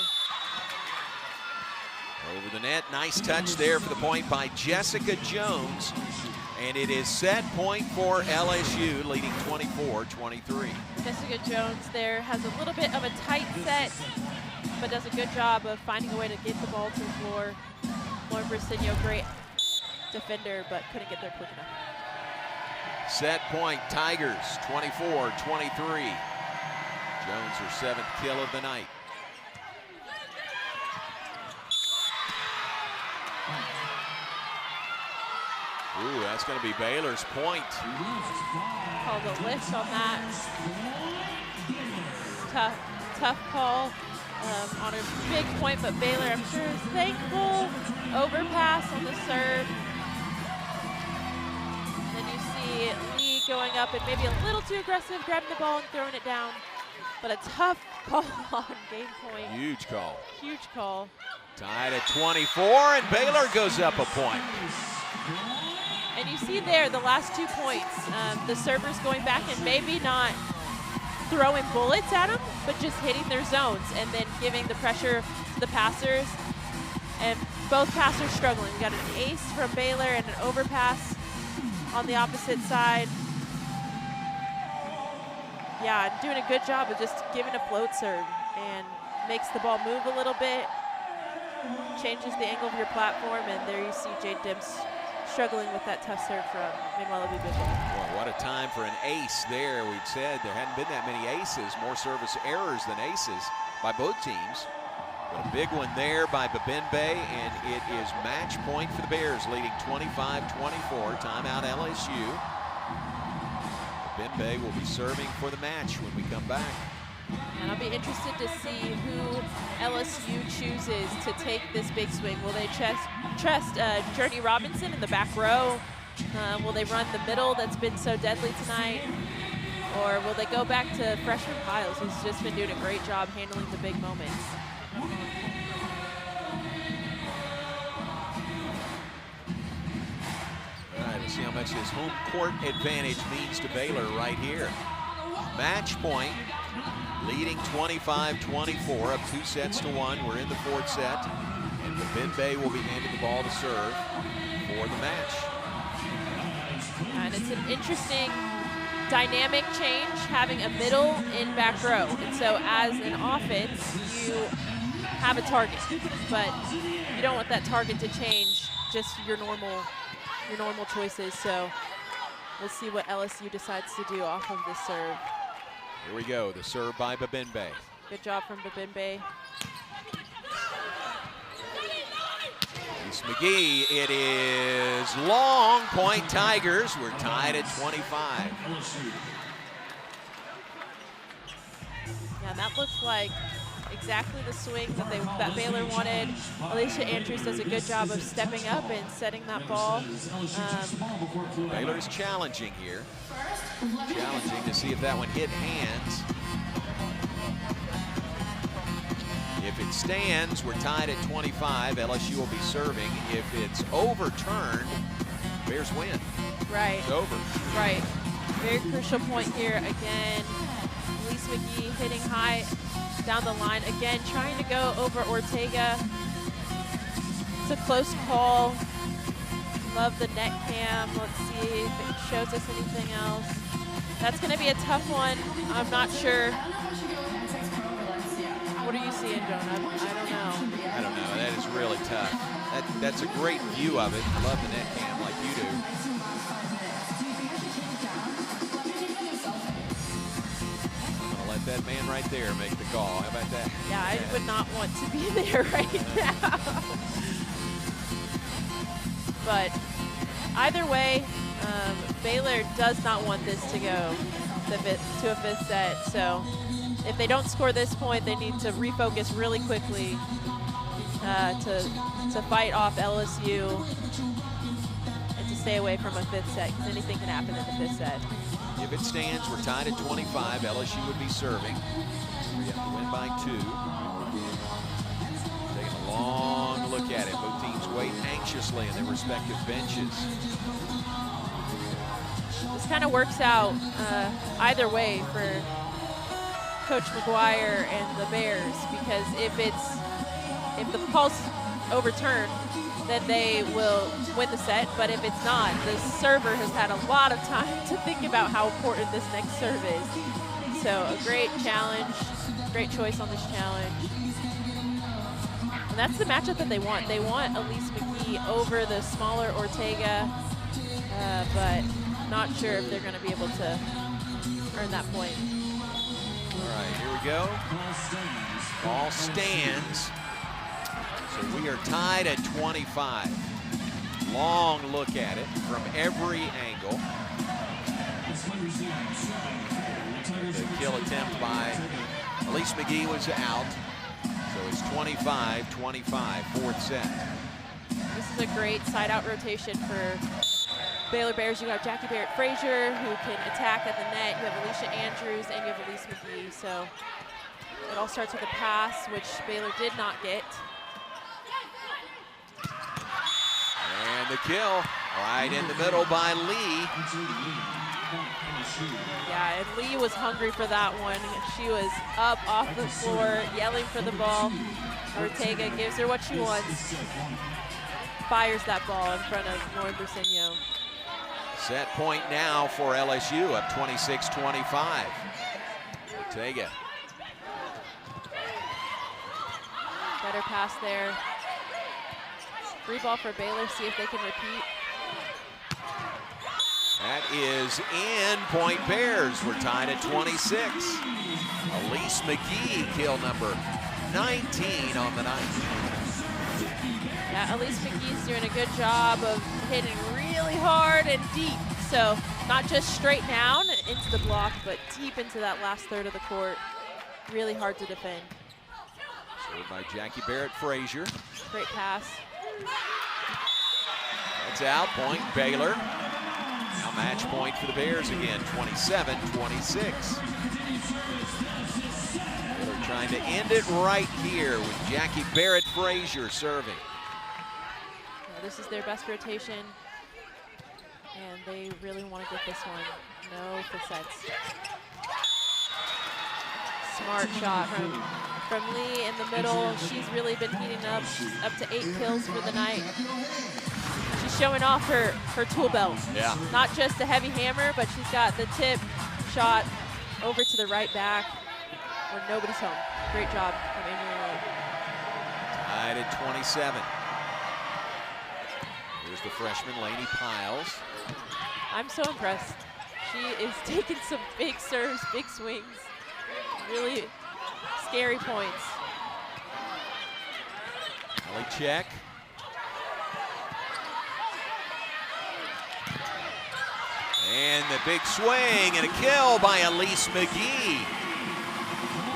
Over the net, nice touch there for the point by Jessica Jones. And it is set point for LSU, leading 24-23. Jessica Jones there has a little bit of a tight set, but does a good job of finding a way to get the ball to the floor. Lauren Briceño, great defender, but couldn't get there quick enough. Set point, Tigers, 24-23. Jones, her 7th kill of the night. Ooh, that's going to be Baylor's point. Called a lift on that. Tough call on a big point, but Baylor, I'm sure, is thankful. Overpass on the serve. Then you see Lee going up and maybe a little too aggressive, grabbing the ball and throwing it down. But a tough call on game point. Huge call. Huge call. Tied at 24, and Baylor goes up a point. And you see there the last 2 points, the servers going back and maybe not throwing bullets at them, but just hitting their zones and then giving the pressure to the passers. And both passers struggling. We got an ace from Baylor and an overpass on the opposite side. Yeah, doing a good job of just giving a float serve and makes the ball move a little bit, changes the angle of your platform, and there you see Jade Dimps struggling with that tough serve from Manuela Bibigel. Well, what a time for an ace there. We'd said there hadn't been that many aces, more service errors than aces by both teams. But a big one there by Babembe, and it is match point for the Bears, leading 25-24. Timeout LSU. Babembe will be serving for the match when we come back. And I'll be interested to see who LSU chooses to take this big swing. Will they trust Journey Robinson in the back row? Will they run the middle that's been so deadly tonight? Or will they go back to freshman Piles, who's just been doing a great job handling the big moments? All right, we'll see how much his home court advantage means to Baylor right here. Match point. Leading 25-24, up 2-1. We're in the fourth set. And Babembe will be handing the ball to serve for the match. And it's an interesting dynamic change having a middle in back row. And so as an offense, you have a target, but you don't want that target to change just your normal choices. So we'll see what LSU decides to do off of this serve. Here we go, the serve by Babembe. Good job from Babembe. McGee, it is long point Tigers. We're tied at 25. Yeah, that looks like exactly the swing that Baylor wanted. Alicia Andrews does a good job of stepping up and setting that ball. Baylor is challenging here. Challenging to see if that one hit hands. If it stands, we're tied at 25. LSU will be serving. If it's overturned, Bears win. Right. It's over. Right. Very crucial point here. Again, Elise McGee hitting high down the line. Again, trying to go over Ortega. It's a close call. Love the net cam. Let's see if it shows us anything else. That's going to be a tough one. I'm not sure. What are you seeing, Jonah? I don't know. I don't know. That is really tough. That's a great view of it. I love the net cam like you do. I'm going to let that man right there make the call. How about that? Yeah, I would not want to be there right now. But either way, Baylor does not want this to go to a fifth set. So if they don't score this point, they need to refocus really quickly to fight off LSU and to stay away from a fifth set, because anything can happen in the fifth set. If it stands, we're tied at 25. LSU would be serving. We have to win by 2. Taking a long look at it. Both teams wait anxiously in their respective benches. This kind of works out either way for Coach McGuire and the Bears, because if the call's overturned, then they will win the set. But if it's not, the server has had a lot of time to think about how important this next serve is. So a great challenge, great choice on this challenge. And that's the matchup that they want. They want Elise McGee over the smaller Ortega, but not sure if they're going to be able to earn that point. All right, here we go. Ball stands. So we are tied at 25. Long look at it from every angle. The kill attempt by Elise McGee was out. So it's 25-25, fourth set. This is a great side-out rotation for Baylor Bears. You got Jackie Barrett Frazier, who can attack at the net. You have Alicia Andrews, and you have Elise McGee. So it all starts with a pass, which Baylor did not get. And the kill right in the middle by Lee. Yeah, and Lee was hungry for that one. She was up off the floor, yelling for the ball. Ortega gives her what she wants. Fires that ball in front of Lauren Briseño. Set point now for LSU, up 26-25. Ortega. Better pass there. Free ball for Baylor, see if they can repeat. That is in, point Bears. We're tied at 26. Elise McGee, kill number 19 on the night. Yeah, Elise McGee's doing a good job of hitting really hard and deep. So not just straight down into the block, but deep into that last third of the court. Really hard to defend. Served by Jackie Barrett Frazier. Great pass. That's out, point Baylor. Now match point for the Bears again, 27-26. They're trying to end it right here with Jackie Barrett Frazier serving. Yeah, this is their best rotation, and they really want to get this one. No fifth sets. Smart shot from Lee in the middle. She's really been heating up. She's up to 8 kills for the night. She She's showing off her tool belt. Yeah. Not just a heavy hammer, but she's got the tip shot over to the right back where nobody's home. Great job from Amy. Tied at 27. Here's the freshman, Lainey Piles. I'm so impressed. She is taking some big serves, big swings, really scary points. Ellie check. And the big swing and a kill by Elise McGee.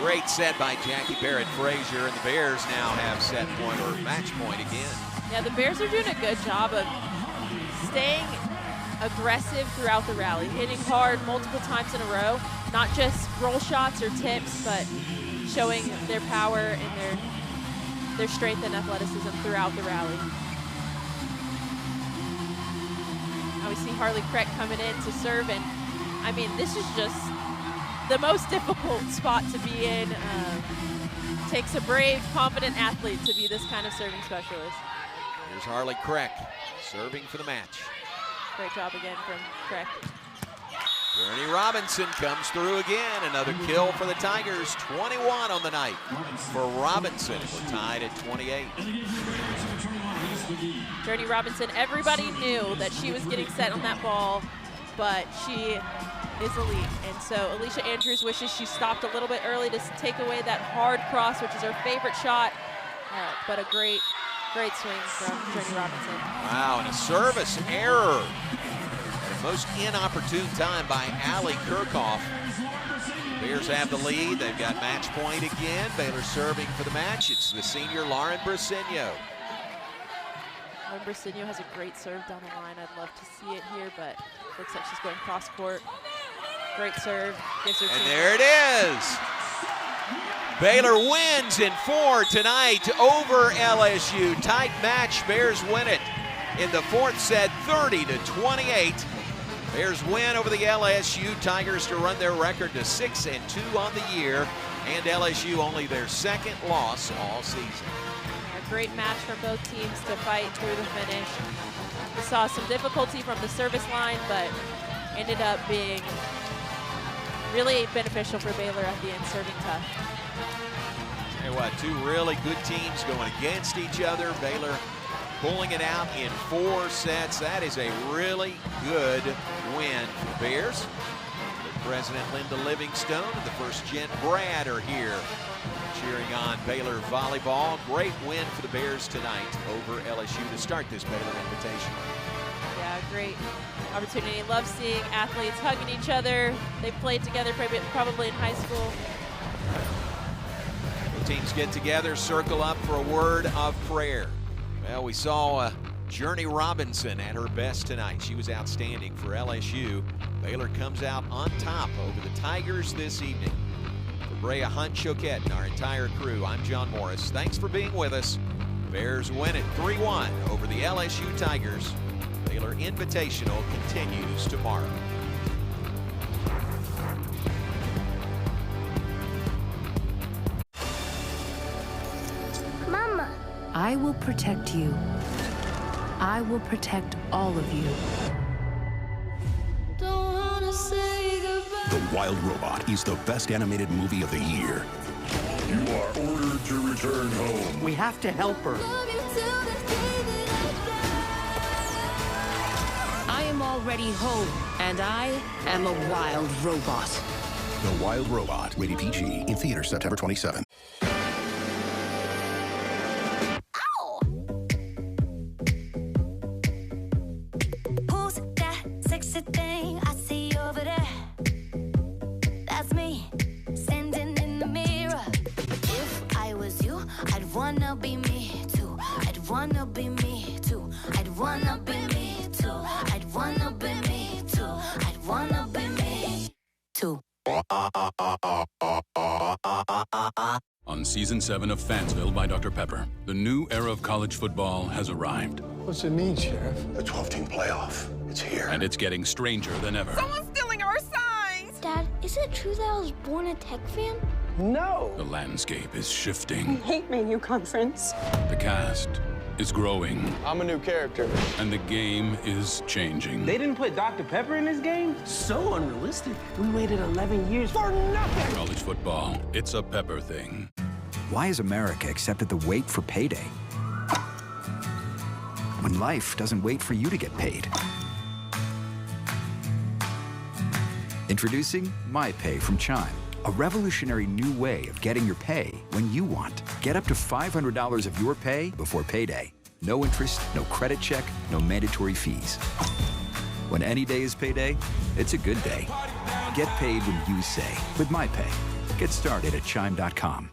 Great set by Jackie Barrett Frazier, and the Bears now have set point or match point again. Yeah, the Bears are doing a good job of staying aggressive throughout the rally, hitting hard multiple times in a row, not just roll shots or tips, but showing their power and their strength and athleticism throughout the rally. Now we see Harley Craig coming in to serve, and I mean, this is just the most difficult spot to be in. Takes a brave, confident athlete to be this kind of serving specialist. Here's Harley Craig serving for the match. Great job again from Craig. Journey Robinson comes through again. Another kill for the Tigers. 21 on the night for Robinson. We're tied at 28. Journey Robinson, everybody knew that she was getting set on that ball, but she is elite. And so Alicia Andrews wishes she stopped a little bit early to take away that hard cross, which is her favorite shot. But a great swing from Journey Robinson. Wow, and a service error. At a most inopportune time by Allie Kirchhoff. Bears have the lead. They've got match point again. Baylor serving for the match. It's the senior Lauren Briceño. Lauren Briceño has a great serve down the line. I'd love to see it here, but looks like she's going cross court. Great serve. Gives her and there it is. Baylor wins in 4 tonight over LSU. Tight match. Bears win it in the fourth set, 30-28. Bears win over the LSU Tigers to run their record to 6-2 on the year, and LSU only their second loss all season. A great match from both teams to fight through the finish. We saw some difficulty from the service line, but ended up being really beneficial for Baylor at the end, serving tough. Tell you what, two really good teams going against each other. Baylor pulling it out in 4 sets. That is a really good win for the Bears. The President Linda Livingstone and the first Jen Brad are here cheering on Baylor volleyball. Great win for the Bears tonight over LSU to start this Baylor Invitational. Yeah, great opportunity. Love seeing athletes hugging each other. They played together probably in high school. The teams get together, circle up for a word of prayer. Well, we saw Journey Robinson at her best tonight. She was outstanding for LSU. Baylor comes out on top over the Tigers this evening. For Brea Hunt Choquette and our entire crew, I'm John Morris. Thanks for being with us. Bears win it 3-1 over the LSU Tigers. Baylor Invitational continues tomorrow. Mama. I will protect you. I will protect all of you. Don't wanna say goodbye. The Wild Robot is the best animated movie of the year. You are ordered to return home. We have to help her. I am already home, and I am a wild robot. The Wild Robot, rated PG, in theaters September 27th. Thing I see over there, that's me standing in the mirror. If I was you, I'd wanna be me too. I'd wanna be me too. I'd wanna be me too. I'd wanna be me too. I'd wanna be me too. On Season 7 of Fansville by Dr. Pepper, the new era of college football has arrived. What's it mean, Sheriff? The 12-team playoff. It's here. And it's getting stranger than ever. Someone's stealing our signs! Dad, is it true that I was born a Tech fan? No! The landscape is I shifting. hate my new conference. The cast is growing. I'm a new character. And the game is changing. They didn't put Dr. Pepper in this game? So unrealistic. We waited 11 years for nothing. College football, it's a Pepper thing. Why has America accepted the wait for payday? When life doesn't wait for you to get paid. Introducing My Pay from Chime, a revolutionary new way of getting your pay when you want. Get up to $500 of your pay before payday. No interest, no credit check, no mandatory fees. When any day is payday, it's a good day. Get paid when you say with My Pay. Get started at Chime.com.